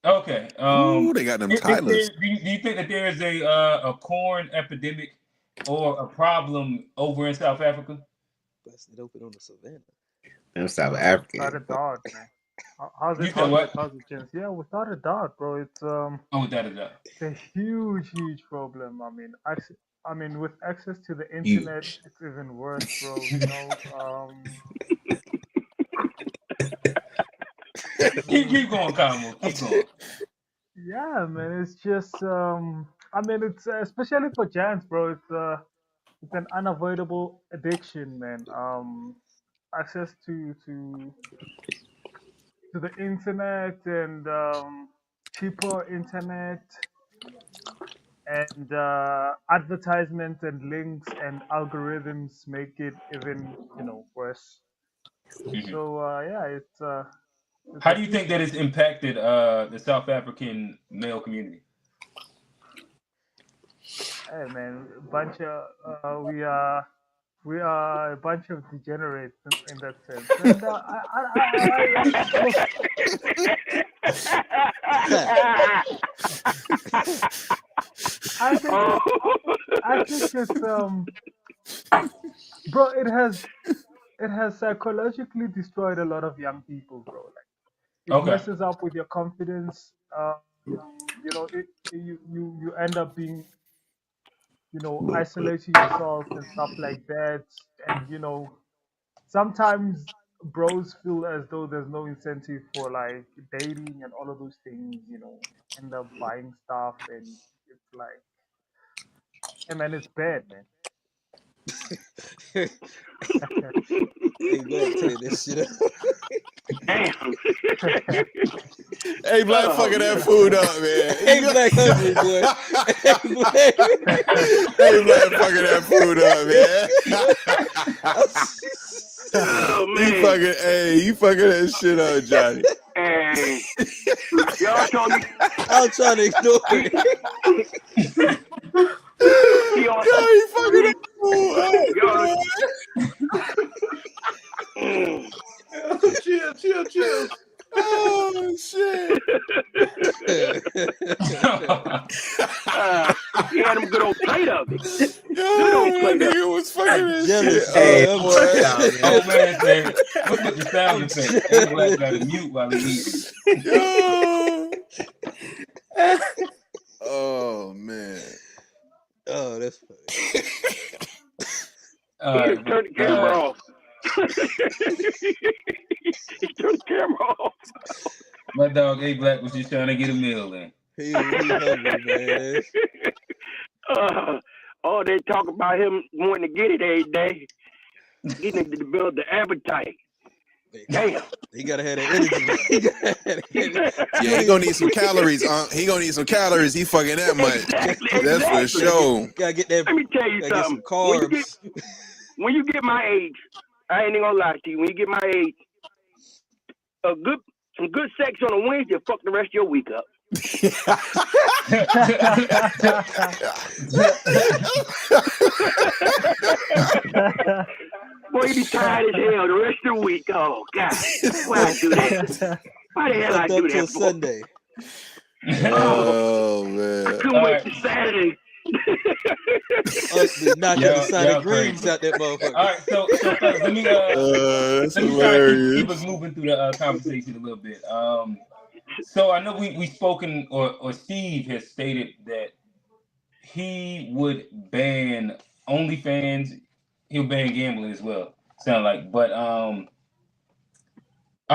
Okay. ooh, they got them Is there, Tylers. do you think that there is a corn epidemic or a problem over in South Africa? Busted open on the savannah. Them South Without Africans. a doubt, man. How's You it? said what? How's it, James? Yeah, without a doubt, bro. Oh, da. It's a huge problem. I mean, with access to the internet, Huge. it's even worse, bro. Keep going, Kamu. Keep going. Yeah, man. It's just I mean, it's especially for Jans, bro. It's an unavoidable addiction, man. Access to the internet and cheaper internet and advertisements and links and algorithms make it even worse. Mhm. So yeah, it's How an do you think that issue. it's impacted the South African male community? Hey man, bunch of we are a bunch of degenerates in that sense, and look, I think Oh. I think it's bro, it has psychologically destroyed a lot of young people, bro. Like it Okay. messes up with your confidence. You end up being isolating yourself and stuff like that, and sometimes bros feel as though there's no incentive for like dating and all of those things. End up buying stuff, and it's like, hey man, it's bad, man. Hey, Black, turn this shit up. Damn. Hey, Black, Oh, fucking that man. food up, man. Hey, Black hungry, boy. Hey, Black. Hey, Black, fucking that food up, man. Oh, You man. fucking, hey, you fucking that shit up, Johnny. Hey, y'all told me. I'm trying to ignore it. Y'all, Yo, you fucking that food up, y'all, man. Chill. Oh, shit. He had him good old plate of it. Yo, Good old that plate of it. nigga was fucking that Jealous, shit Hey, up, I'm boy. jealous. Oh man said, "What's with the sound I'm effect?" Hey, Black got to mute while he eats. Yo. Oh, man. Oh, that's funny. All He right, just turned the camera off. He turned the camera off. my dog A Black was just trying to get a meal in. He hungry, man. Oh, they talk about him wanting to get it every day. He needs to build the appetite. Damn. He gotta have that energy. He gotta have that energy. Yeah, he gonna need some calories. He gonna need some calories. He fucking that much. Exactly. That's for sure. Gotta get that. Let me tell you Gotta get some something. carbs. When you get my age, I ain't gonna lie to you. When you get my age, some good sex on a Wednesday, fuck the rest of your week up. Boy, you be tired as hell the rest of the week. Oh God, why I do that? Why the hell I Fucked do up till that for? Sunday. Oh I man. couldn't wait for Saturday. Us be knocking the Sonic y'all greens crazy. out that motherfucker. All right, so fellas, let me That's let me try to keep us hilarious. moving through the conversation a little bit. So I know we spoken or Steve has stated that he would ban OnlyFans. He'll ban gambling as well. Sound like, but I'll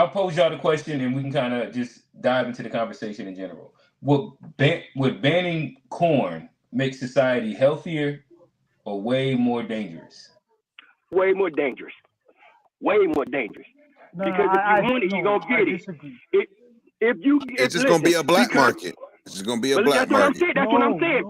pose y'all the question and we can kind of just dive into the conversation in general. Would banning corn make society healthier or way more dangerous? Way more dangerous. Way more dangerous. No, Because if you want it, you're gonna I get it. disagree. It's just gonna be a black market. It's just gonna be a black That's what I'm market. saying. That's what I'm No, saying.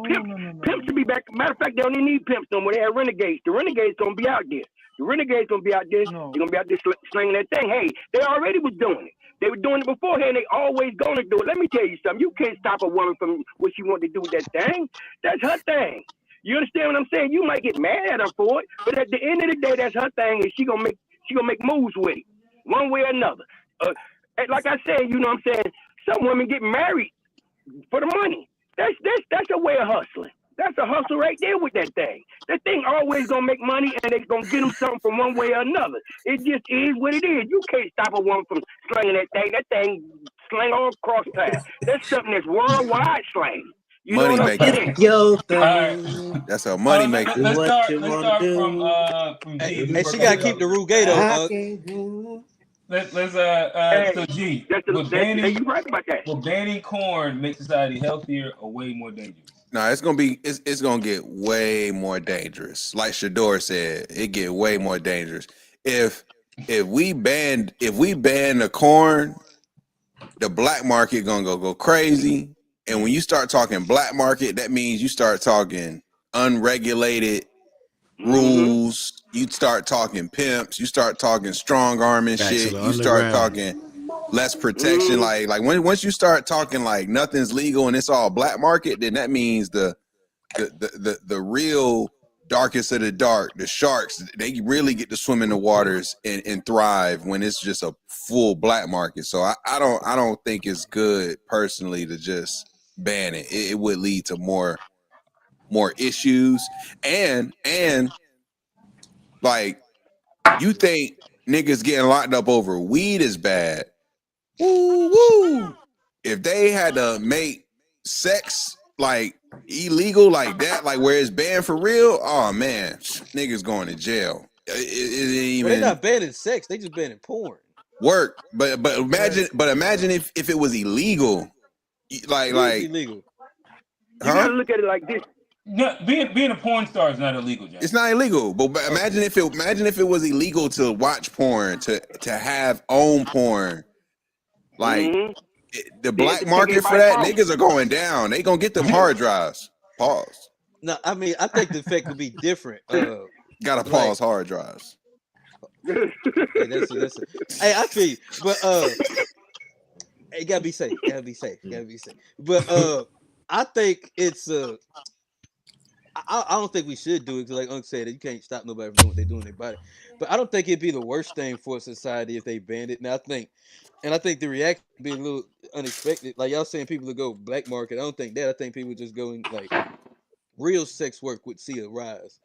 Pimps should be back. Matter of fact, they don't even need pimps no more. They have renegades. The renegades gonna be out there. The renegades gonna be out there. No. They're gonna be out there slinging that thing. Hey, they already was doing it. They were doing it beforehand. They always gonna do it. Let me tell you something. You can't stop a woman from what she want to do with that thing. That's her thing. You understand what I'm saying? You might get mad at her for it, but at the end of the day, that's her thing, and she gonna make moves with it, one way or another. Like I said, you know what I'm saying? Some women get married for the money. That's a way of hustling. That's a hustle right there with that thing. That thing always gonna make money, and they gonna get them something from one way or another. It just is what it is. You can't stop a woman from slinging that thing. That thing slang all across path. That's something that's worldwide slang. You know Money what I'm maker. saying? Yo, All right. thing. That's a money maker. Do what you Let's wanna start do. from Hey, G. We hey, work she our gotta way keep up. the Rugato. I can't do. Let's Hey, so G, hey, you right about that. would banning corn make society healthier or way more dangerous? No, it's gonna get way more dangerous. Like Shador said, it get way more dangerous. If we ban the corn, the black market gonna go crazy. And when you start talking black market, that means you start talking unregulated Mm-hmm. rules. You start talking pimps. You start talking strong arming Back to shit. the You start underground. talking less protection. Mm-hmm. Once you start talking like nothing's legal and it's all black market, then that means the real darkest of the dark, the sharks, they really get to swim in the waters and thrive when it's just a full black market. So I don't think it's good personally to just ban it. It would lead to more issues and like you think niggas getting locked up over weed is bad. Woo woo. If they had to make sex like illegal like that, like where it's banned for real, oh man, niggas going to jail. It ain't Well, they even not banning sex. They just banning porn. work. But Right. imagine if it was illegal. It is Like illegal. You huh? gotta look at it like this. No, being a porn star is not illegal, It's Johnny. not illegal, but Okay. imagine if it was illegal to watch porn, to have own porn. Like Mm-hmm. the They had black to take market for everybody's that, phone. niggas are going down. They gonna get them hard drives. Pause. No, I mean I think the effect would be different. Gotta Like pause hard drives. hey, that's a. Hey, I feel you, but it gotta be safe. Gotta be safe. Gotta be safe. But I think it's I don't think we should do it because, like Unc said, you can't stop nobody from doing what they do in their body. But I don't think it'd be the worst thing for society if they banned it. Now I think the reaction would be a little unexpected. Like y'all saying people to go black market. I don't think that. I think people just go in like real sex work would see a rise,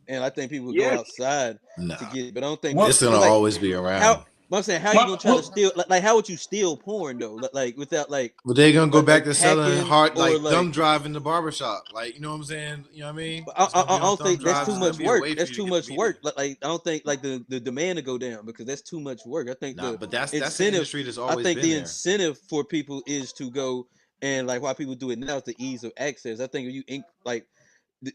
and I think people would go Yes. outside Nah, to get it. But I don't think What it's gonna but like always be how. around. But I'm saying, how you my gonna try to what, steal? Like how would you steal porn though? Like without But they gonna go back like to selling hacking hard or like thumb like. drive in the barbershop. Like, you know what I'm saying? You know what I mean? But It's gonna be I on don't thumb think that's drives. too It's gonna much be a work. way for That's you to too get the much media. work. Like I don't think like the demand to go down because that's too much work. I think Nah, the but that's the incentive. industry that's I always think been the there. incentive for people is to go and like why people do it now is the ease of access. I think if you like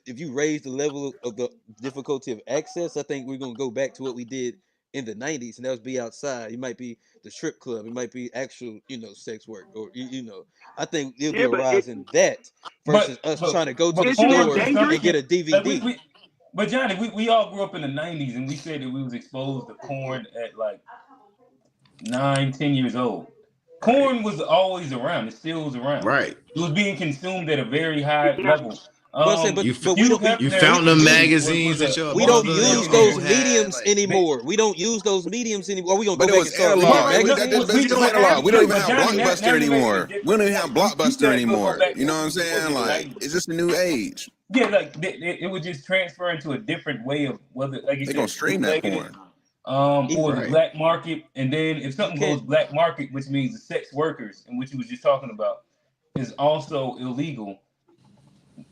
if you raise the level of the difficulty of access, I think we're gonna go back to what we did in the '90s, and that was be outside. It might be the strip club. It might be actual sex work or I think there'll be Yeah, a but rise in that but versus us but trying to go to but the isn't it porn store dangerous? and get consumption, a like DVD. but Johnny, we all grew up in the '90s and we said that we was exposed to porn at like 9, 10 years old. Right. Porn was always around. It still was around. Right. It was being consumed at a very high Not level. But I'm saying, but You but Hugh you Hefner found and the Juice was magazines that a your we don't mother and your use uncle those multi-billionaire. had. mediums Like, They, anymore. We don't use those mediums anymore. Are we gonna But go it back was and start reading analog. no, That's we just don't analog. have We don't to. even But have Johnny, Blockbuster now you're making a anymore. We don't different even have point. You Blockbuster said we'll go anymore. back You to know what what I'm we was saying? in the Like '90s. it's just a new age. Yeah, like it would just transfer into a different way of whether, like you They gonna said, stream that bootlegging it, porn. even or the right. black market. And then if you something can't. goes black market, which means the sex workers, and which you was just talking about, is also illegal,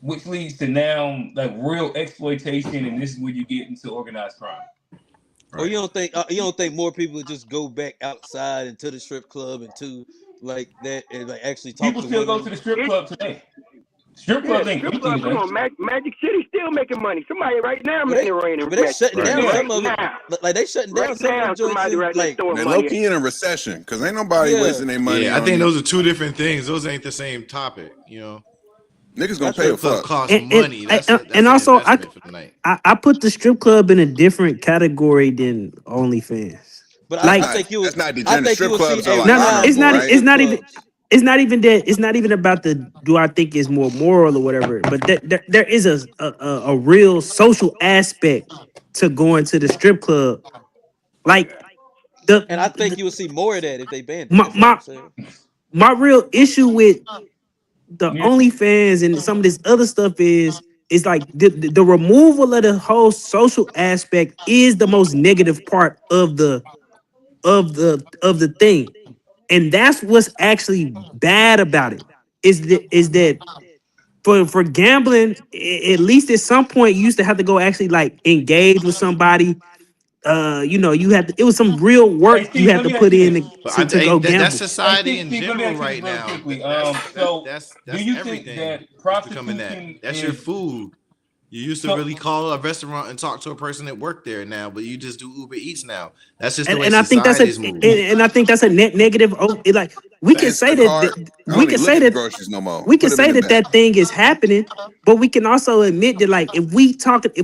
which leads to now like real exploitation, and this is where you get into organized crime. Or Right. you don't think more people would just go back outside into the strip club and to like that and like actually talk People to still go to women. the strip It, club today. Strip yeah, clubs ain't strip empty club. Come today. on, Magic City still making money. Somebody right now But they making it rain in but they Magic shutting City. Right. down Right some of it. now. Like they shutting Right down some of them now, joints somebody in right there like throwing They're low money at key in a recession because ain't nobody yeah. wasting their money Yeah, I on think you. those are two different things. Those ain't the same topic. You know, Niggas I gonna pay a strip think club fuck. costs and money. and That's an also investment for the night. I put the strip club in a different category than OnlyFans. but That's Like I not think that's not I degenerate. think you Strip will see clubs are a like no, no, rise honorable, in right? strip clubs. it's not even that. It's not even about the do I think it's more moral or whatever. But there is a real social aspect to going to the strip club. Like the, And I think the you will see more of that if they banned it. my, That's all I'm my saying. my real issue with the Yeah. OnlyFans and some of this other stuff is like the removal of the whole social aspect is the most negative part of the thing, and that's what's actually bad about it. Is that for gambling, at least at some point you used to have to go actually like engage with somebody. You had to, it was some real Hey work you Steve, had let to me ask put you in this. But I to go think that's gamble. Hey society Steve, in Steve, let me general ask you this right real now. quickly. That So that's do that's you think everything that is becoming that. prostitution That's your is food. You used to so? really call a restaurant and talk to a person that worked there now, but you just do Uber Eats now. That's just the way And I think that's a society's moved. and I think that's a net negative. Like we can Thanks for say the card. I we don't can even look say at the that groceries no more. we can Put them in say the that back. that thing is happening, but we can also admit that like if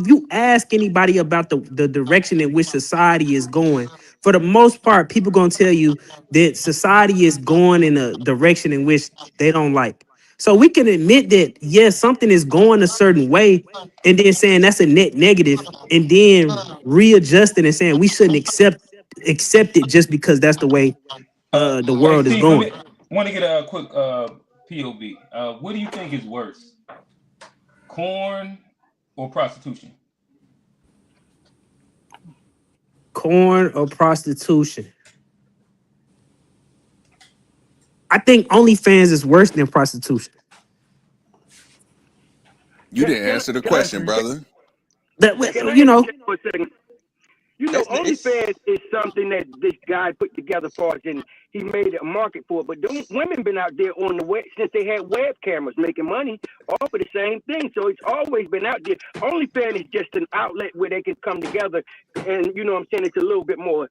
you ask anybody about the direction in which society is going, for the most part, people gonna tell you that society is going in a direction in which they don't like. So we can admit that yes, something is going a certain way, and then saying that's a net negative, and then readjusting and saying we shouldn't accept it just because that's the way the Hey world is Steve, let going. me want to get a quick POV. What do you think is worse, corn or prostitution? Corn or prostitution? I think OnlyFans is worse than prostitution. You didn't answer the I question, agree. brother. That Can I you know, interject for a second? It's OnlyFans is something that this guy put together for us, and he made a market for it. But them women been out there on the web since they had web cameras making money off of the same thing. So it's always been out there. OnlyFans is just an outlet where they can come together, and what I'm saying, it's a little bit more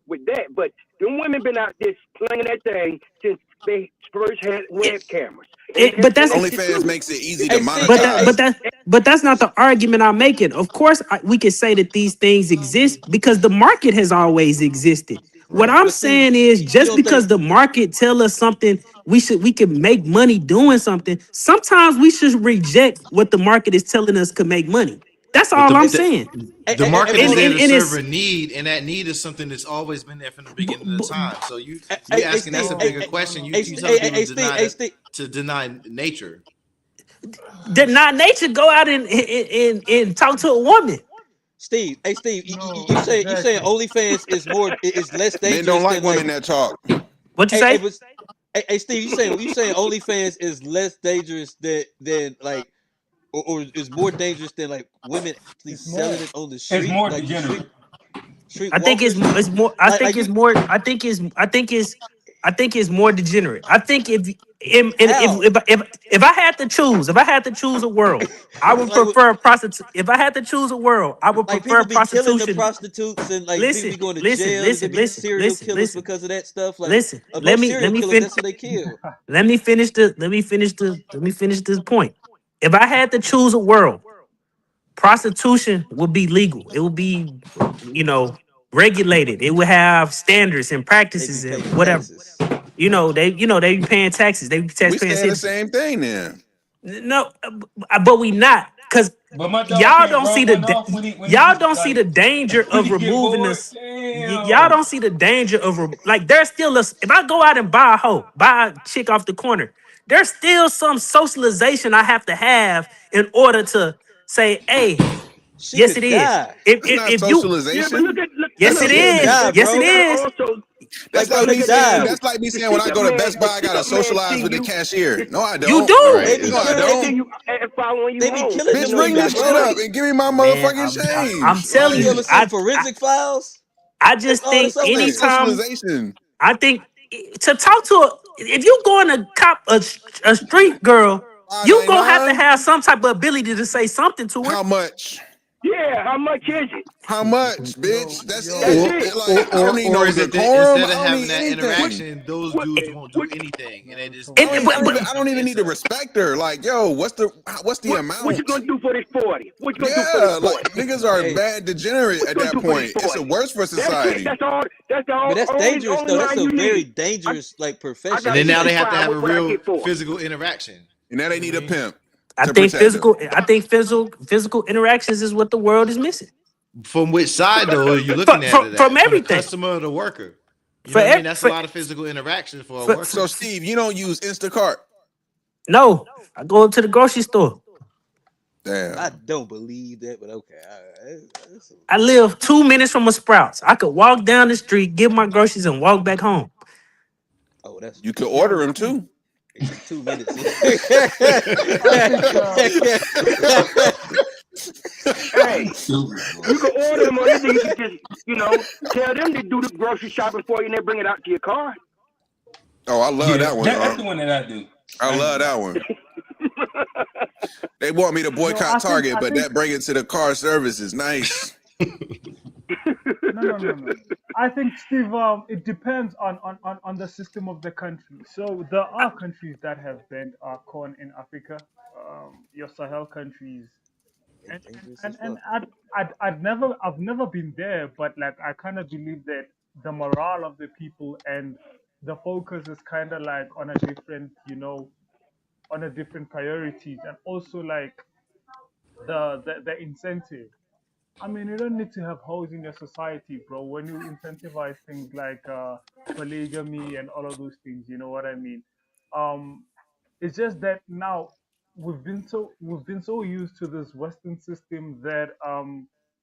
with that. But them women been out there slinging that thing since they first had It, web cameras, and but and that's it's the OnlyFans truth. makes it easy to hey Steve, but hey, that hey, but monetize. that but that's not the argument I'm making. Of course, we can say that these things exist because the market has always existed. What Right. I'm but Steve, saying is you just don't think because the market tell us something, we can make money doing something. Sometimes we should reject what the market is telling us could make money. That's But all hey, I'm Steve, saying. the market is bro, there to And serve it's a need, and that need is something that's always been there from the b- beginning of the b- time. So you asking that's a No, bigger no, question. no, You no, you no, telling no, people no. to Steve, deny to deny nature. did not nature go out and talk to a woman? Steve, No, you saying exactly. OnlyFans is less Men don't dangerous like than like women that talk. What you hey, say? Steve, you saying OnlyFans is less dangerous than like or is more dangerous than like women actually It's selling more. it on the It's street, more like the degenerate. street I think walkers, it's more. I like think it's you more. I think it's more degenerate. I think how if I had to choose, if I had to choose a world, I would like prefer prostitution. If I had to choose a world, I would like prefer people be killing the prostitution. prostitutes and like people Listen, be going to listen, jail and they listen, be listen, serial listen, killers listen, because of that stuff. Like listen. most Let serial me killers, finish. that's what they kill. Let me finish this point. If I had to choose a world, prostitution would be legal. It would be, you know, regulated. It would have standards and They be practices and paying whatever. taxes. They be paying taxes. They be We taxpaying saying the citizens. same thing then. No, but we not because But my dog y'all can't don't see run the one off when he y'all just don't see the like danger when of he get removing bored. us. Y'all Damn. don't see the danger of like there's still a if I go out and buy a hoe, buy a chick off the corner, there's still some socialization I have to have in order to say, hey, She yes, it could is. die. That's not If you Yeah, but socialization. but yes, That's it look, She this could this is. die, this Yes, it you bro. gotta is. also That's Like, bro, like look me she at this saying. died. too. That's like me The saying when I pickup go to man, Best the Buy, I gotta pickup man socialize see with the you. cashier. The, No, I You don't. do. They Right. be No, I killing. and then don't. you and following you They be home. killing You Bitch, them know you bring niggas, this got shit bro. up money. and give me my Man, motherfucking I'm change. telling You Like, you, ever seen forensic files? I That's just all think that's on that's not there. anytime socialization. I think to talk to if you going to cop a street girl, you gonna have to 5.99. have some type of ability to say something to her. How much? Yeah, how much is it? How much, bitch? Yo, That's That's yo, it. it. Like, I don't need Or no is it that decorum. instead I of don't having need that What anything. interaction, those what dudes won't do what anything, and they man, just come I they don't, on, And, I don't just even. man. I on don't the even need to inside. respect her. Like, yo, what's the what you gonna amount? do for this 40? What you gonna do for this Yeah, like 40? niggas are Hey, bad degenerate What you at gonna that do for this point. It's a 40? worse for That's it. society. That's all. That's the but that's dangerous only though. That's line a you very need. I dangerous like I And profession. got a then It's now like they have to 65. have a What I real get for it? physical interaction. And now You they know what need I a mean? pimp to protect them. I think physical interactions is what the world is missing. From which side though are you looking at it From at? From the everything. customer or the worker? You For, know what I mean? ev- That's a lot of physical interaction for a for So, worker. Steve, you don't use Instacart. no, I go to the grocery store. I Damn. don't believe that, but okay. That's I a, live 2 minutes from a Sprouts. I could walk down the street, get my groceries, and walk back home. oh, that's You could order Yo, them Steve. too. he said 2 minutes. I think Hey, Stupid boy. you can order them, or either you can just tell them to do the grocery shopping for you and they bring it out to your car. Oh, I love Yeah, that one. that's the one that I do. I I ain't love gonna lie. that one. They want me to yo, boycott Target, but that bring it to the car service is nice. no, no, no, no, no. I think Steve, it depends on the system of the country. So there are countries that have banned corn in Africa, your Sahel countries, It's and and dangerous and, as and fuck. I've never been there, but like I kind of believe that the morale of the people and the focus is kind of like on a different, on a different priorities, and also like the incentive. I mean, you don't need to have hoes in your society, bro. When you incentivize things like polygamy and all of those things, you know what I mean? Um, it's just that now we've been so used to this Western system that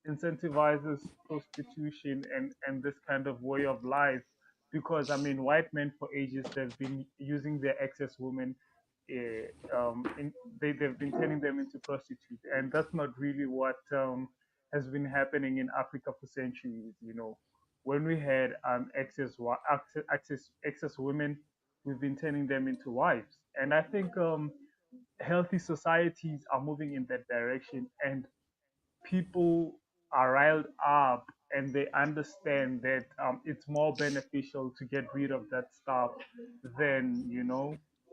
incentivizes prostitution and this kind of way of life. Because I mean, white men for ages they've been using their excess women. In, they've been turning them into prostitutes, and that's not really what has been happening in Africa for centuries. When we had excess women, we've been turning them into wives, and I think healthy societies are moving in that direction, and people are riled up and they understand that it's more beneficial to get rid of that stuff than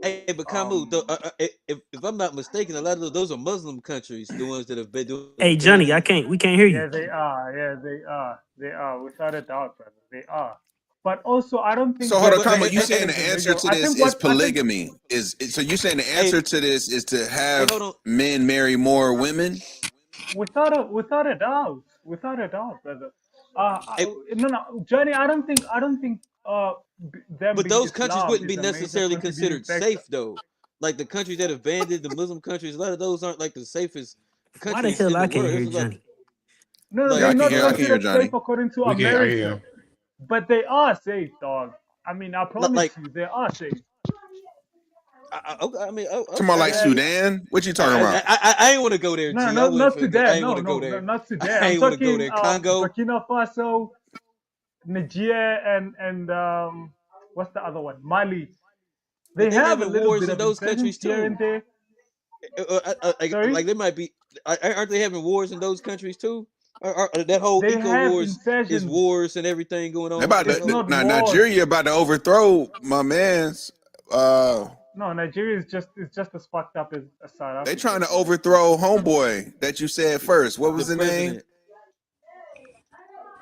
Hey, but Kamu, um if I'm not mistaken, a lot of those are Muslim countries, the ones that have been doing it. Hey Johnny, we can't hear you. yeah, they are. Yeah, they are without a doubt, brother. They are. But also, I don't think So hold that on, Kama. You saying the everything is answer illegal. to I this think is what I think. polygamy? Is so you saying the hey, answer to this is to hey, have hold on. men marry more women? Without a doubt, brother. Hey, No, no, Johnny. I don't think them but being those countries Islam wouldn't is be a major necessarily contributing considered factor. safe, though. Like the countries that have banned it, the Muslim countries, a lot of those aren't like the safest Why the countries hell in I the can't world. hear There's a lot, Johnny? No, no, Yeah, they're I can not hear. I can Yeah, hear considered safe Johnny. according to I can hear America, him. but they are safe, dog. I mean, I promise like, you, they are safe. I mean, Talking about I like got Yeah, you. Sudan? What you talking about? I ain't want to go there, no, G. I not wouldn't. not I Sudan. ain't want No, to go no, no, there. not I Sudan. I'm ain't want to go talking there. Congo. Burkina Faso, Nigeria, and what's the other one? Mali. But They they have a having little wars bit in of those countries insurgents here and too. there. Sorry, Like they might be. Aren't they having wars in those countries too? That whole they eco have wars is insurgents. wars and everything going They on about in to It's those. not now wars. Nigeria about to overthrow my man's. No, Nigeria is just as fucked up as South They Africa, trying to bro. overthrow homeboy that you said first. What The was the name? president.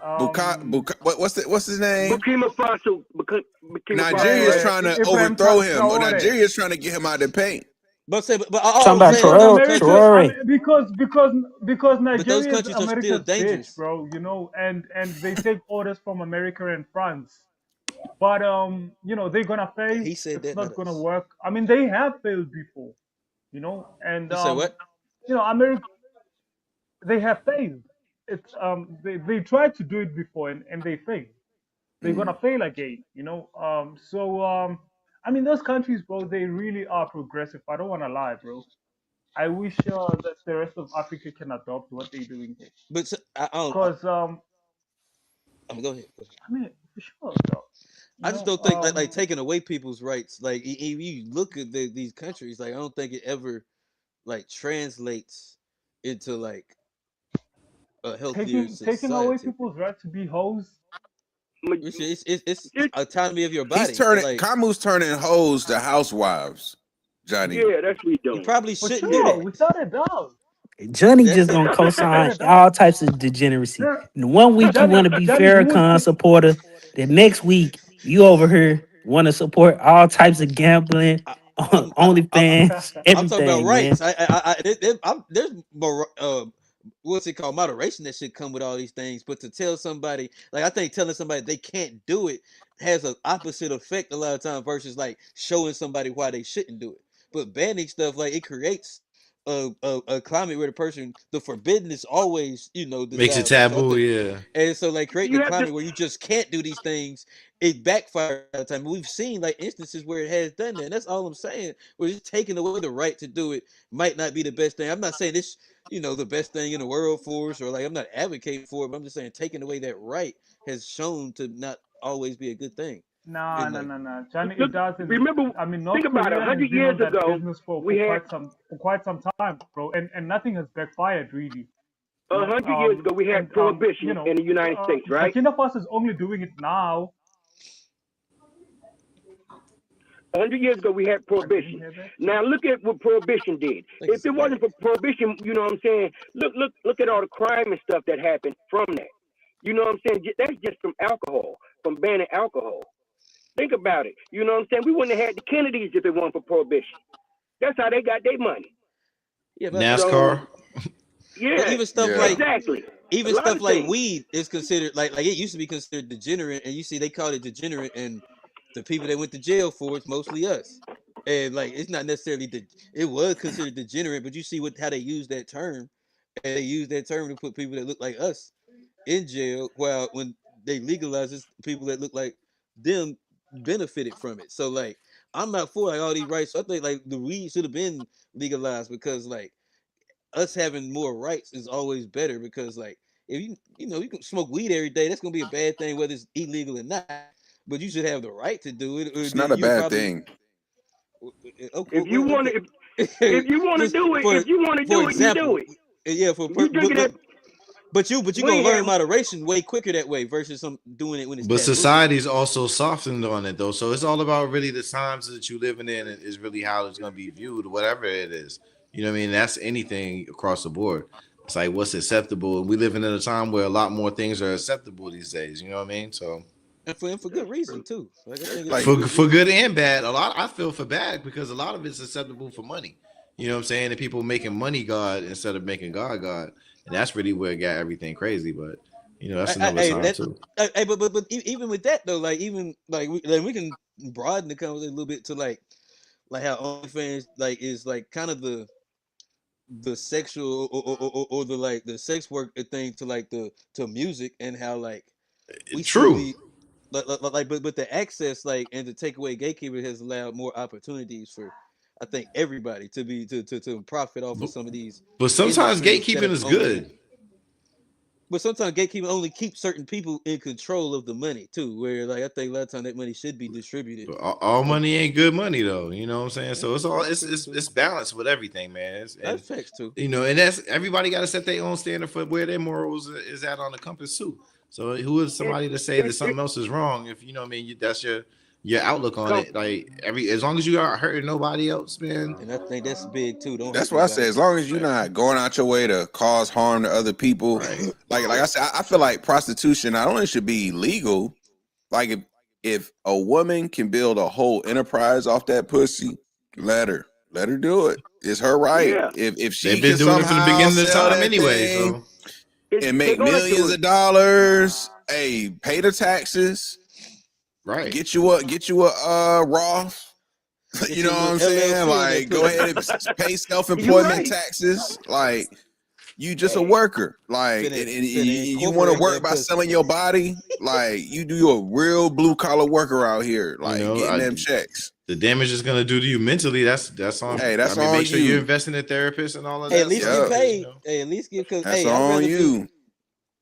Um, What's his name? Burkina Faso, Nigeria is right? trying to Ibrahim overthrow him. Or Traore. Nigeria is trying to get him out of the paint. But Talking all I'm about Because saying those America, countries, I mean, Traore. because but those Nigeria is countries are still America's bitch, dangerous. bro. And they take orders from America and France. But they're gonna fail. He said It's that, not not gonna us. work. I mean, they have failed before, and You say what? America, they have failed. They tried to do it before and they failed. They're Mm. gonna fail again, So I mean, those countries, bro, they really are progressive. I don't wanna lie, bro. I wish that the rest of Africa can adopt what they're doing here. But I don't. Cause I mean, go ahead. Go ahead. I mean, for sure, though. You I just know, don't think like taking away people's rights. Like if you look at these countries, like I don't think it ever like translates into like a healthier taking away society. people's right to be hoes. It's autonomy of your He's body. turning Like Kamu's turning hoes to housewives, Johnny. Yeah, that's what we you doing. probably For shouldn't do sure, that. without a doubt. Johnny That just gonna Without co-sign a doubt. all types of degeneracy. No, And one week you want Johnny, to be Johnny, you would Farrakhan think. supporter. The next week you over here want to support all types of gambling, I, I, OnlyFans, I'm talking about everything, man. rights. There's more, what's it called, moderation that should come with all these things. But to tell somebody, like I think telling somebody they can't do it has an opposite effect a lot of times versus like showing somebody why they shouldn't do it. But banning stuff like it creates a climate where the forbidden is always Makes it desirable. So I taboo, think, yeah. and so like creating You a have to climate where you just can't do these things, it backfires all the time. We've seen like instances where it has done that. And that's all I'm saying. Where just taking away the right to do it might not be the best thing. I'm not saying this, the best thing in the world for us, or like I'm not advocating for it, but I'm just saying taking away that right has shown to not always be a good thing. Nah, And nah, like, nah, nah. Johnny, look. it doesn't. Remember, I mean, think North about it. Korea has 100 been years on that ago, business for we had quite some time, bro, and nothing has backfired really. You a know, hundred years ago we had and prohibition in the United States, right? Burkina Faso is only doing it now. 100 years ago we had I didn't prohibition. hear that. Now look at what prohibition did. I think If it's it a wasn't lag. for prohibition, you know what I'm saying? Look at all the crime and stuff that happened from that. You know what I'm saying? That's just from alcohol, from banning alcohol. Think about it. You know what I'm saying? We wouldn't have had the Kennedys if it wasn't for prohibition. That's how they got their money. Yeah, but So NASCAR. but yeah, even stuff Yeah. like exactly. A even lot stuff of like things. weed is considered like it used to be considered degenerate, and you see they call it degenerate, and the people that went to jail for it's mostly us. And like it's not necessarily it was considered degenerate, but you see how they use that term, and they use that term to put people that look like us in jail, while when they legalize it, people that look like them benefited from it. So like I'm not for like all these rights. So I think like the weed should have been legalized because like us having more rights is always better because like if you can smoke weed every day, that's gonna be a bad thing whether it's illegal or not. But you should have the right to do it, or It's then not a you'll bad probably thing. If you want okay. to, if you want to Just do it, for if you want to do it, you do example, it. yeah, You drinking that? but you We gonna ain't learn have. moderation way quicker that way versus some doing it when it's But taboo. society's also softened on it though, so it's all about really the times that you living in is really how it's going to be viewed, whatever it is. You know what I mean? That's anything across the board. It's like what's acceptable, and we living in a time where a lot more things are acceptable these days. You know what I mean? So And for good reason too. Like I think it's Like, for good for reason. good and bad, a lot I feel for bad because a lot of it's acceptable for money. You know what I'm saying? And people making money God instead of making God God, and that's really where it got everything crazy. But you know that's another Hey, time that. too. But even with that though, like even like we can broaden the conversation a little bit to like how OnlyFans like is like kind of the sexual or the like the sex work thing to like the to music and how like we see True. the but the access like and to take away gatekeeper has allowed more opportunities for I think everybody to be to profit off of But, some of these but sometimes industries that gatekeeping have is only good. but sometimes gatekeeping only keeps certain people in control of the money too where like I think a lot of time that money should be distributed But all um, money ain't good money though. You know what I'm saying? So it's all that's true too it's balanced with everything, man. And that's facts too you know, and that's everybody got to set their own standard for where their morals is at on the compass too. So who is It, somebody to say that it something else is wrong if you know what I mean? That's your outlook on come. it. Like every as long as you aren't hurting nobody else, man. and I think that's big too don't hurt that's what I say. nobody As long as you're not going out your way to cause harm to other people, Right. like I said, I feel like prostitution not only should be legal. Like if a woman can build a whole enterprise off that pussy, let her do it. It's her right. Yeah, If They've she been can doing it from the somehow beginning of sell time that anyway. thing So and they're make gonna do millions it. of dollars, hey, pay the taxes, right. get you a Roth. You get know your what little I'm saying? LLC on that Like, go pussy ahead and pay You self-employment right. taxes. Like, you just a Hey, worker. Like, and finna you want to incorporate work that by pussy selling your body. Like, you a real blue collar worker out here. You Like, know, getting them checks. the damage it's gonna do to you mentally. That's on. Hey, I that's mean, make on sure you you. invest in a therapist and all of hey at that least stuff get Yep, because you paid know. hey at least get because that's hey I'd on rather be you.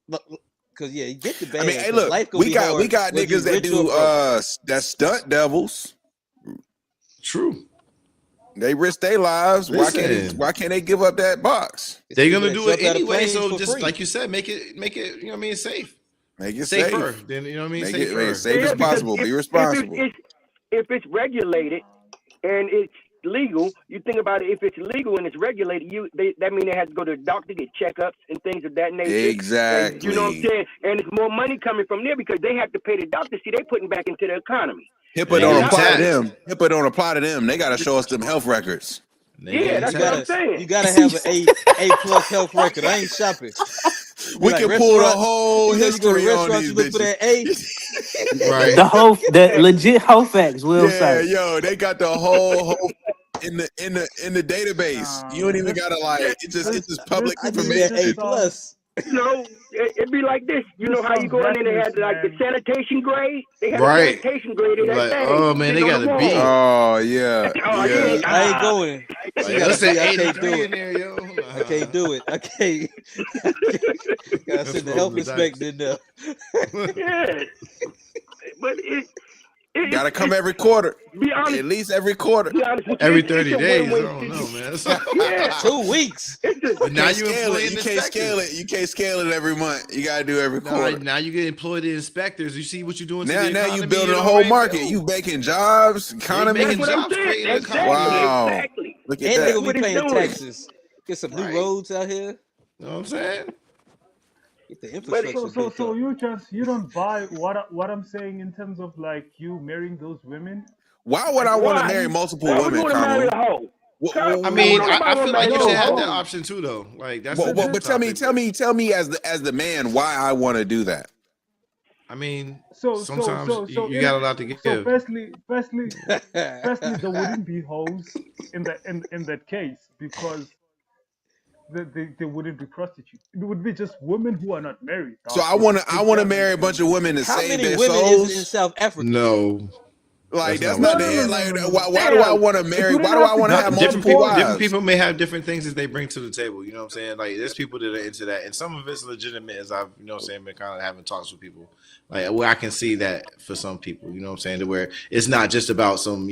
because yeah, you get the I mean, bag hey, because look, life gonna be we hard got whether niggas you that rich or do broke. that stunt devils. True. They risk their lives. Listen, Why can't they give up that box? It's they're people gonna that do it jumped out of anyway. planes So for just free. like you said, make it. You know what I mean? Safe, Make it safer. safe. Then you know what I mean? Make it Safer. safe as yeah, because possible. Be if responsible. if it's regulated and it's legal, you think about it. If it's legal and it's regulated, that means they have to go to the doctor, get checkups and things of that nature. And you know what I'm Exactly. saying? And it's more money coming from there because they have to pay the doctor. See, they putting back into the economy. And HIPAA they And don't getting not apply to only, taxed. them. HIPAA don't apply to them. They got to show us them health records. And they yeah, getting You that's what I'm gotta taxed. saying. you gotta have an A plus health record. I ain't shopping. Be We like can pull the restaurants. whole You go to history on restaurants, these you look for bitches. that A. Right. The legit Hofax Yeah, website. yo, they got the whole in the database. You don't Nah, even gotta like Yeah, it's just public this I to need me that information. A just sounds plus. you know, it'd be like this. You know this how you sounds go in and they reckless, had like the man. sanitation grade? They had a Right. sanitation grade of that Like, thing oh man, sitting they on got the a wall. B. Oh yeah, Oh, you yeah. ain't, I ain't going. She Like, got a that's an B. I can't do 83 in it. there, yo. I can't do it. I can't. I can't. Gotta That's send the rolling health the dice. inspector in there. yeah. But it's Gotta come every quarter. be honest. At least every quarter. Be honest with you. Every It's 30 a days. I win-win don't know, situation. man. Yeah. 2 weeks. It's a But now Can't you scale it. employing You can't scale inspectors. it. You can't scale it every month. You gotta do every quarter. Now you get employed the inspectors. You see what you're doing to the Now you economy, building you a know, whole right? market. You making jobs, They that's economy. making what I'm jobs, saying. creating an economy. Exactly. Wow. Exactly. Look at And they That's that. gonna be what it's paying doing. taxes. Get some new Right. roads out here. You know what I'm saying? Get the But So infrastructure so built so up. you don't buy what I'm saying in terms of like you marrying those women. Why would Like I want to why? marry you multiple Why would you women, want to marry Kamala? a hoe? I Why would mean, nobody I want to feel like marry you no should no, have hoe? that no. option too, though. Like that's a This different topic, but Tell me as the man why I want to do that. I mean, so so sometimes so you, so you in got a lot to so give. firstly there wouldn't be hoes in that case because they wouldn't be prostitutes. It would be just women who are not married, So dog. It's I want to exactly the marry a same bunch of thing. women to How save many their women is it in souls. South Africa? No, Like That's that's not what not you're the No, no, end. doing. no, Like no, no, no. why do I Damn, want to if marry? you Why didn't do I have to want to do No, have this different multiple people, before, wives? different things that they bring to the table. You know what I'm saying? Like there's people that are into that, and some of it's legitimate. As I've, you know, what I'm saying, been kind of having talks with people, like where I can see that for some people. You know what I'm saying? To where it's not just about some,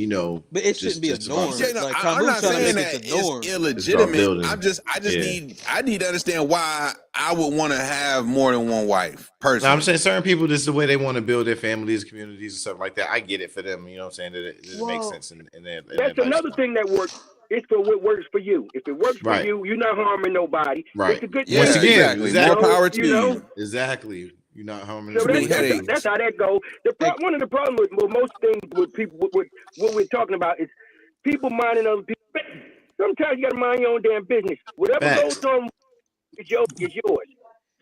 But it shouldn't be a just about Yeah, norm. sex. no, Like I'm Camus not trying to saying make it that the it's norm. It's about illegitimate. building. I just Yeah. need to understand why I would want to have more than one wife Now I'm personally. saying certain people, this is the way they want to build their families, communities, and stuff like that. I get it for them. You know what I'm saying? That it makes Well, sense in their that's another lifestyle. thing that works. It's for what works for you. If it works for Right. you, you're not harming nobody. It's Right. a good Once Yeah, thing. again, exactly. More exactly. So power to you know, you. Exactly. You're not harming so Too many anybody. that's headaches. how that goes. Hey, One of the problems with most things with people with what we're talking about is people minding other people's business. Sometimes you got to mind your own damn business. Whatever goes Facts. on is yours.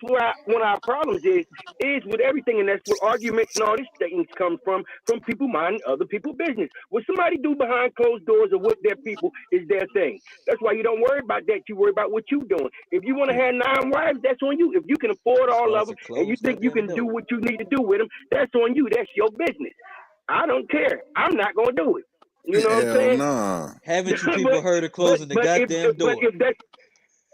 One of our problems is with everything, and that's where arguments and all these things come from people minding other people's business. What somebody do behind closed doors or with their people is their thing. That's why you don't worry about that. You worry about what you doing. If you want to have 9 wives, that's on you. If you can afford all of starts them to and you close think that you damn can do door. what you need to do with them, that's on you. That's your business. I don't care. I'm not gonna do it. You know what I'm Hell saying? no. Haven't you people but heard of but closing the but goddamn but door? if that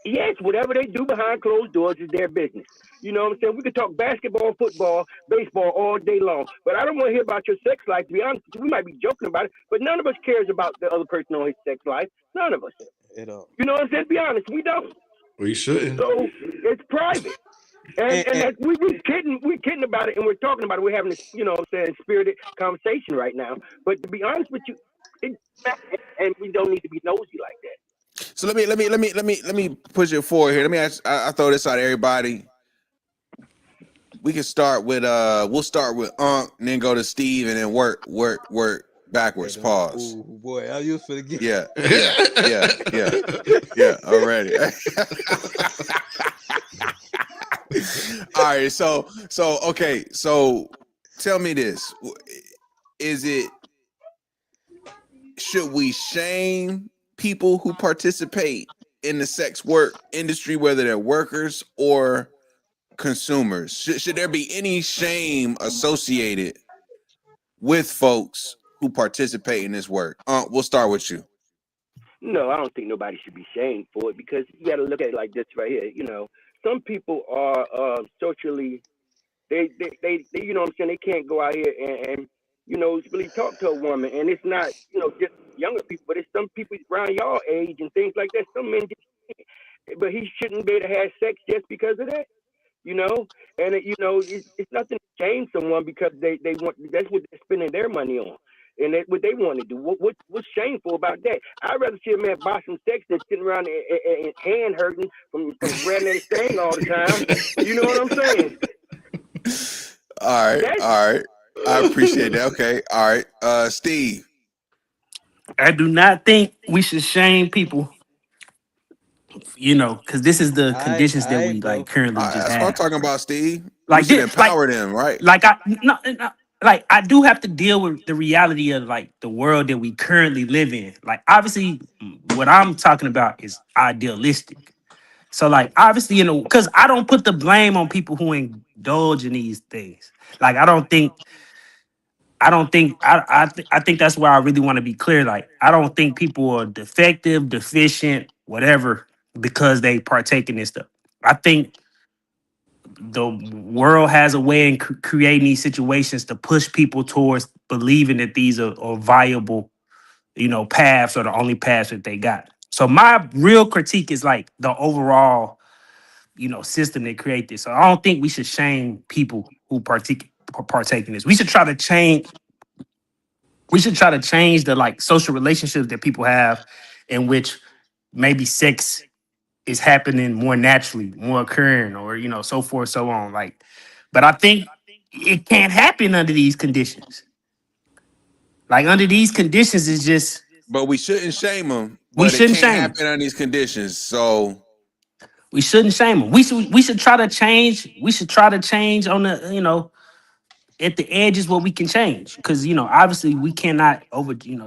yes, whatever they do behind closed doors is their business. You know what I'm saying? We could talk basketball, football, baseball all day long, but I don't want to hear about your sex life. To be honest, we might be joking about it, but none of us cares about the other person on his sex life. None of us. At all. You know what I'm saying? To be honest, we don't. We shouldn't. So it's private. And And that we kidding about it and we're talking about it. We're having this, you know what I'm saying, spirited conversation right now. But to be honest with you, it, and we don't need to be nosy like that. So let me push it forward here. Let me ask. I throw this out to everybody. We can start with we'll start with and then go to Steve and then work backwards. and Pause. oh boy, I used for the get. Yeah, yeah. Already. All right. So okay. So tell me this: is it should we shame people who participate in the sex work industry, whether they're workers or consumers? Should there be any shame associated with folks who participate in this work? We'll start with you. No, I don't think nobody should be shamed for it because you got to look at it like this right here. You know, some people are socially you know what I'm saying, they can't go out here and you know really talk to a woman, and it's not you know just younger people, but it's some people around y'all age and things like that. Some men just, but he shouldn't be able to have sex just because of that. You know, and you know it's nothing to shame someone because they want that's what they're spending their money on. And that's what they want to do. What's shameful about that? I'd rather see a man buy some sex than sitting around and hand hurting from grabbing at his thing all the time. You know what I'm saying? That's All right. I appreciate that. Okay. All right. Steve. I do not think we should shame people, because this is the conditions that I we like bro. currently All right, just that's what I'm have. talking about, Steve. We Like should this, empower them, right? like I no, no, like I do have to deal with the reality of like the world that we currently live in. Like obviously, what I'm talking about is idealistic. So like obviously, because I don't put the blame on people who indulge in these things. Like I think that's where I really want to be clear. Like I don't think people are defective, deficient, whatever, because they partake in this stuff. I think the world has a way in creating these situations to push people towards believing that these are viable, paths or the only paths that they got. So my real critique is like the overall, system that create this. So I don't think we should shame people who partake in this. We should try to change the like social relationships that people have in which maybe sex is happening more naturally, more occurring, or so forth, so on. Like, but I think it can't happen under these conditions. Like under these conditions, it's just But we shouldn't shame them. we But it shouldn't can't shame them. happen under these conditions. So We shouldn't shame them. We should try to change. We should try to change on the at the edges where we can change, because obviously we cannot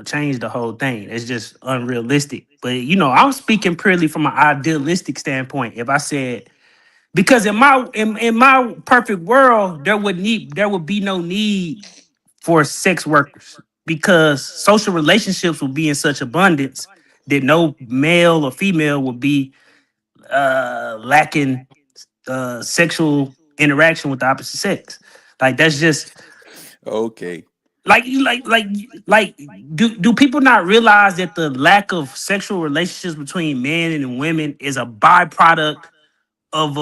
change the whole thing. It's just unrealistic. But I'm speaking purely from an idealistic standpoint. If I said, because in my perfect world there would be no need for sex workers. because social relationships will be in such abundance that no male or female will be lacking sexual interaction with the opposite sex. Like that's just Okay. like do people not realize that the lack of sexual relationships between men and women is a byproduct of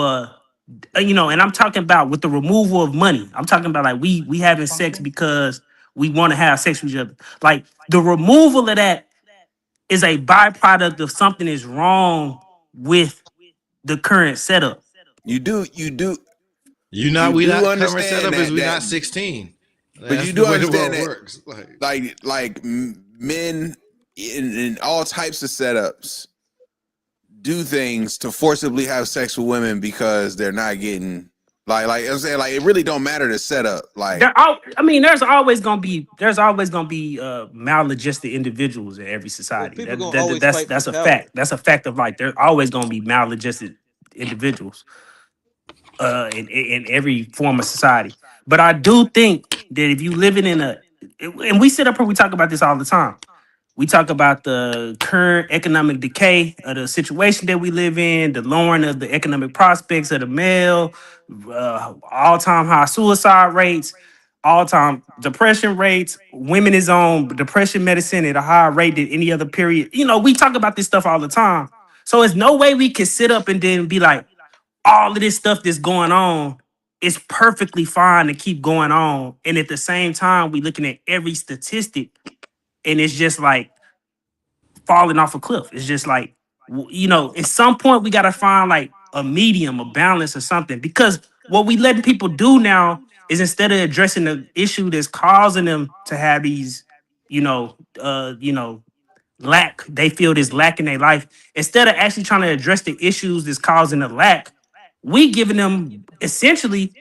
and I'm talking about with the removal of money. I'm talking about like we having sex Function. because we want to have sex with each other. Like the removal of that is a byproduct of something is wrong with the current setup. You do you do you We do not current understand setup is that we that not 16. but That's you the do way the understand world that works. Like men in all types of setups do things to forcibly have sex with women because they're not getting I'm saying like it really don't matter the setup. Like There's always gonna be maladjusted individuals in every Well, society. people gonna always That's fight for that's a power. fact. That's a fact of like there's always gonna be maladjusted individuals in every form of society. But I do think that if you living in and we sit up here, we talk about this all the time. We talk about the current economic decay of the situation that we live in, the lowering of the economic prospects of the male, all-time high suicide rates, all-time depression rates. Women is on depression medicine at a higher rate than any other period. We talk about this stuff all the time. So there's no way we can sit up and then be like, all of this stuff that's going on is perfectly fine to keep going on. And at the same time, we looking at every statistic and it's just like falling off a cliff. It's just like, at some point we got to find like a medium, a balance or something. Because what we letting people do now is instead of addressing the issue that's causing them to have these, lack, they feel this lack in their life, instead of actually trying to address the issues that's causing the lack, we giving them essentially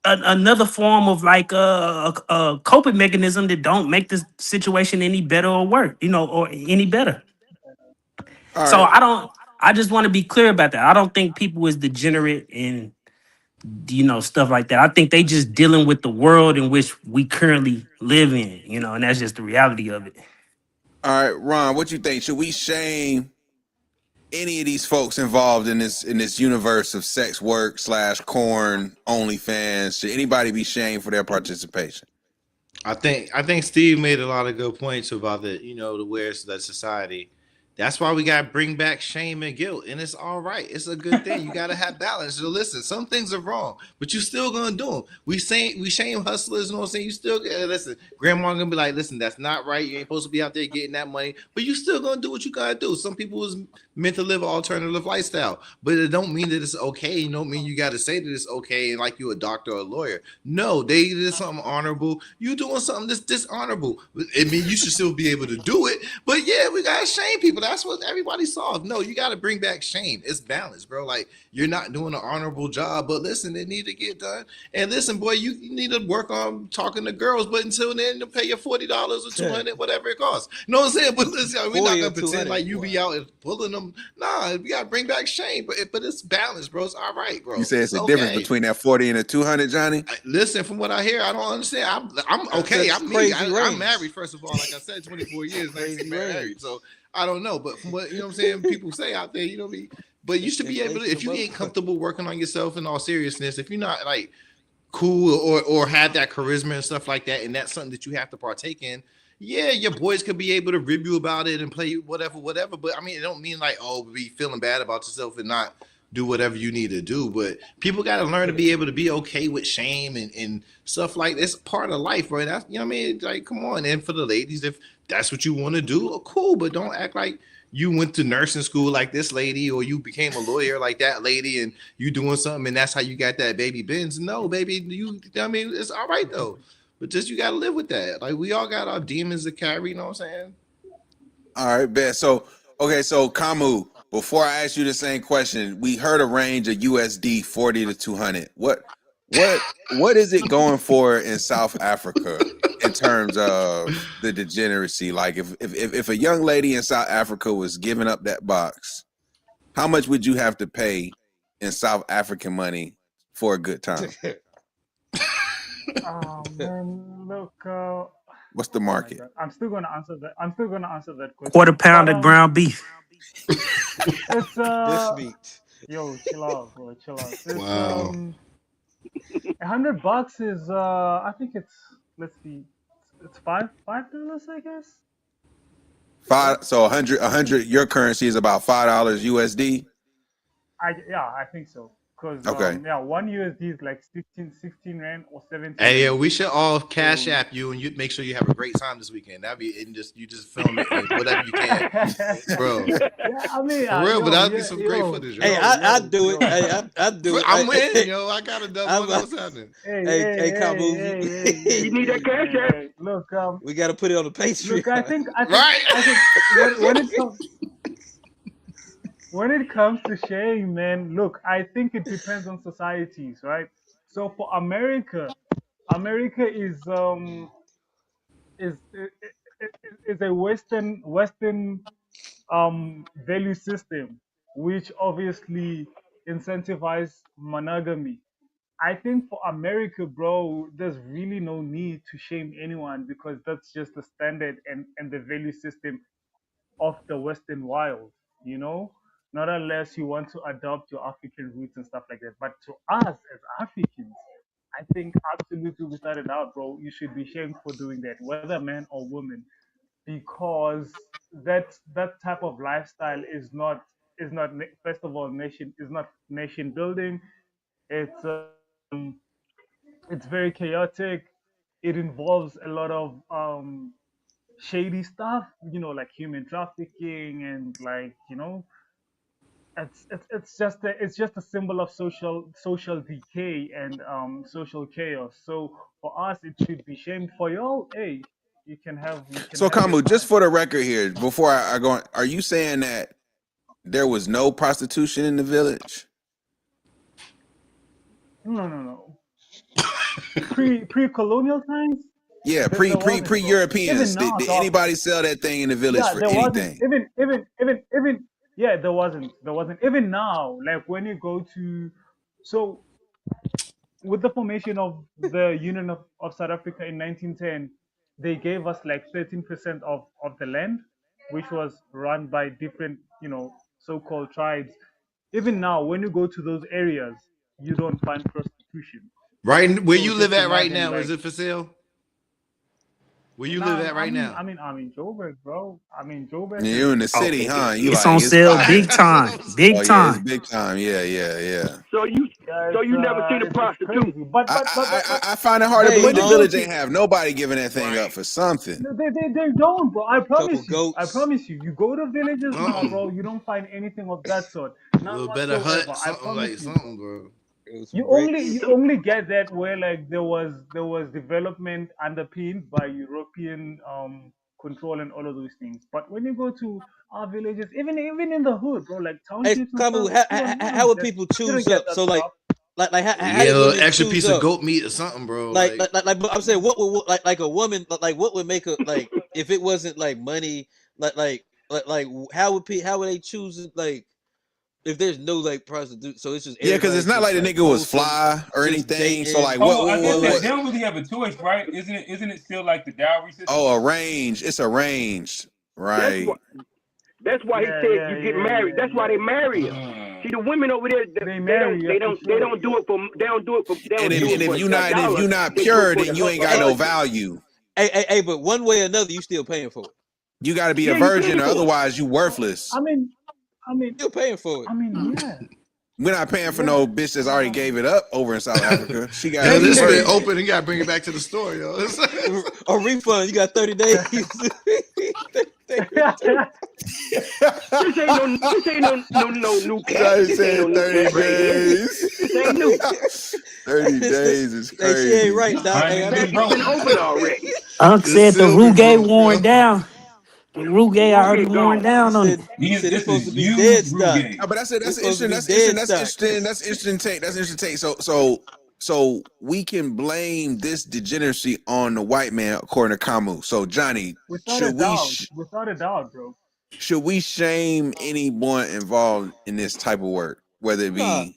another form of like a coping mechanism that don't make this situation any better or worse, or any better. all So right. I just want to be clear about that. I don't think people is degenerate and stuff like that. I think they just dealing with the world in which we currently live in, and that's just the reality of it. All right, Ron, what you think? Should we shame any of these folks involved in this universe of sex work / corn OnlyFans? Should anybody be shamed for their participation? I think Steve made a lot of good points about the where's the society. That's why we gotta bring back shame and guilt, and it's all right. It's a good thing. You gotta have balance. So listen, some things are wrong, but you still gonna do them. We shame hustlers. You know what I'm saying? You still listen. Grandma gonna be like, listen, that's not right. You ain't supposed to be out there getting that money, but you still gonna do what you gotta do. Some people is meant to live an alternative lifestyle, but it don't mean that it's okay. It don't mean you gotta say that it's okay and like you a doctor or a lawyer. No, they did something honorable. You doing something that's dishonorable. I mean, you should still be able to do it. But yeah, we gotta shame people. That's what everybody saw. No, you gotta bring back shame. It's balance, bro. Like you're not doing an honorable job, but listen, it need to get done. And listen, boy, you need to work on talking to girls. But until then, they'll pay you $40 or $200, whatever it costs. You know what I'm saying? But listen, we're not 40 or gonna pretend 200. like you be out and pulling them. Nah, we gotta bring back shame. But it's balance, bro. It's all right, You bro. say it's It's a difference okay. between that 40 and the 200, Johnny? Listen, from what I hear, I don't understand. I'm okay. That's I'm me. crazy I'm range. married, first of all. Like I said, 24 years, 19 Crazy married. range. So I don't know. But from what, what I'm saying, people say out there, but you should be able to, Inflation, a if you ain't motherfucker. comfortable working on yourself in all seriousness, if you're not like cool or have that charisma and stuff like that, and that's something that you have to partake in, yeah, your boys could be able to rib you about it and play whatever. But I mean, it don't mean like, oh, be feeling bad about yourself and not do whatever you need to do. But people got to learn to be able to be okay with shame and stuff like this. Part of life, right? That's, what I mean? Like, come on. And for the ladies, if that's what you want to do, cool. But don't act like you went to nursing school like this lady, or you became a lawyer like that lady, and you doing something, and that's how you got that baby Benz. No, baby, I mean, it's all right though. But just you gotta live with that. Like we all got our demons to carry, you know what I'm saying? All right, bet. So, okay, so Kamu, before I ask you the same question, we heard a range of USD 40 to 200. What is it going for in South Africa in terms of the degeneracy? Like if a young lady in South Africa was giving up that box, how much would you have to pay in South African money for a good time? Man, look, What's the Oh my market? god, I'm still gonna answer that. I'm still gonna answer that Quarter question. But pound of ground beef. it's Bushmeat. yo, chill out, bro, chill out. It's Wow. $100 is I think it's, let's see, it's $5, I guess. Five. Yep, So a I think hundred. Your currency is about $5 USD. I think so. Cause Okay. yeah, one USD is like 16 rand or 17 Hey, yeah, rand. we should all cash So app you and you make sure you have a great time this weekend. That'd be and just you just film it and whatever you can, bro. yeah, I mean, For real, but yo, that'd be yeah, some great yo, footage, Hey, yo. yo, I yo, do it. yo. Hey, I do it. I'm in, Hey, yo. I got a double. I'm, What's happening? Hey, hey, hey, hey, hey, Cabo, hey, hey, You hey, need that hey, cash hey, app. hey. Look, we got to put it on the look. I Patreon. think, I think, Right? I think when it comes to sharing, man, look, I think it depends on societies, right? So for America, America is a Western value system, which obviously incentivize monogamy. I think for America, bro, there's really no need to shame anyone because that's just the standard and the value system of the Western wild, you know? Not unless you want to adopt your African roots and stuff like that. But to us as Africans, I think absolutely without a doubt, bro, you should be shamed for doing that, whether man or woman, because that type of lifestyle is not first of all nation is not nation building. It's it's very chaotic. It involves a lot of shady stuff, like human trafficking and like it's just a symbol of social decay and social chaos. So for us, it should be shamed. For y'all, hey, you can have So your Kamu, just time. for the record here, before I go on, are you saying that there was no prostitution in the village? No, no, no. Pre-colonial times, Yeah, there wasn't, pre bro. Europeans. Even Did, now, did dog. anybody sell that thing in the village Yeah, for there wasn't. anything? Even. Yeah, there wasn't. Even now, like when you go to, so with the formation of the Union of South Africa in 1910, they gave us like 13% of the land, which was run by different, so-called tribes. Even now, when you go to those areas, you don't find prostitution. Right where So you live just at right imagine, now, is like, it for sale? Where you live nah, at right now? I'm in Joburg, bro. I'm in Joburg. You in the Oh, city, huh? You it's like on it's sale popping. big That's what time. I'm Oh Big yeah, it's time. big time. Yeah, yeah, yeah. So Yeah, you never seen a it's prostitute. crazy. But I, but but I but but I I find it hard to Hey, believe when the you go village to, ain't have nobody giving that thing up right. for something. no, they don't, bro. I couple promise you. I goats. promise you. You go to villages now, Something. bro. You don't find anything of that sort. A None little better whatsoever. hut, I something promise like you, bro. something, bro. Some You bricks. only get that where like there was development underpinned by European control and all of those things. But when you go to our villages, even in the hood, bro, like Hey, townships and stuff, Kamu, how, you don't how, you how don't would get people you don't choose get up? that So like, stuff. how Yeah, do a little women extra choose piece of up? goat meat or something, bro. Like But I'm saying, what would like a woman like what would make a like if it wasn't like money like how would they choose it like if there's no like prostitute so it's just Yeah, because it's everybody's not like just the like nigga was wholesome fly or just anything. So dating like, Oh, I guess or they like don't really have a choice, right? Isn't it still like the dowry system? Oh, arranged. It's arranged. That's what. Right. That's why he Yeah, said yeah, you get yeah, married. yeah, That's why they yeah. marry her. See, Mm. the women over there, They they don't, marry, yeah, they for don't, they sure. don't do it for, they And don't if do and it if for you a not if dollar. you not They do it pure, for then you ain't got hey no husband. value. but one way or another you still paying for it. You got to be a Yeah, you virgin, paying or for it. otherwise you worthless. I mean, I mean, Still paying for it. yeah, We're not paying for yeah. no bitch that's already gave it up over in South Africa. She got to yo, be a this been Hey, virgin. open. You gotta bring it back to the store, yo. A refund, you got 30 days. 30 days. hey. This ain't no new cat. Johnny This ain't no said new 30 cat right here. days. This ain't new. 30 days is Hey, she ain't crazy. right, Doc. Hey, Finding I it know is Package you. been broken. open already. Unc It's said the still be Ruge broke, yo. worn down. The Ruge already Ruge worn gone. He down on it. said he These said it's this supposed to is be dead used stock. No, Ruge. but It's that's supposed to interesting. be That's interesting. dead That's stock. interesting. That's interesting take. That's interesting take. So we can blame this degeneracy on the white man according to Camus. So Johnny, Without a should we doubt, sh- without a doubt, bro. should we shame anyone involved in this type of work, whether it Nah, be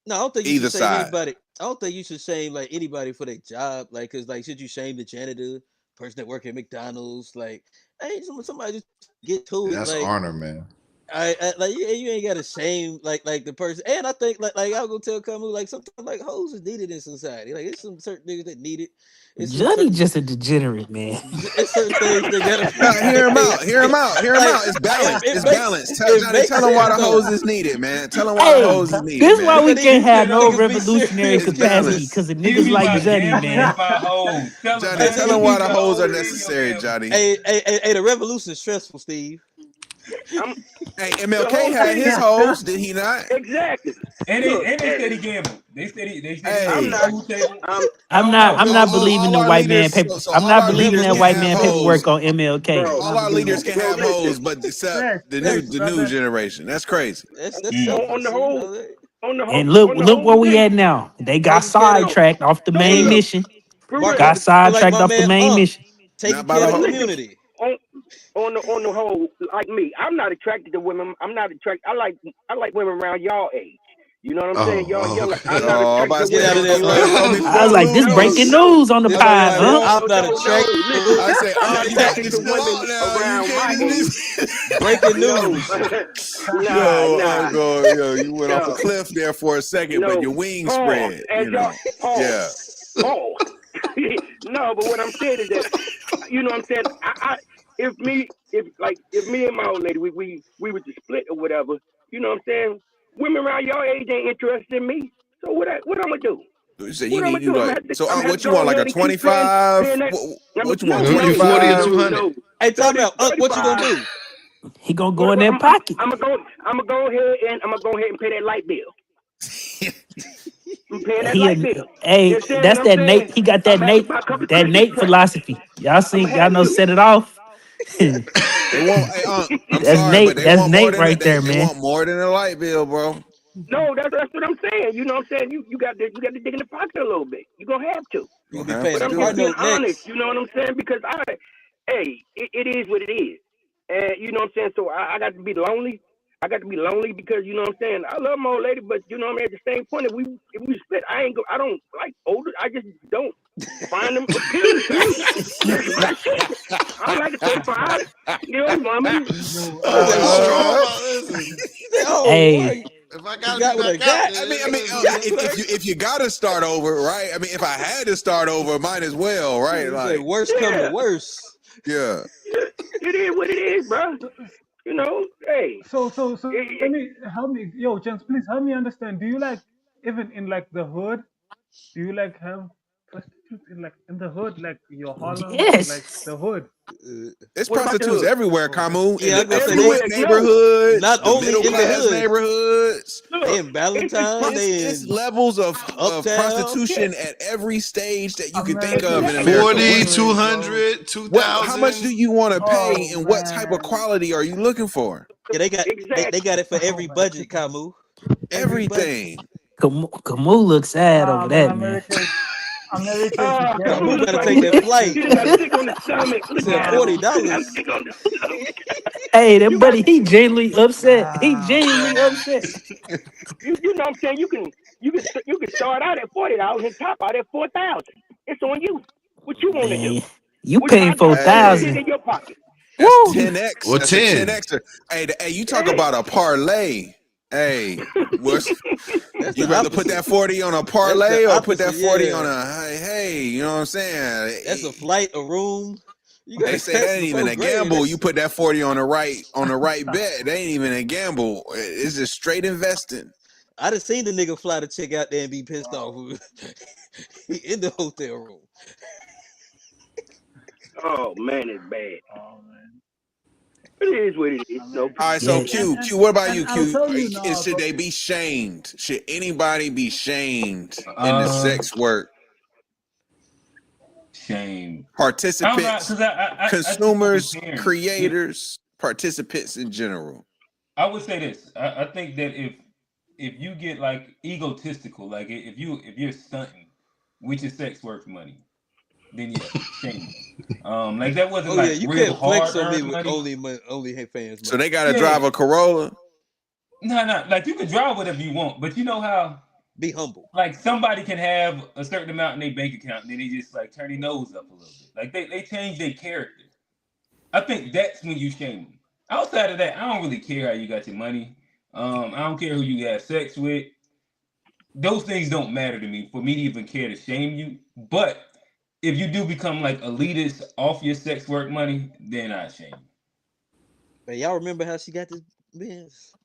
no, I don't think you either should shame side? anybody. I don't think you should shame like anybody for their job. Like, cause like, should you shame the janitor person that work at McDonald's. Like, hey, somebody just get to it. That's Like, honor, man. I like you ain't got to shame like the person. And I think like I'll go tell Kamu like sometimes like hoes is needed in society. Like it's some certain niggas that need it. It's some Johnny certain just a degenerate, man. it's certain things they gotta Nah, hear him hey, out. Hear him out. Hear him like out. It's balance. it It's makes balance. Tell it Johnny. makes Tell him why sense the though. hose is needed, man. Tell him why the Hey, hose is needed, this why man. we Because can't have Shut no up. niggas be revolutionary It's serious. capacity balance. because of He niggas be like about Johnny, gambling man. about hoes. Tell him, Johnny, man, tell niggas him you why be the the hoes are hoes in your necessary, gambling. Johnny. hey, the revolution is stressful, Steve. I'm Hey, the MLK whole had his thing. hoes, did he not? Exactly. And Look, they said he gambled. They said he I'm went to Hey, not. pool table. I'm I I'm don't not. know. I'm so not believing all the our white man leaders, paper. so I'm all not our believing leaders that can white have man Revolution. hoes. paperwork on MLK. bro, I'm All not our believing leaders that. can bro. have Listen, hoes, but except Facts, the facts, new brother. generation. That's crazy. That's on the selfish, you whole, know. And look, on the look where whole we thing. at now. They got Taking care of the No, sidetracked off the no. main hey Look, mission. for Mark real. Got like sidetracked my off the man main mission. taking Not by care the of the But hoe. listen, community. on the whole, like me, I'm not attracted to women. I'm not attracted. I like women around y'all age. You know what I'm saying? Y'all Oh, younger. I'm okay. not Oh, I'm attracted about to to Get say, out of women. there, don't Mark. call me I was like, Fruit this Loops. breaking No, news on the That's why pod, I said huh? no, I'm not no, no. attracted. Listen, I say, I'm not you got attracted to to chill women out now. You around can't my even age. just. Breaking No, news. nah, Yo, nah, Uncle, yo, you went off a no, cliff there for a second, but no. your wings Pause. spread. As y'all, pause, Yeah. pause. No, but what I'm saying is that, you know what I'm saying? If me and my old lady, we were to split or whatever, you know what I'm saying? Women around your age ain't interested in me. So what I'm gonna do? So What I'm gonna you do? like so I'm gonna have to what you go want, like a ahead and keep paying 25? paying that. What you want, No, You no, 40 or 25? no, 200? no. Hey, time 30, out. What you gonna 35. do? He gonna go in that pocket. I'm gonna go ahead and pay that light bill. I'm paying that He, light bill. You hey, understand what that's I'm that saying? Nate. He got I'm that gonna have to Nate. buy a couple of That Christmas Nate presents. philosophy. Y'all I'm seen? gonna Y'all have know. to. Set it off. They want hey, I'm That's sorry, but Nate. they That's want more Nate than that. right there, They man. want more than a light bill, bro. No, that's what I'm saying. You know what I'm saying? You got to dig in the pocket a little bit. You're gonna have to. You You're gonna be gonna have paying But to the I'm do car just it. being note honest. next. You know what I'm saying? Because it is what it is. And you know what I'm saying? So I got to be lonely. I got to be lonely because you know what I'm saying. I love my old lady, but you know what I mean. At the same point, if we split, I don't like older. I just don't find them appealing to me. That's it. I don't like a 35. You know, mama. Yo, I He said, don't "Oh, know Uh, about listen. he said, oh, Hey, boy, If I you gotta be got what I back out got. there, I it mean, is, man. if you gotta start over, right? I mean, if I had to start over, might as well, right? He said, Like, worst come to Yeah, worst. yeah. it is what it is, bro. so, You know, hey, so let it, me help me, yo, gents, please help me understand. Do you like even in like the hood? Do you like have prostitutes in like in the hood, like your Harlem or like yes. the hood? It's what about the prostitutes hood? everywhere, Oh, that's Camu. In Yeah, I the was gonna say affluent Everywhere. No, neighborhoods, not the only middle in the class hood, neighborhoods. they look, in it's Ballantyne, they It's in levels of Uptown. yeah, prostitution at every stage that you could think of in America's America. so 40, exactly. great, bro. 200, How much do 2,000. you want to pay, Oh and what type of man. quality are you looking for? Yeah, they Exactly. got it for Oh every my budget, goodness. Camu. Every budget. Everything. Camus looks sad Nah, over man, that, man. America's the Camus Camu ghetto, look about to like take bro. that he flight. done got sick on the stomach. He Look said at him. $40. Nah, Got sick on the stomach. Hey, that You got buddy, he genuinely upset. He nah, genuinely bro. upset. you know what I'm saying? You can start out at $40 and top out at 4,000. It's on you. What you want to do? Man, you Which paying I put that Hey, shit 4,000. in your pocket. that's Woo! 10x. Or That's a 10. 10x. Hey, you talk Hey. about a parlay. Hey, what's That's you the rather put opposite. that 40 on a That's the parlay or put that opposite, 40 on yeah. a hey, you know what I'm That's a saying? flight, a room. You They got say that that's ain't the even fourth a grade. gamble. You That's put that 40 on the right bet. They ain't even a gamble. It's just straight investing. I done seen the nigga fly the chick out there and be pissed off Wow. in the hotel room. Oh man, it's bad. Oh man. It is what it is. No, All America's right, the so Yeah, ghetto. Q, what about And you, I'll Q? tell you now, Should bro. they be shamed? Should anybody be shamed in the Uh, sex work? shame. I don't know, Participants, because I think it consumers, depends. creators, participants in general. I would say this. I think that if you get like egotistical, like if you're stunting, which is sex worth money, then yeah, shame them. Like that wasn't Oh yeah, like you real can't flex hard on me earned with money. only fans So money. they got to Yeah, drive a Corolla. no, like you can drive whatever you want, but you know how Be humble. Like somebody can have a certain amount in their bank account and then they just like turn their nose up a little bit. Like they change their character. I think that's when you shame them. Outside of that, I don't really care how you got your money. I don't care who you have sex with. Those things don't matter to me for me to even care to shame you. But if you do become like elitist off your sex work money, then I shame you. But y'all remember how she got this Benz?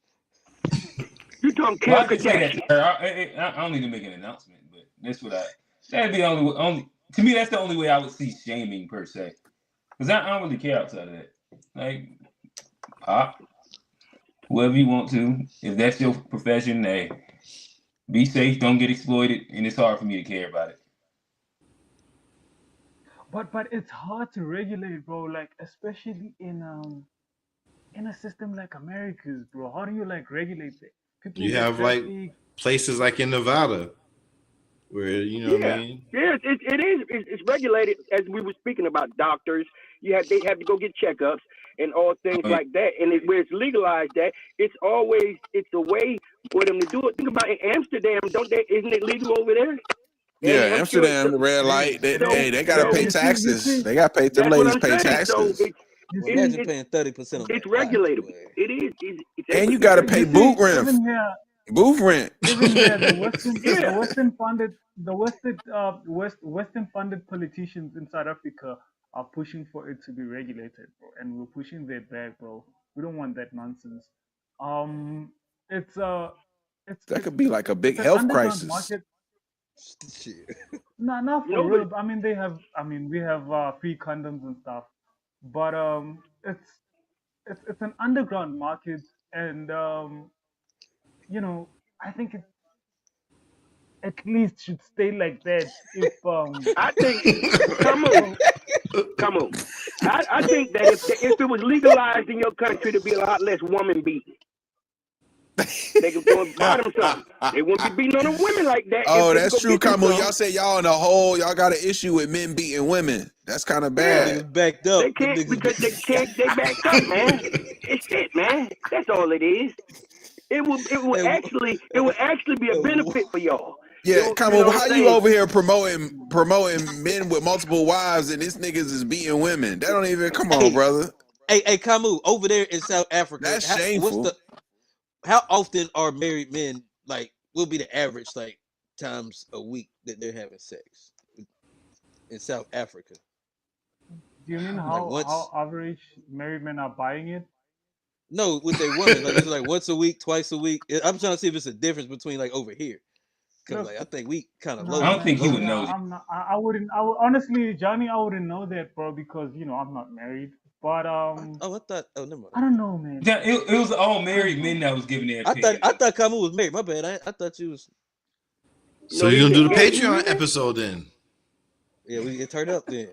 You talking Well, Kim I can say that Kardashian? to her. I don't need to make an announcement, but that's what I. That'd be the only. To me, that's the only way I would see shaming per se, because I don't really care outside of that. Like pop, whoever you want to. If that's your profession, hey, be safe, don't get exploited, and it's hard for me to care about it. But it's hard to regulate, bro. Like especially in a system like America's, bro. How do you like regulate it? People You get have like trafficked. places like in Nevada where you know what I Yeah, mean. yeah, it is. It's regulated as we were speaking about doctors. They have to go get checkups and all things Oh, yeah. like that. And where it's legalized, that it's a way for them to do it. Think about in Amsterdam, don't they? Isn't it legal over there? And Yeah, I'm sure. Amsterdam, the red It is. light. They, It is. hey, they gotta Yeah. pay So You taxes. see. They gotta pay them that's what ladies I'm pay saying. So taxes, You Well, see. imagine paying 30% on it's that pot, regulatable. boy. It is. It's and able you to be gotta pay You regulated. boot see. rent. Booth rent. Even here, Yeah. Western funded politicians in South Africa are pushing for it to be regulated, bro, and we're pushing their back, bro. We don't want that nonsense. Um, it's it's That it's could be like a it's big an health underground crisis. market. Shit. Not for No, but real. I mean, they have. I mean, we have free condoms and stuff, but it's an underground market, and you know, I think it at least should stay like that. If I think. Come on, well, come on. I think that if it was legalized in your country, there'd be a lot less woman beating. They could go and buy them something. They wouldn't be beating on the women like that if Oh, they could that's go true, get them Kamu. some. Y'all say y'all in the whole, y'all got an issue with men beating women. That's kind of yeah, Yeah, bad. Niggas backed they up. Them can't niggas because they be. can't. They backed up, man. It's it, man. That's all it is. Hey, It would actually be a benefit for y'all. Yeah, You know Kamu, what I'm how you saying? over here promoting men with multiple wives and this niggas is beating women? That don't even come on, hey, brother. hey, Kamu, over there in South Africa, That's shameful. how often are married men like will be the average like times a week that they're having sex in South Africa? do you mean Like how once? average married men are buying it? No, with their woman, like it's like once a week, twice a week. I'm trying to see if it's a difference between like over here, cause Look, like I think we kind of nah, I don't low, think he man, would low. know. nah, I'm not. I wouldn't. Honestly, Johnny, I wouldn't know that, bro, because I'm not married. But Oh, I thought. Oh, never mind. I don't know, man. Yeah, it was all I don't married men know. that was giving their I thought opinions. I thought Kamu was married. My bad. I thought you was. So No, you're he's gonna do the engaged. You Patreon really? episode then? Yeah, we get turned up then.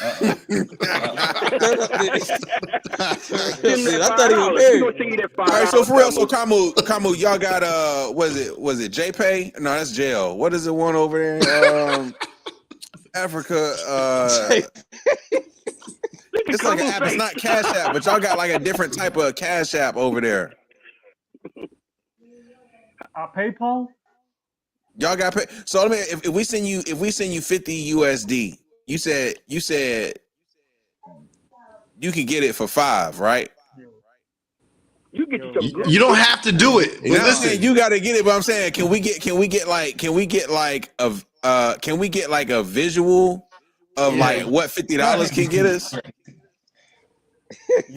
Uh oh. Turn up then. Turn up Send him then. that I thought he was $5. We're married. gonna send you that All right, so $5, for real, so Kamu. Kamu, y'all got was it JPay? No, that's jail. What is the one over there in Africa? Look at It's like an Kamu's app. It's face. not Cash App, but y'all got like a different type of Cash App over there. PayPal? Y'all got pay. So let me if we send you 50 USD, you said you could get it for 5, right? Yo, You get you yo, some You, good. you don't good have to do it, but But I'm nah. saying listen. you got to get it. But I'm saying, can we get like a visual of Yeah. like what Y'all $50 can niggas get is us crazy.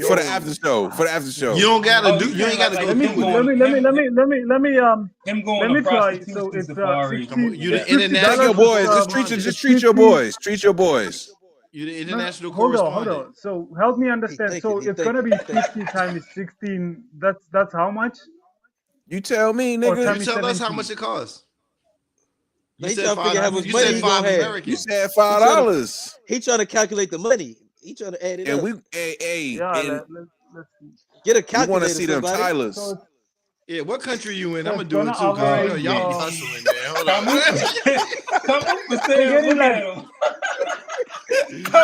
for the Yo, after show? For the after You show. don't gotta Oh, do. you You saying ain't gotta like go let me through him with let it. going me let me him let me let me let me him let going to me try. So prostitution it's safari? Come on, you it's the fifty Tag your dollars. international boys. correspondent. Just It's treat your 50. boys. Treat your boys. You the No, no, international hold correspondent. on. So help me He understand. thinking. So He it's gonna thinking. be He thinking. 50 times 16. That's how much? You tell me, Or nigga. You times tell us how much 17? it costs. No, You he said trying to figure out how five. much You money said he Times five gonna have. You American. said He trying to $5, he trying to calculate the money. He trying to add it and up. we yeah. and Let's see. Get a we want to calculator, see them somebody. So Tylers. it's Yeah, what country you in? so I'm it's gonna do gonna it too, cause you know average. y'all be hustling, man. Hold Come up. on, come on for They're sale. getting Look like at him.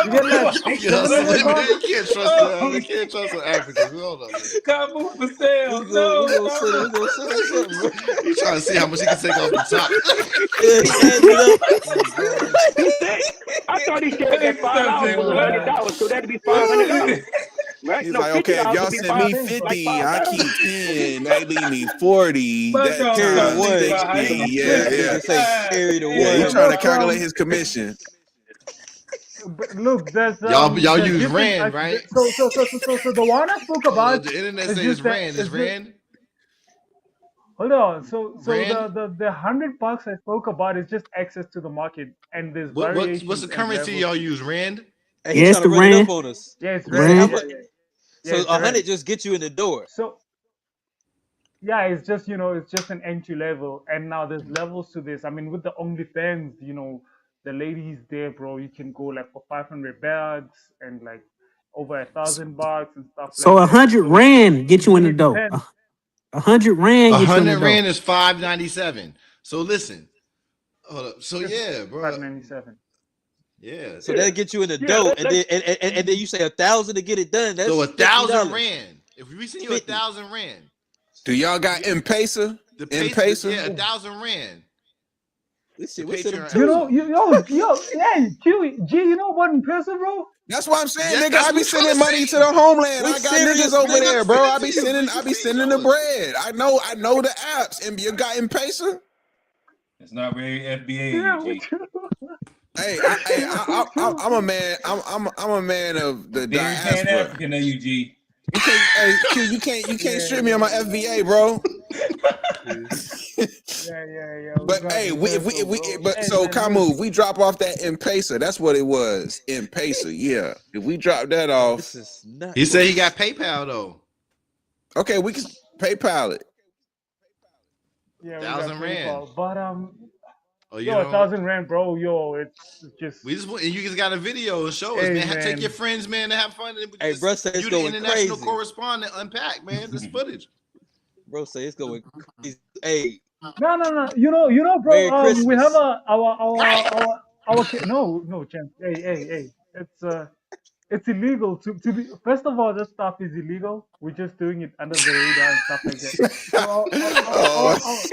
You get like You hustling, man. 700 bucks. You can't trust Oh, you can't trust the Africans. Hold up, man. Kamu for sale. We No, gonna no, send him. no. We gonna send him something, bro. He trying to see how much he can take off the top. Yeah, he added it up. Oh God. He said, I thought he said Let that me stop $5 was saying, man. $100, so that'd be $500, What? right? He's No, like, $50 okay, if would y'all be send I'm five, me saying, bro. like 50, I 5,000. keep 10. They leave me 40. My That dog Carry the stop times thinking one. about how 60. he So can Yeah, That flip yeah. it. nigga say God carry the Yeah, he damn. one. trying to look, calculate his commission. but look, Y'all there's use different. Rand, right? So the one I spoke Hold about up, the internet is say it's just that Rand. It's is just Rand. hold on. So Rand. the $100 I spoke about is just access to the market, and there's What's the variations and currency levels y'all to it. use? Rand. Hey, he Yes, trying to the run it up Rand. Yeah, on us. yeah, it's Say rent. how Rand. Yeah, much? yeah, yeah, So it's 100 rent. just get you in the door. So yeah, it's just it's just an entry level, and now there's levels to this. I mean, with the OnlyFans, the ladies there, bro, you can go like for 500 bags and like over $1,000 and stuff So like a that. hundred So rand get it you in the really door. depends. 100 rand get you in the 100 Rand door. is 597. So listen. Hold up. So Just yeah, bro. 597. Yeah. So Yeah, that'll get you in the yeah. door, and then you say 1,000 to get it done. So That's a $50. thousand Rand. If we send you 50. 1,000 Rand, Do y'all got M-Pesa? the pace, yeah, M-Pesa? a Oh, thousand Rand. Let's see. The What's in them Patreon app. too? hey, G, you know what in person, bro? That's what I'm saying, Yeah, nigga. that's I what be I'm trying sending to money to say. the homeland. We I got niggas serious, over Nigga, there, I'm bro. sending I to be you. sending, Please, I be please sending show the us. bread. I know the apps. And you got M-Pesa? It's not very FBA, Yeah, you what G. you, Hey, what you, I'm a man. I'm a man of the Very Pan diaspora. African of you, G. You can't, hey Q, you can't yeah, strip me on my FBA, bro. yeah. We But got hey, rehearsal, bro. but Hey, so man, look. Kamu, if we drop off that M-Pesa, that's what it was. M-Pesa, yeah. If we drop that Oh, this off, is not He said he got close. PayPal though. okay, we can PayPal it. Yeah, we got 1,000 Rand. PayPal, but Oh, you yo, a know, 1,000 rand, bro. Yo, it's just, we just want and you just got a video and show us, hey, man. Take your man. friends, man, to have fun. And Hey, bro, say it's you the going international crazy. correspondent. Unpack, man. This footage. Bro, say it's going crazy. Hey, No. Bro. Merry We have Christmas. no, chance. Hey. It's illegal to be. First of all, this stuff is illegal. We're just doing it under the radar and stuff like that. So Oh,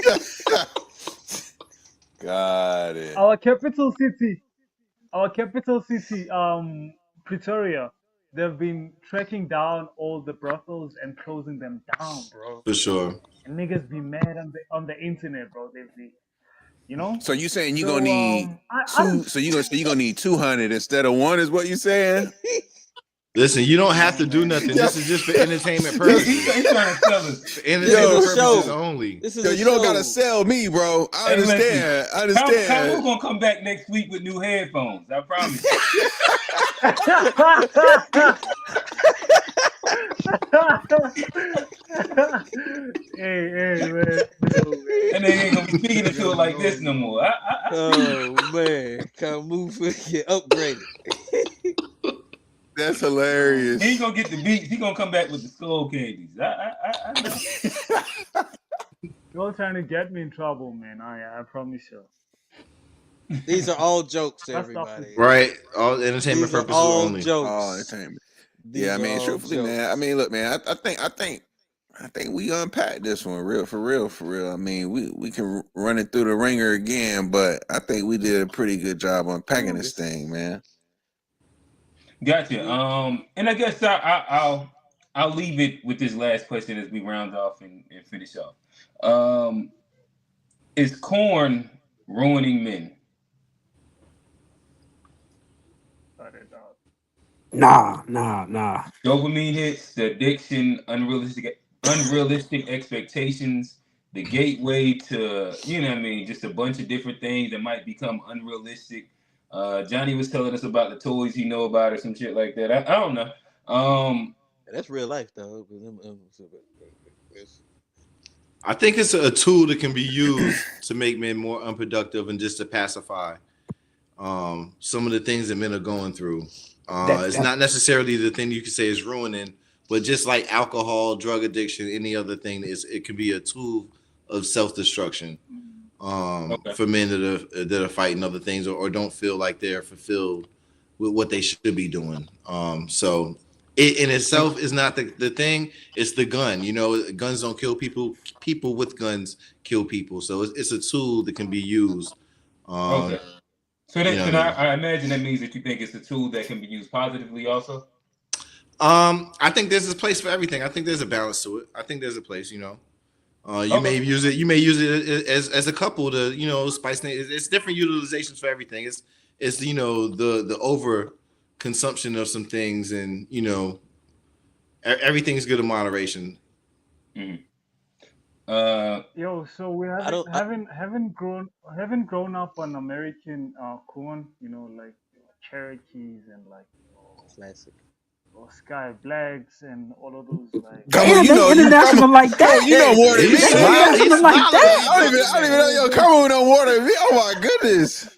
got it. our capital city, Pretoria, they've been tracking down all the brothels and closing them down, bro. For sure. And niggas be mad on the internet, bro. They be, So you saying you gonna So need I two? So you gonna need 200 instead of one? Is what you saying? Listen, you don't have yeah, to do man. nothing. Yo, This is just for entertainment yo, He's purposes. trying to tell us. For This is entertainment a yo, purposes show. only. This is yo, a you don't gotta show. sell me, bro. I Hey, listen. understand. I Kamu understand. gonna come back next week with new headphones. I promise you. Hey, man. Oh, man. And they ain't gonna be speaking into it like this no No. more. I see you. Oh, man. Can't move. Get upgraded. That's No, He hilarious. ain't gonna get the beats. He gonna come back with the skull candies. I know. you're trying to get me in trouble, man. I promise you. These are all jokes to That stuff is everybody. Right. All entertainment These are purposes all only. Oh, jokes. entertainment. Yeah, I These are mean, all truthfully, man. I jokes. mean, look, man. I think we unpacked this one for real. I mean, we can run it through the ringer again, but I think we did a pretty good job unpacking this thing, man. Gotcha. We And I guess I'll leave it with this last question as we round off and finish off. Um, is corn ruining men? cut it out. Nah. Dopamine hits, the addiction, unrealistic expectations, the gateway to, what I mean, just a bunch of different things that might become unrealistic. Johnny was telling us about the toys he know about or some shit like that. I don't know. That's real life though. I think it's a tool that can be used to make men more unproductive and just to pacify some of the things that men are going through. It's not necessarily the thing you can say is ruining, but just like alcohol, drug addiction, any other thing, it can be a tool of self-destruction Okay. for men that are fighting other things or don't feel like they're fulfilled with what they should be doing. So it in itself is not the thing. It's the gun. You know, guns don't kill people. People with guns kill people. So it's a tool that can be used. Um, Okay. So you that know what then I mean? I imagine that means that you think it's a tool that can be used positively also. I think there's a place for everything. I think there's a balance to it. I think there's a place. You know, you Okay. may use it. You may use it as a couple to spice things. It's different utilizations for everything. It's the over consumption of some things, and everything's good in moderation. Mm-hmm. Uh, Yo, so we I don't. haven't grown up on American corn, like Cherokees and like Classic. Sky Blacks and all of those like Come on, Damn, they come international like on, that. you know more than He's me, They man. smile. He's international like smiling that. when he talking, I don't man. even know. Yo, come on, know more than me. Oh my goodness.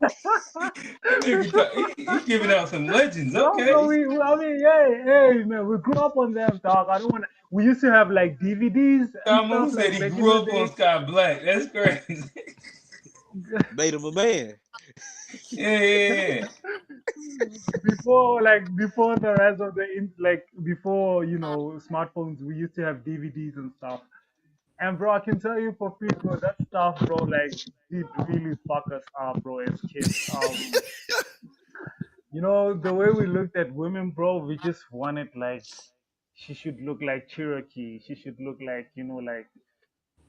that nigga, he giving out some legends. No, bro. Okay. I mean, hey, man, we grew up on them, dog. I don't want to. We used to have like DVDs and Kamu stuff said like he back in grew the up on day. Sky Black. That's crazy. Made him a man. Yeah. Before the rest of before smartphones, we used to have DVDs and stuff. And bro, I can tell you for free, bro, that stuff, bro, like did really fuck us up, bro, as kids. The way we looked at women, bro, we just wanted like she should look like Cherokee. She should look like, and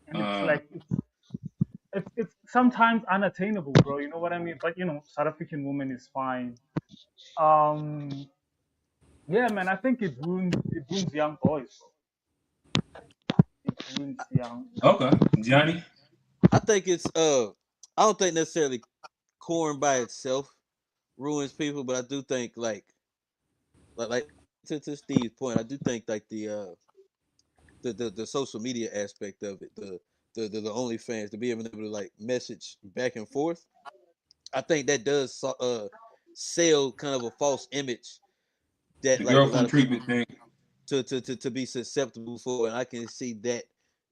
it's Uh, like it's sometimes unattainable, bro. You know what I mean? But South African woman is fine. Um, yeah, man, I think it ruins young boys, bro. It ruins young okay. boys. Johnny. I think it's I don't think necessarily corn by itself ruins people, but I do think like to Steve's point, I do think like the social media aspect of it, the OnlyFans, to be able to like message back and forth. I think that does sell kind of a false image that The like a lot girlfriend of people treatment thing. to be susceptible for, and I can see that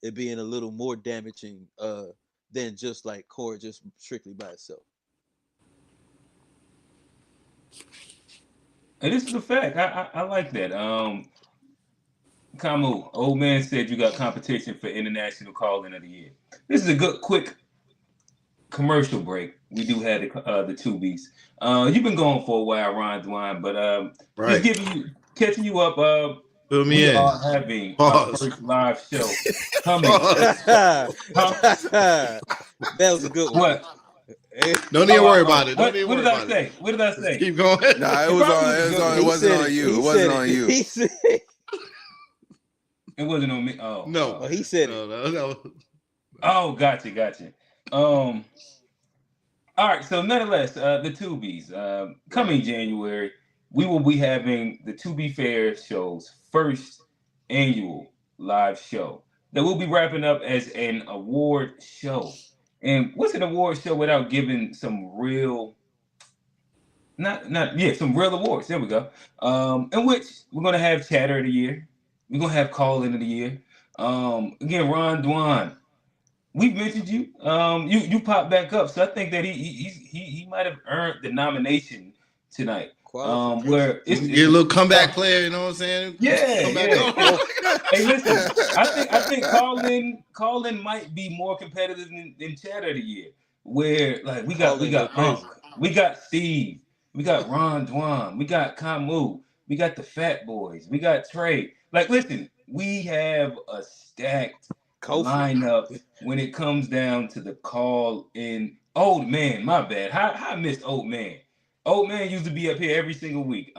it being a little more damaging than just like core just strictly by itself. And this is a fact. I like that. Kamu, old man said you got competition for international calling of the year. This is a good quick commercial break. We do have the tubies. You've been going for a while, Ron Dwine, but just Right. catching you up. Fill me We in. are having our Pause. first live show coming. Pause. Huh? That was a good one. What? Don't even worry about it. Don't even What worry did I about it. say? What did I Just say? keep going. Nah, It probably was a good it one. He wasn't said on it. you. He It wasn't said on it. you. He said. It wasn't on me. Oh, No. Oh, he said it. No. oh, gotcha. Um, all right. So, nonetheless, the Tubies. Coming Right. January, we will be having the To Be Fair show's first annual live show that we'll be wrapping up as an award show. And what's an award show without giving some real, not yeah, some real awards. There we go. In which we're gonna have Chatter of the Year. We're gonna have Call In of the Year. Again, Ron Dwan. We mentioned you. You popped back up, so I think that he might have earned the nomination tonight. Qualification. Where Get a little comeback player, you know what I'm saying? yeah, Come back yeah. on. Hey, listen. I think Call in might be more competitive than Chatter of the Year. Where like we got Call we in go got Unc, crazy. we got Steve, we got Ron Dwan, we got Kamu, we got the Fat Boys, we got Trey. Like, listen, we have a stacked Kofi. lineup when it comes down to the call in. Old man, my bad. How I missed old man. Old man used to be up here every single week.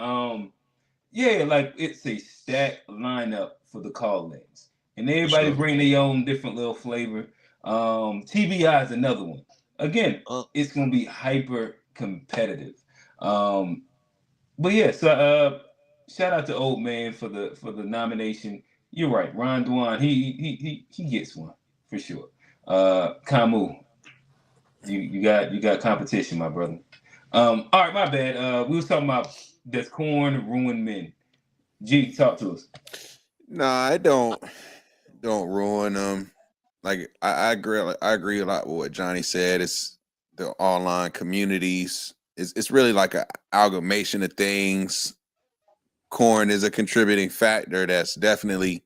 Yeah, like it's a stacked lineup for the call-ins, and For everybody sure. bring their own different little flavor. TBI is another one. Again, Uh, it's gonna be hyper competitive. Um, but yeah, so shout out to Old Man for the nomination. You're right, Ron Dwan. He gets one for sure. Kamu, you got competition, my brother. All right, my bad. We was talking about does corn ruin men? G, talk to us. Nah, it don't ruin them. Like I agree. I agree a lot with what Johnny said. It's the online communities. it's really like an amalgamation of things. Corn is a contributing factor that's definitely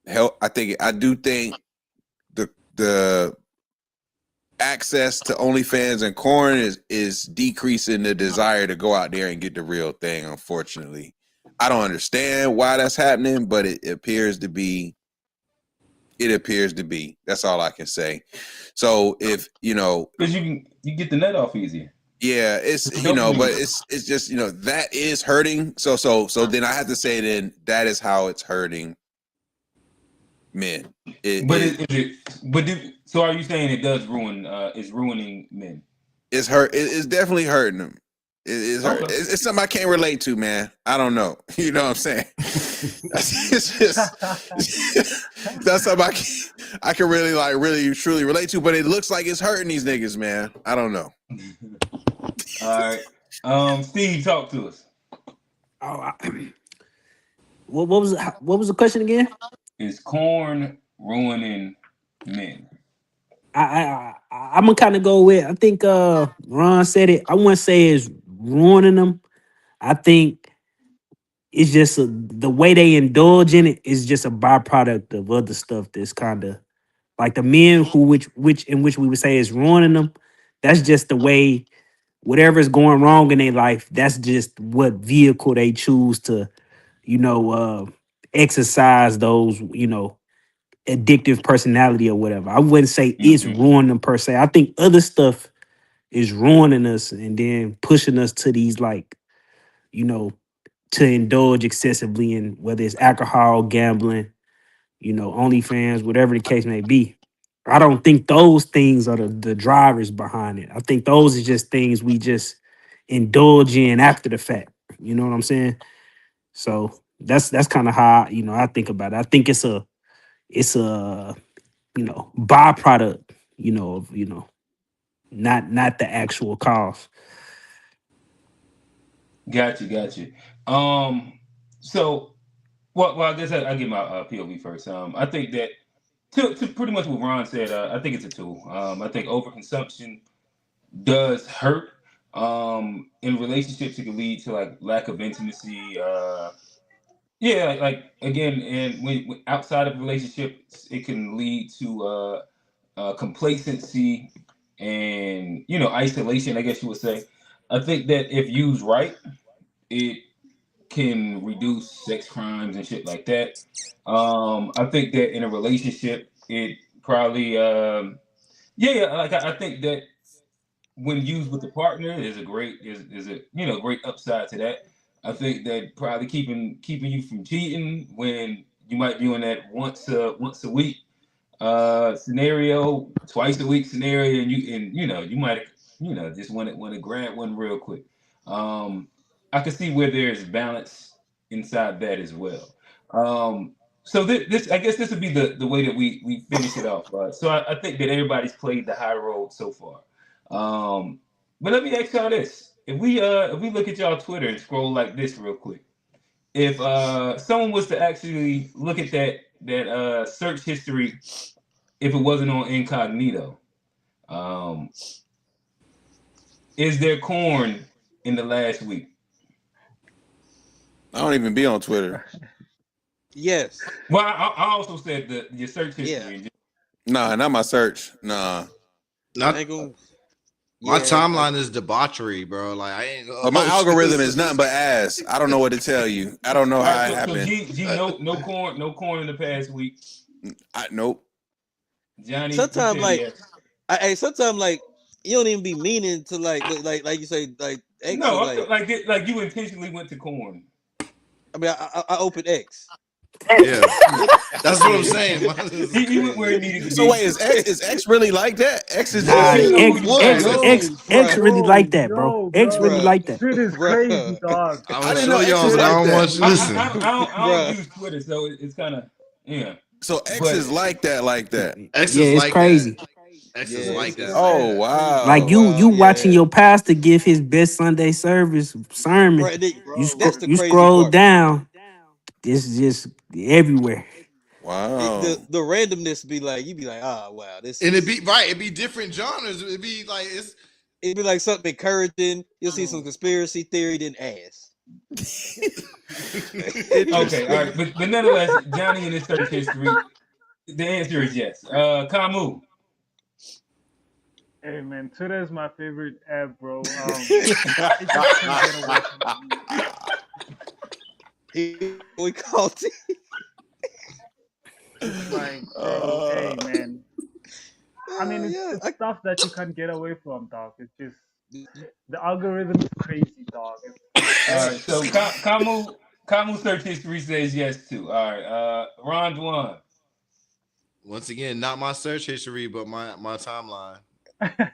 help. I do think the access to OnlyFans and corn is decreasing the desire to go out there and get the real thing. Unfortunately, I don't understand why that's happening, but it appears to be. It appears to be. That's all I can say. So if because you get the net off easier. yeah, it's but it's just that is hurting. So then I have to say then that is how it's hurting men. So are you saying it does ruin? It's ruining men. It's hurt. It's definitely hurting them. It's hurt. Okay. It's something I can't relate to, man. I don't know. You know what I'm saying? It's just that's something I can really truly relate to. But it looks like it's hurting these niggas, man. I don't know. All right, Steve, talk to us. Oh, what was the question again? Is corn ruining men? I'm gonna kind of go with. I think Ron said it. I wouldn't say it's ruining them. I think it's just the way they indulge in it is just a byproduct of other stuff that's kind of like the men who which we would say is ruining them. That's just the way whatever's going wrong in their life. That's just what vehicle they choose to exercise those addictive personality or whatever. I wouldn't say it's ruining them per se. I think other stuff is ruining us and then pushing us to these to indulge excessively in whether it's alcohol, gambling, OnlyFans, whatever the case may be. I don't think those things are the drivers behind it. I think those are just things we just indulge in after the fact. You know what I'm saying? So that's kind of how I think about it. I think it's a byproduct, of not the actual cause. Got you. So, well, I guess I get my POV first. I think that to pretty much what Ron said, I think it's a tool. I think overconsumption does hurt. In relationships, it can lead to like lack of intimacy. Yeah, like again, and when outside of relationships, it can lead to complacency and isolation. I guess you would say. I think that if used right, it can reduce sex crimes and shit like that. I think that in a relationship, it probably like I think that when used with the partner is a great upside to that. I think that probably keeping you from cheating when you might be on that once a week scenario, twice a week scenario, and you might just want to grab one real quick. Um, I can see where there's balance inside that as well. Um, so this I guess this would be the way that we finish it off. So I think that everybody's played the high road so far. Um, but let me ask y'all this: if we look at y'all Twitter and scroll like this real quick, if someone was to actually look at that search history if it wasn't on incognito. Um, is there corn in the last week? I don't even be on Twitter. Yes. Well, I also said your search history. Yeah. Nah, not my search. Nah. Not I ain't gonna, my yeah, timeline is debauchery, bro. Like I ain't But my gonna algorithm is nothing but ass. I don't know what to tell you. I don't know All how right, it so happened. G no corn in the past week. Nope. Johnny, he sometimes said like yes. sometimes like you don't even be meaning to like you say like X No, is I feel like like you intentionally went to corn. I mean I open X. Yeah, Yeah, that's what I'm yeah. saying. Mine is He went where crazy. it needed to So wait, be. is X really like that? X is It just Nah, depends on who Dude, you what, fucking X with. bro? X X Yo, really like that, bro. yo, X really bro. like that. Shit is crazy, dog. I'm I gonna didn't know show X y'all, is but I like don't want that. you to listen. I don't use Twitter, so it's kind of yeah. So X But is like that, like that. X Yeah, is it's like that. crazy. X Yeah, is like It's that, it's like Oh that. crazy. Like wow. you wow, watching yeah. your pastor give his best Sunday service sermon. Right, You that's the you crazy scroll part. down. It's just everywhere. Wow. The randomness be like you be like, wow, this And it is be right. It be different genres. It be like it's It'd be like something encouraging. You'll see some conspiracy theory, then ass. Okay, all Interesting. right, but nonetheless, Johnny in his search history, the answer is yes. Kamu. Hey man, Twitter is my favorite app, bro. I just can't get away from We called it. it. It's like, bro, hey man. I mean, Yeah. it's stuff that you can't get away from, dog. It's just the algorithm is crazy, dog. It's All very right, so crazy. Kamu search history says yes too. All right, Ron Dwan. Once again, not my search history, but my timeline.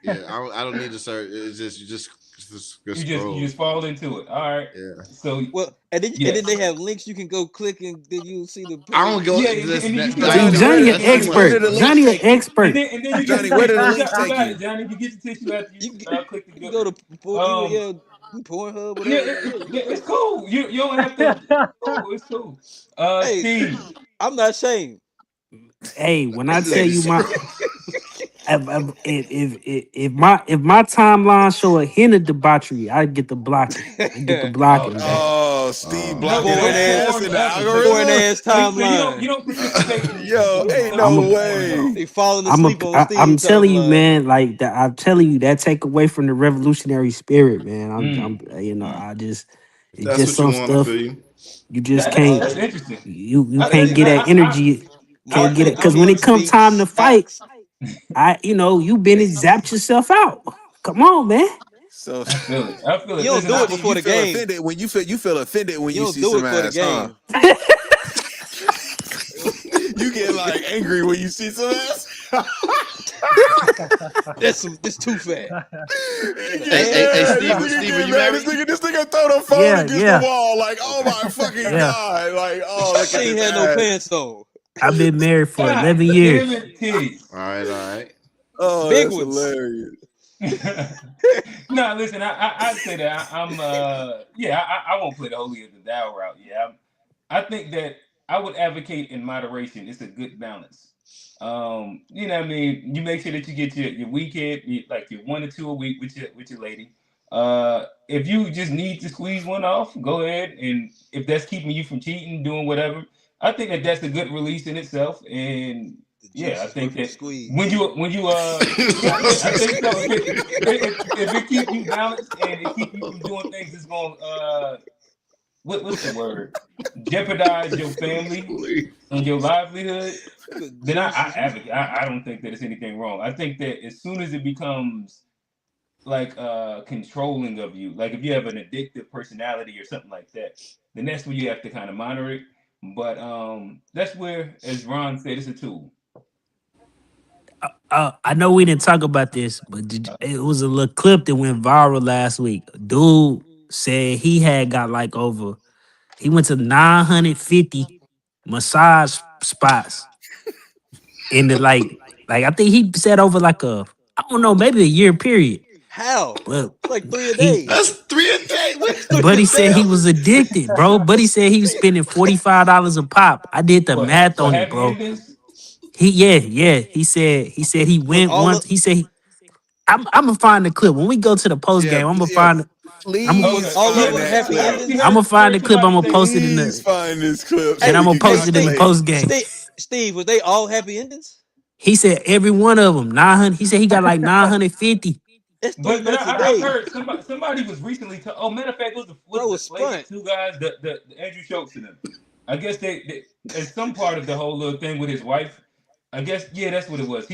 Yeah, I don't need to search. It's just just You scroll. just fall into it. All right, Yeah, so Well, and then yes, they have links you can go click, and then you'll see the I don't page. go. yeah, and Listen, then you can I Johnny, go. where Johnny did an that's too where much. did expert. the links Johnny an take you? And expert. then you get the Johnny, where did tissue. the You links got take it, you? Johnny. You get the tissue after you You can, click the you can good go one. to Um, Pornhub, yeah, whatever. Yeah, you yeah, can go. it's cool. You don't have to. It's cool. It's cool. Hey, Steve. I'm not ashamed. Hey, when I tell Let me you my scroll. if my timeline show a hint of debauchery, I get the blocking. I get the Oh blocking, bro. damn. Oh, Steve No, blocking Boring no ass porn ass, in the ever. So boring algorithm. ass you timeline. don't participate in Yo, doing ain't I'm no a the porn though. way. They falling I'm a asleep on I'm Steve telling you, timeline. man. Like that, I'm telling you that take away from the revolutionary spirit, man. Mm, mm. I just it's That's just what you some want. I feel stuff you. you just can't That's Honestly, interesting. you I can't think honestly, get my that energy. I Can't get it think my because when it I'm. hips, comes feet, time to fight, backs. you been and zapped yourself out. Come on, man. So, I feel it. I feel it. You don't Listen, do so it Steve, before you the feel game. offended when you feel offended when You you don't see do some it for the ass, huh? game. You get like angry when you see some ass. This too fat. You The get Hey, mad. ass. This Steve, nigga Steve, are get you mad. married? This nigga throw the phone Yeah, against the yeah, wall like, oh my fucking yeah. god! Like, oh look She at ain't this had no ass. pants on. I've been married for God 11 damn years. it, titties. All right, all right. Oh, Big that's ones. hilarious. No, listen, I'd say that I'm yeah, I won't play the holier than thou route. Yeah, I think that I would advocate in moderation. It's a good balance. You know what I mean? You make sure that you get your weekend, like your 1 or 2 a week with your lady. If you just need to squeeze one off, go ahead. And if that's keeping you from cheating, doing whatever, I think that that's a good release in itself. And The yeah, juice I is think worth the that squeeze. when you yeah, I think so. If it keep you balanced and it keep you from doing things that's going what's the word, jeopardize your family and your livelihood, The then juice I is advocate. I don't think that it's anything wrong. I think that as soon as it becomes like controlling of you, like if you have an addictive personality or something like that, then that's where you have to kind of monitor it. But that's where, as Ron said, it's a tool. I know we didn't talk about this, but it was a little clip that went viral last week. Dude said he had got like over. He went to 950 massage spots in the like I think he said over like I don't know, maybe a year period. how? But It's like three a he day. That's 3 a day. What? It's three a Buddy said day. he was addicted, bro. Buddy said he was spending $45 a pop. I did the math For on it, happy bro. endings, Yeah. He said he Was went all of once. He said I'm gonna find the clip when we go to the post Yeah, game. yeah. I'm gonna was Please okay, all of yeah, find them well, that yeah, happy clip. I I'm endings? gonna find heard the clip. I'm somebody gonna say that. post it in Please the find this clip so and I'm we Hey, gonna can hey, post it in the Steve, calculate. post game. Steve, was they all happy endings? He said every one of them 900. He said he got like 950. That's three But months a I've day. heard somebody was recently. Oh, matter of fact, it was Bro the was Flay spunt. two guys, the Andrew Schultz and them. I guess they as some part of the whole little thing with his wife. I guess yeah, that's what it was.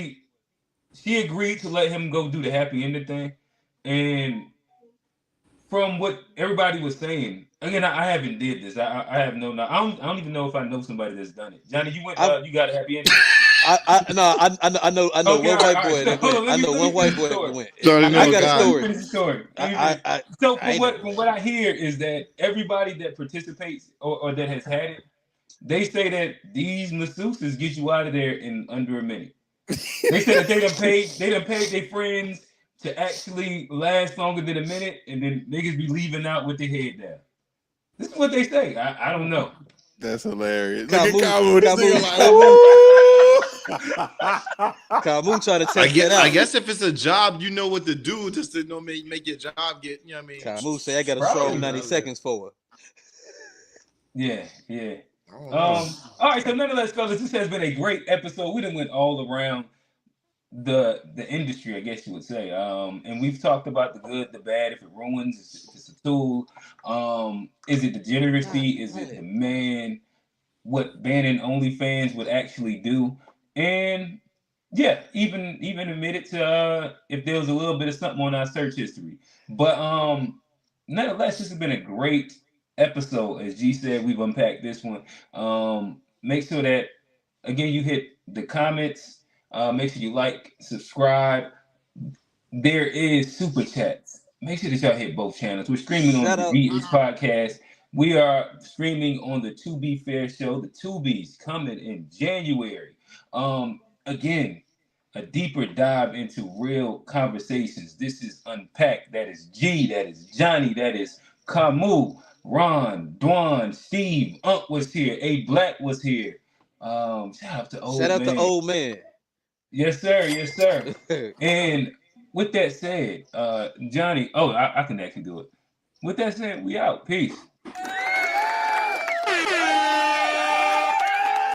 She agreed to let him go do the happy ending thing, and from what everybody was saying, again, I haven't did this. I have no. I don't even know if I know somebody that's done it. Johnny, you went. I've You got a happy ending. no, I know Okay, one all white right. boy So that hold went. on. I know Let me one finish white the boy that story. went. Johnny I Let know a me got a let guy. me story. finish the story. Let me I finish. I I, So I ain't. from what I hear is that everybody that participates or that has had it, they say that these masseuses get you out of there in under a minute. They said that they done paid their friends to actually last longer than a minute, and then niggas be leaving out with their head down. This is what they say. I don't know. That's hilarious. Look at Kamu, Cabo. This nigga Kamu, like, Kamu, ooh. Kamu trying to test that I out. guess if it's a job, you know what to do just to make your job get. You know what I mean? Kamu say I got a Probably. strong 90 seconds for her. Yeah. I don't know. All right. So nonetheless, fellas, this has been a great episode. We done went all around the industry, I guess you would say. And we've talked about the good, the bad, if it ruins, if it's a tool. Is it degeneracy? Is it demand? What banning OnlyFans would actually do? And yeah, even admitted to if there was a little bit of something on our search history. But nonetheless, this has been a great episode. As G said, we've unpacked this one. Make sure that again you hit the comments. Make sure you like, subscribe. There is super chats. Make sure that y'all hit both channels. We're streaming on Shout the out. GH podcast. We are streaming on the To Be Fair show. The Tubies coming in January. Again, a deeper dive into real conversations. This is Unpacked. That is G. That is Johnny. That is Camus. Ron, Dwan, Steve, Unc was here. A Black was here. Shout out to Shout out to old man. Yes, sir. Yes, sir. And with that said, Johnny, I can actually do it. With that said, we out. Peace.